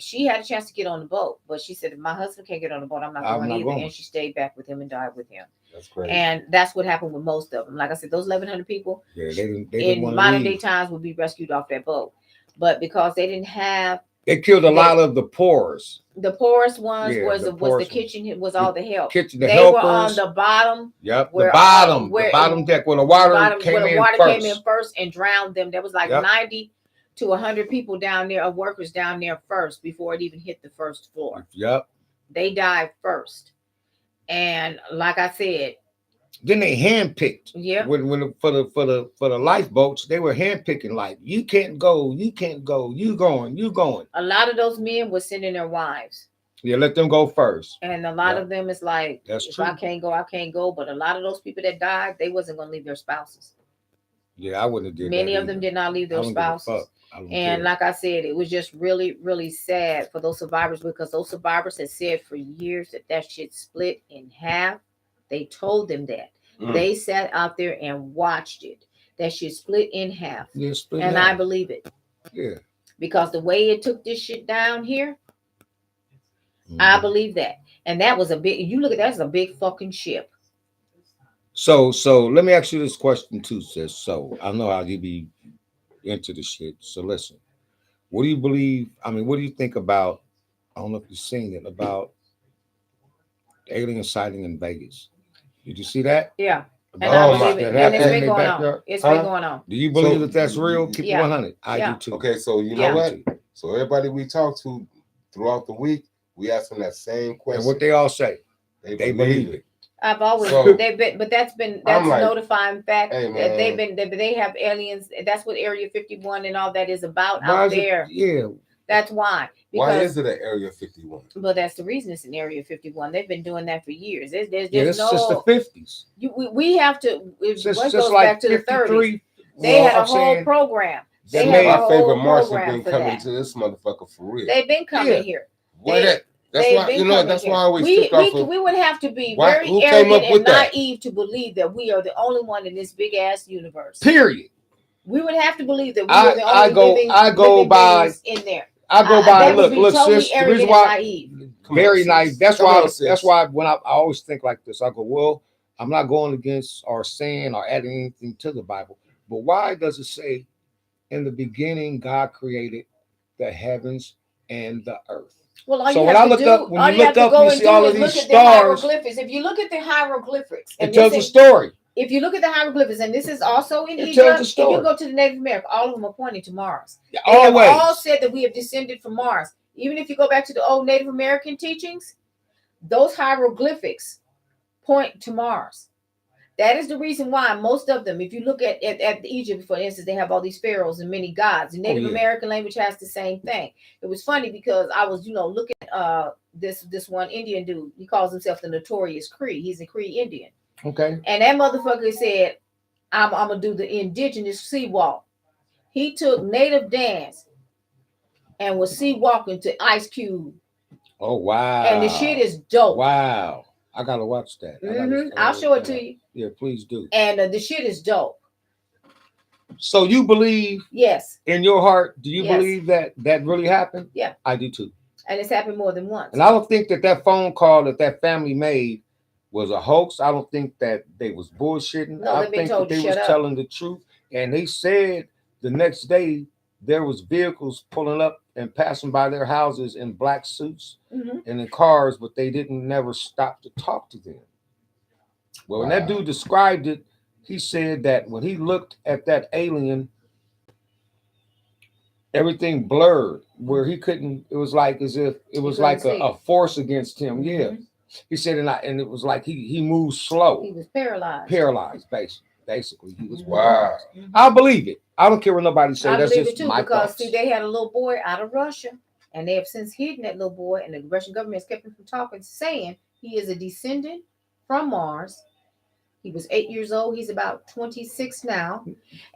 she had a chance to get on the boat, but she said, if my husband can't get on the boat, I'm not going either. And she stayed back with him and died with him. That's crazy. And that's what happened with most of them. Like I said, those 1,100 people they didn't in modern day times would be rescued off that boat. But because they didn't have, they killed a lot of the poorest. The poorest ones was the kitchen, was all the help. The they helpers. Were on the bottom. Yep, the bottom deck where the water came in first and drowned them. There was like 90 to 100 people down there, of workers down there first before it even hit the first floor. Yep. They died first. And like I said, then they handpicked. Yeah. For the lifeboats, they were handpicking. Like, you can't go, you going. A lot of those men were sending their wives. Yeah, let them go first. And a lot of them is like, that's true. I can't go. But a lot of those people that died, they wasn't gonna leave their spouses. Yeah, I wouldn't have did Many of them did not leave their spouses. And like I said, it was just really, really sad for those survivors, because those survivors had said for years that shit split in half. They told them that. They sat out there and watched it. That shit split in half. Yeah, and I believe it. Yeah. Because the way it took this shit down here, I believe that. And that was you look at that's a big fucking ship. So let me ask you this question too, sis. So I know how you be into the shit. So listen, what do you believe? I mean, what do you think about, I don't know if you've seen it, about the alien sighting in Vegas? Did you see that? Yeah. And I believe it. And it's been going on. It's been going on. Do you believe that that's real? Keep it 100. I do too. Okay, so you know what? So everybody we talk to throughout the week, we ask them that same question. And what they all say? They believe it. I've always So, they've been, but that's like, notifying fact hey, that man. they have aliens. That's what Area 51 and all that is about Why out is it- there. Yeah. That's why. Why Because is it an Area 51? well, that's the reason it's in Area 51. They've been doing that for years. There's Yeah, it's just the 50s. we have to. It Just goes like back to the 30s. 53. They had a I'm whole saying program. that They have My a favorite whole Martian program been for coming that. to this motherfucker for real. They've been coming Yeah. here. Why that? That's They've why been you know. coming That's here. why I always we took off. we would have to be Why- very who came arrogant up with and that? naive to believe that we are the only one in this big ass universe. Period. We would have to believe that we are the only I go living by beings in there. I go by That would be look, totally sis, the arrogant reason and why naive. very nice. That's why when I always think like this, I go, well, I'm not going against or saying or adding anything to the Bible, but why does it say in the beginning God created the heavens and the earth? Well, all So you when have I to look do, up, when all you you have look to up, go you and see do all is of look these at the stars. hieroglyphics. If you look at the hieroglyphics, It tells a story. If you look at the hieroglyphics, and this is also in It Egypt, tells a if story. you go to the Native America, all of them are pointing to Mars. They Always. have all said that we have descended from Mars. Even if you go back to the old Native American teachings, those hieroglyphics point to Mars. That is the reason why most of them, if you look at Egypt, for instance, they have all these pharaohs and many gods. The Native American language has the same thing. It was funny because I was, looking at this one Indian dude. He calls himself the Notorious Cree. He's a Cree Indian. Okay. And that motherfucker said, I'm gonna do the indigenous sea walk. He took native dance and was sea walking to Ice Cube. Oh wow. And the shit is dope. Wow. I gotta watch that. I'll show it to you. Yeah, please do. And the shit is dope. So you believe? Yes. In your heart, do you believe that really happened? Yeah, I do too. And it's happened more than once. And I don't think that phone call that family made was a hoax. I don't think that they was bullshitting. No, I think that they was telling the truth. And they said the next day there was vehicles pulling up and passing by their houses in black suits and in cars, but they didn't never stop to talk to them. Well, when that dude described it, he said that when he looked at that alien, everything blurred where he couldn't. It was like as if it was like a force against him. Yeah, he said, and it was like he moved slow. He was paralyzed. Paralyzed, basically, he was paralyzed. I believe it. I don't care what nobody says. That's believe just it too, my because thoughts. see, they had a little boy out of Russia, and they have since hidden that little boy, and the Russian government has kept him from talking, saying he is a descendant from Mars. He was 8 years old. He's about 26 now.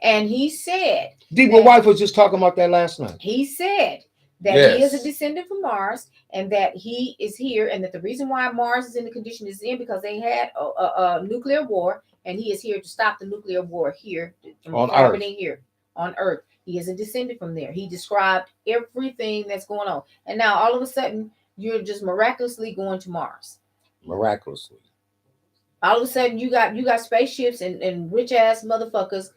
And he said... My wife was just talking about that last night. He said that he is a descendant from Mars and that he is here, and that the reason why Mars is in the condition it's in because they had a nuclear war, and he is here to stop the nuclear war here from happening here on Earth. He is a descendant from there. He described everything that's going on. And now all of a sudden, you're just miraculously going to Mars. Miraculously. All of a sudden, you got spaceships and rich ass motherfuckers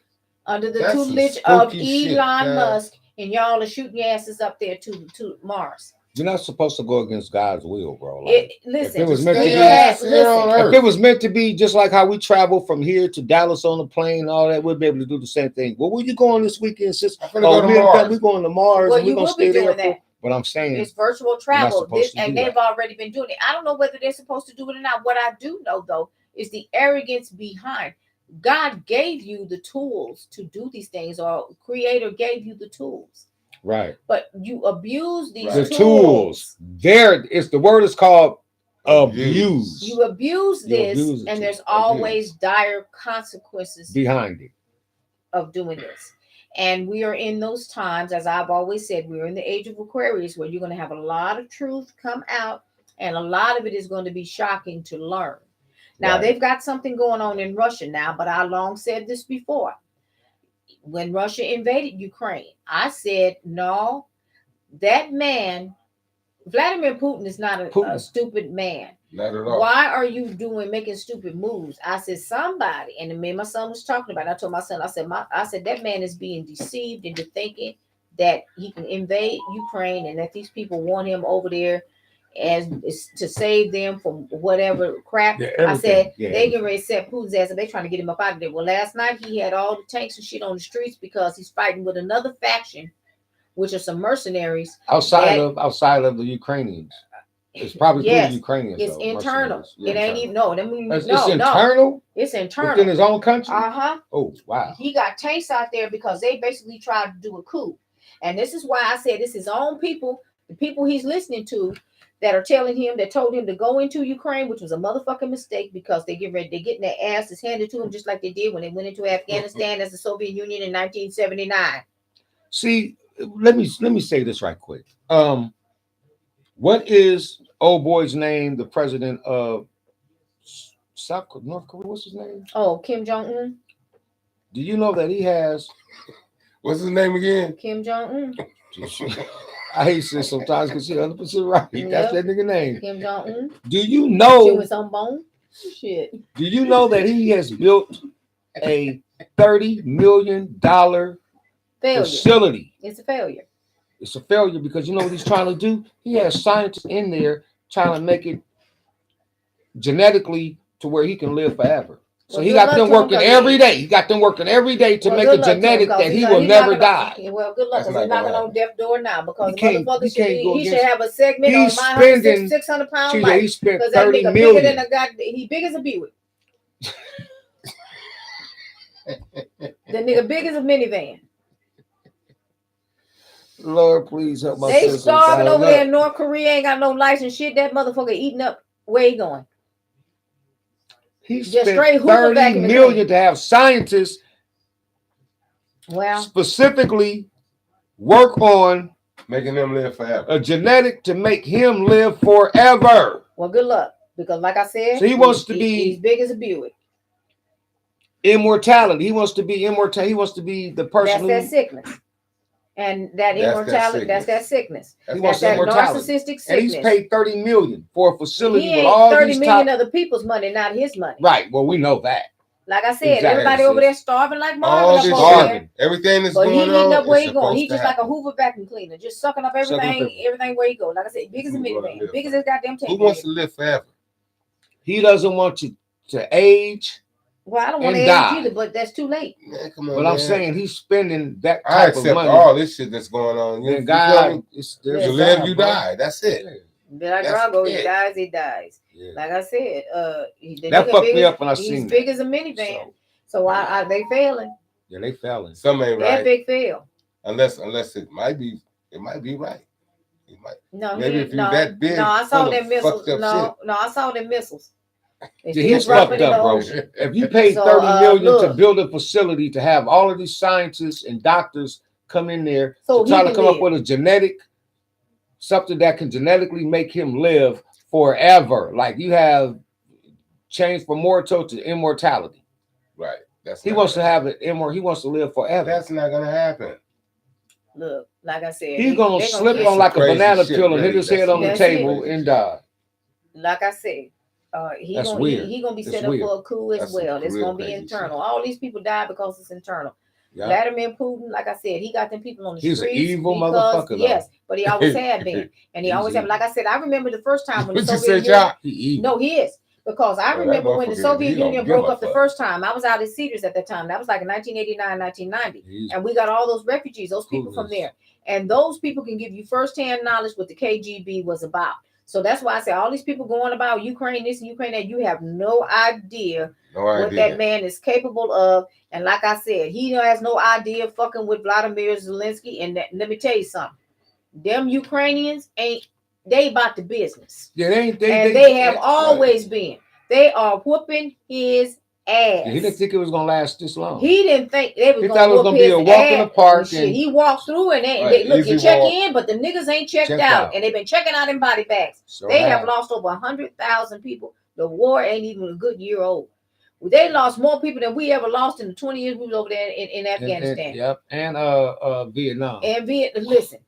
under the tutelage of Elon Musk, and y'all are shooting your asses up there to Mars. You're not supposed to go against God's will, bro. Listen, if it was meant to be, if it was meant to be, just like how we travel from here to Dallas on the plane and all that, we'd be able to do the same thing. Well, where you going this weekend, sis? We're going to Mars. Well, and we're gonna stay there. But I'm saying it's virtual travel, and they've already been doing it. I don't know whether they're supposed to do it or not. What I do know, though, is the arrogance behind. God gave you the tools to do these things, or Creator gave you the tools. Right. But you abuse these tools. There is the word is called abuse. You abuse this, and there's always dire consequences behind it of doing this. And we are in those times, as I've always said, we're in the age of Aquarius, where you're going to have a lot of truth come out, and a lot of it is going to be shocking to learn. Now, they've got something going on in Russia now, but I long said this before. When Russia invaded Ukraine, I said, no, that man, Vladimir Putin is not a stupid man. Not at all. Why are you making stupid moves? I said, somebody, and me and my son was talking about it. I told my son, I said, that man is being deceived into thinking that he can invade Ukraine and that these people want him over there as to save them from whatever crap. I said they can ready to set Putin's ass and they trying to get him up out of there. Well, last night he had all the tanks and shit on the streets because he's fighting with another faction, which are some mercenaries outside of the Ukrainians. It's probably through Yes, the Ukrainians. it's though, internal. Russians. Yeah, It ain't even no. That means It's no. internal It's within internal. his own country. Oh wow. He got tanks out there because they basically tried to do a coup, and this is why I said this is his own people, the people he's listening to, that are telling him, that told him to go into Ukraine, which was a motherfucking mistake because they get ready, they're getting their asses handed to them just like they did when they went into Afghanistan as the Soviet Union in 1979. See, let me say this right quick. What is old boy's name? The president of North Korea. What's his name? Oh, Kim Jong-un. Do you know that he has? What's his name again? Kim Jong-un. I hate to say sometimes because you're 100% right. Yep. That's that nigga name. Kim Jong-un. Do you know? She was on bone. Shit. Do you know that he has built a $30 million facility? It's a failure. It's a failure because you know what he's trying to do? He has scientists in there trying to make it genetically to where he can live forever. So Well, he got them working every day. He got them working every day to make a genetic that he will never die. Well, good luck because he's knocking on death door now because motherfucker he should have a segment on my 600 pound life. He spent because that $30 nigga million. bigger than a guy. He big as a Buick. The nigga big as a minivan. Lord, please help my They starving over there in North Korea, ain't got no license shit. That motherfucker eating up. Where he going? He spent $30 million to have scientists specifically work on making them live forever. A genetic to make him live forever. Well, good luck. Because like I said, so he wants to be he's big as a Buick. Immortality. He wants to be immortal. He wants to be the person that's that sickness. And that immortality, that's that sickness. That's that narcissistic sickness. And he's paid $30 million for a facility with all 30 million other people's money, not his money. Right. Well, we know that. Like I said, everybody over there starving like Marvin. Starving. Everything that's going on. But he eating up where he going. He's just like a Hoover vacuum cleaner, just sucking up everything where he go. Like I said, big as a minivan, big as his goddamn tank. Who wants to live forever? He doesn't want to age. Well, I don't want to age either, but that's too late. Man, come on, but I'm saying he's spending that type of money. I accept all this shit that's going on. You God, you live, you die. That's it. Like Drago, he dies, he dies. Yeah. Like I said, that fucked me up when I seen he's big as a minivan. So they failing. Yeah, they failing. Some ain't right. That big fail. Unless it might be right. It might. No, maybe if you're that big. No, I saw them missiles. No, I saw them missiles. He's fucked up, bro. If you paid $30 million to build a facility to have all of these scientists and doctors come in there to try to come up with a genetic, something that can genetically make him live forever, like you have changed from mortal to immortality. Right. He wants to have it immortal. He wants to live forever. That's not gonna happen. Look, like I said, he's gonna slip on like a banana peel and hit his head on the table and die. Like I said. He gonna be set up for a coup as well. It's gonna be internal. All these people die because it's internal. Yep. Vladimir Putin, like I said, he got them people on the streets. He's an evil motherfucker. Yes, but he always had been, and he always have. Like I said, I remember the first time when the Soviet Union. No, he is. Because I remember when the Soviet Union broke up the first time. I was out in Cedars at that time. That was like in 1989, 1990, and we got all those refugees, those people from there, and those people can give you firsthand knowledge what the KGB was about. So that's why I say all these people going about Ukraine, this and Ukraine, that you have no idea what that man is capable of. And like I said, he has no idea fucking with Vladimir Zelensky. And let me tell you something. Them Ukrainians they about the business. Yeah, they have always been. They are whooping his ass. Yeah, he didn't think it was gonna last this long. He didn't think they was gonna whoop his be a walk in the park. And he walked through and look, you check in, but the niggas ain't checked out. And they've been checking out in body bags. They have lost over 100,000 people. The war ain't even a good year old. They lost more people than we ever lost in the 20 years we was over there in Afghanistan. And Vietnam. And listen,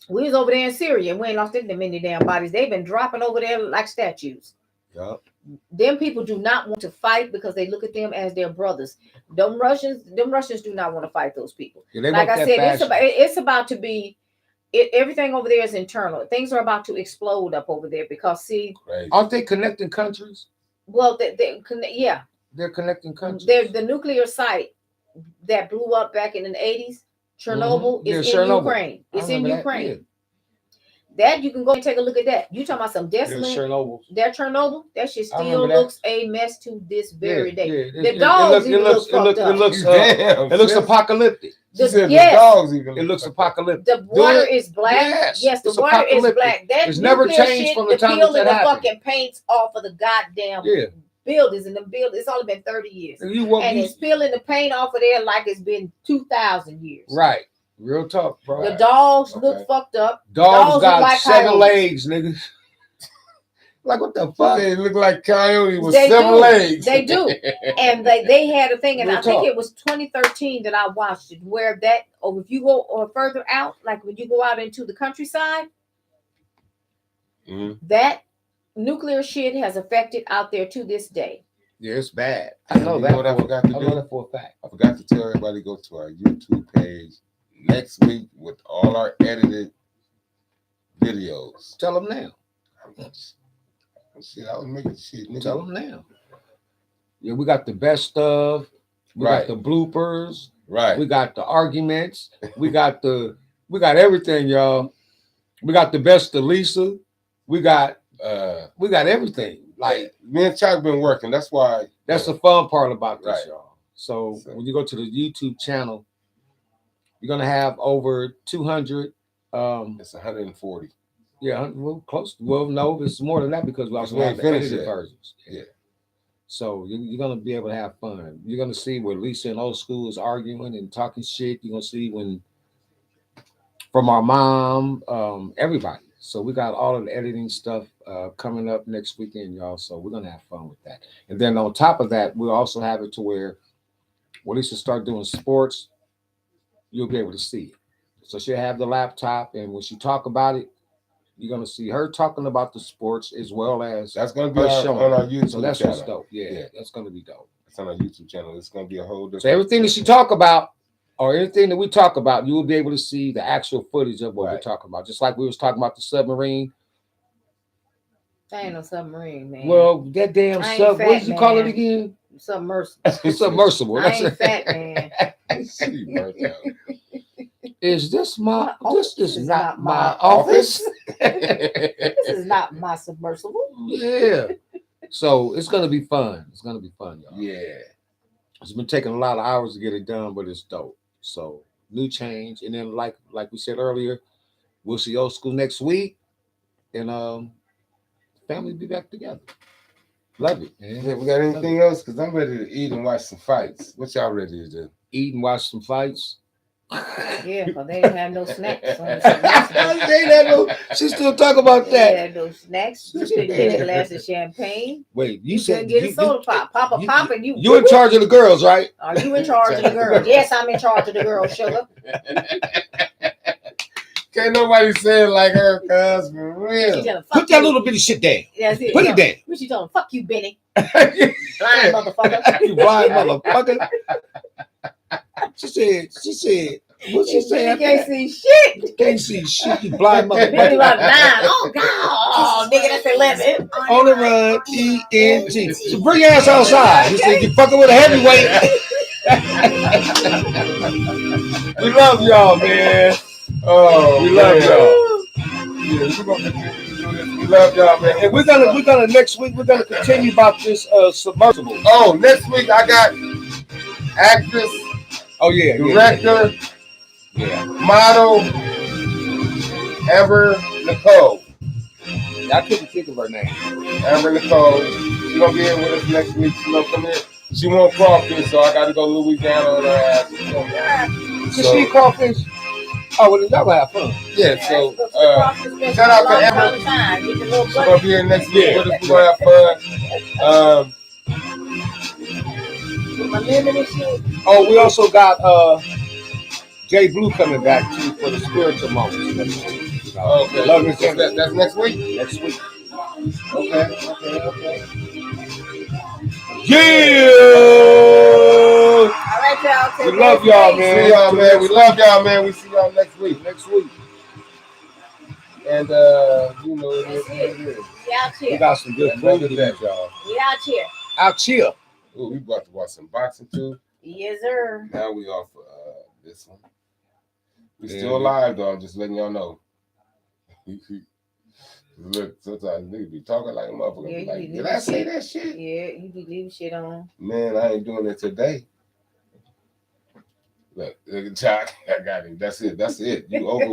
we was over there in Syria and we ain't lost that many damn bodies. They've been dropping over there like statues. Yep. Them people do not want to fight because they look at them as their brothers. Them Russians do not want to fight those people. Yeah, like I said, it's about to be. Everything over there is internal. Things are about to explode up over there because aren't they connecting countries? Well, yeah, they're connecting countries. The nuclear site that blew up back in the 80s, Chernobyl, is in Ukraine. It's in Ukraine. That you can go and take a look at that. You talking about some desolate? Chernobyl. That Chernobyl, that shit I still remember that. looks a mess to this very day. Yeah. The dogs even look fucked up. It looks apocalyptic. Yes, Yes. the dogs even It looks apocalyptic. The water is black. Yes, the it's water is apocalyptic. black. That It's never nuclear changed shit, from the time peeling that the happened. fucking paints off of the goddamn buildings in the building. It's only been 30 years. And it's peeling the paint off of there like it's been 2,000 years. Right. Real talk, bro. The dogs look fucked up. Dogs got like 7 coyotes. legs, nigga. Like, what the fuck? They look like coyote with They 7 do. legs. They do. And they had a thing, and Real I think talk. it was 2013 that I watched it, where that, or if you go or further out, like when you go out into the countryside, that nuclear shit has affected out there to this day. Yeah, it's bad. I know You that. know what I forgot to do? I know that for a fact. I forgot to tell everybody to go to our YouTube page next week with all our edited videos. Tell them now. Shit, I was making shit, nigga. Tell them now. Yeah, we got the best of. We got the bloopers. Right. We got the arguments. We got everything, y'all. We got the best of Lisa. We got everything. Like, me and Chuck been working. That's why. That's the fun part about this, Right. y'all. So when you go to the YouTube channel, you're gonna have over 200. It's 140. Yeah, well, close. Well, no, it's more than that because we also have the edited versions. Yeah. So you're gonna be able to have fun. You're gonna see where Lisa and Old School is arguing and talking shit. You're gonna see when from our mom, everybody. So we got all of the editing stuff coming up next weekend, y'all. So we're gonna have fun with that. And then on top of that, we'll also have it to where when Lisa start doing sports, you'll be able to see it. So she'll have the laptop, and when she talk about it, you're gonna see her talking about the sports as well as that's gonna be her on our YouTube So that's channel. what's dope. Yeah, that's gonna be dope. It's on our YouTube channel. It's gonna be a whole different. So everything that she talk about, or anything that we talk about, you will be able to see the actual footage of what we're talking about. Just like we was talking about the submarine. That ain't no submarine, man. Well, that damn sub. What did you call it again? Submersible. Submersible. I ain't fat, man. Is this my? This is not my office. This is not my submersible. Yeah. So it's gonna be fun. It's gonna be fun, y'all. Yeah. It's been taking a lot of hours to get it done, but it's dope. So new change, and then like we said earlier, we'll see Old School next week, and family be back together. Love it, man. Yeah, we got anything else? Because I'm ready to eat and watch some fights. What y'all ready to do? Eat and watch some fights. Yeah, because they didn't have no snacks. She still talk about that. They had no snacks. You couldn't get a glass of champagne. Wait, you couldn't said get a soda pop. Pop a pop and you. You in charge of the girls, right? Are you in charge of the girls? Yes, I'm in charge of the girls, sugar. Can't nobody say it like her, cuz for real. Put that little bitty shit down. Put it down. What she told him? Fuck you, Benny. Blind motherfucker. You blind motherfucker. She said, what she say? You can't see shit. You can't see shit, you blind Benny motherfucker. like 9. Oh, God. Oh, nigga, that's 11. On the run, ENT. So bring your ass outside. You said you fucking with a heavyweight. We love y'all, man. Oh, we love y'all. Yeah, we love y'all, man. And we're gonna next week we're gonna continue about this submersible. Oh, next week I got actress, director, model, Amber Nicole. I couldn't think of her name. Amber Nicole. She's gonna be here with us next week. She's gonna come in. She won't crawfish, so I gotta go Louisiana on her ass. Can she eat crawfish? Oh, well, y'all gonna have fun. Yeah, so shout out to Amber. She's gonna be here next week with us. We're gonna have fun. Oh, we also got Jay Blue coming back too for the spiritual moments next week. Okay, Love you. That's next week. Next week. Okay. Yeah. All right, y'all. We love y'all, man. See y'all, man. We love y'all, man. We see y'all next week. And you know it is. We out here. We got some good food to that, y'all. We out here. Out here. Ooh, we about to watch some boxing too. Yes, sir. Now we off this one. We still alive though. I'm just letting y'all know. Look, sometimes niggas be talking like a motherfucker. Yeah, Be you like, be did leaving I say shit. that shit? Yeah, you be leaving shit on. Man, I ain't doing it today. Look, Chuck, I got him. That's it. You over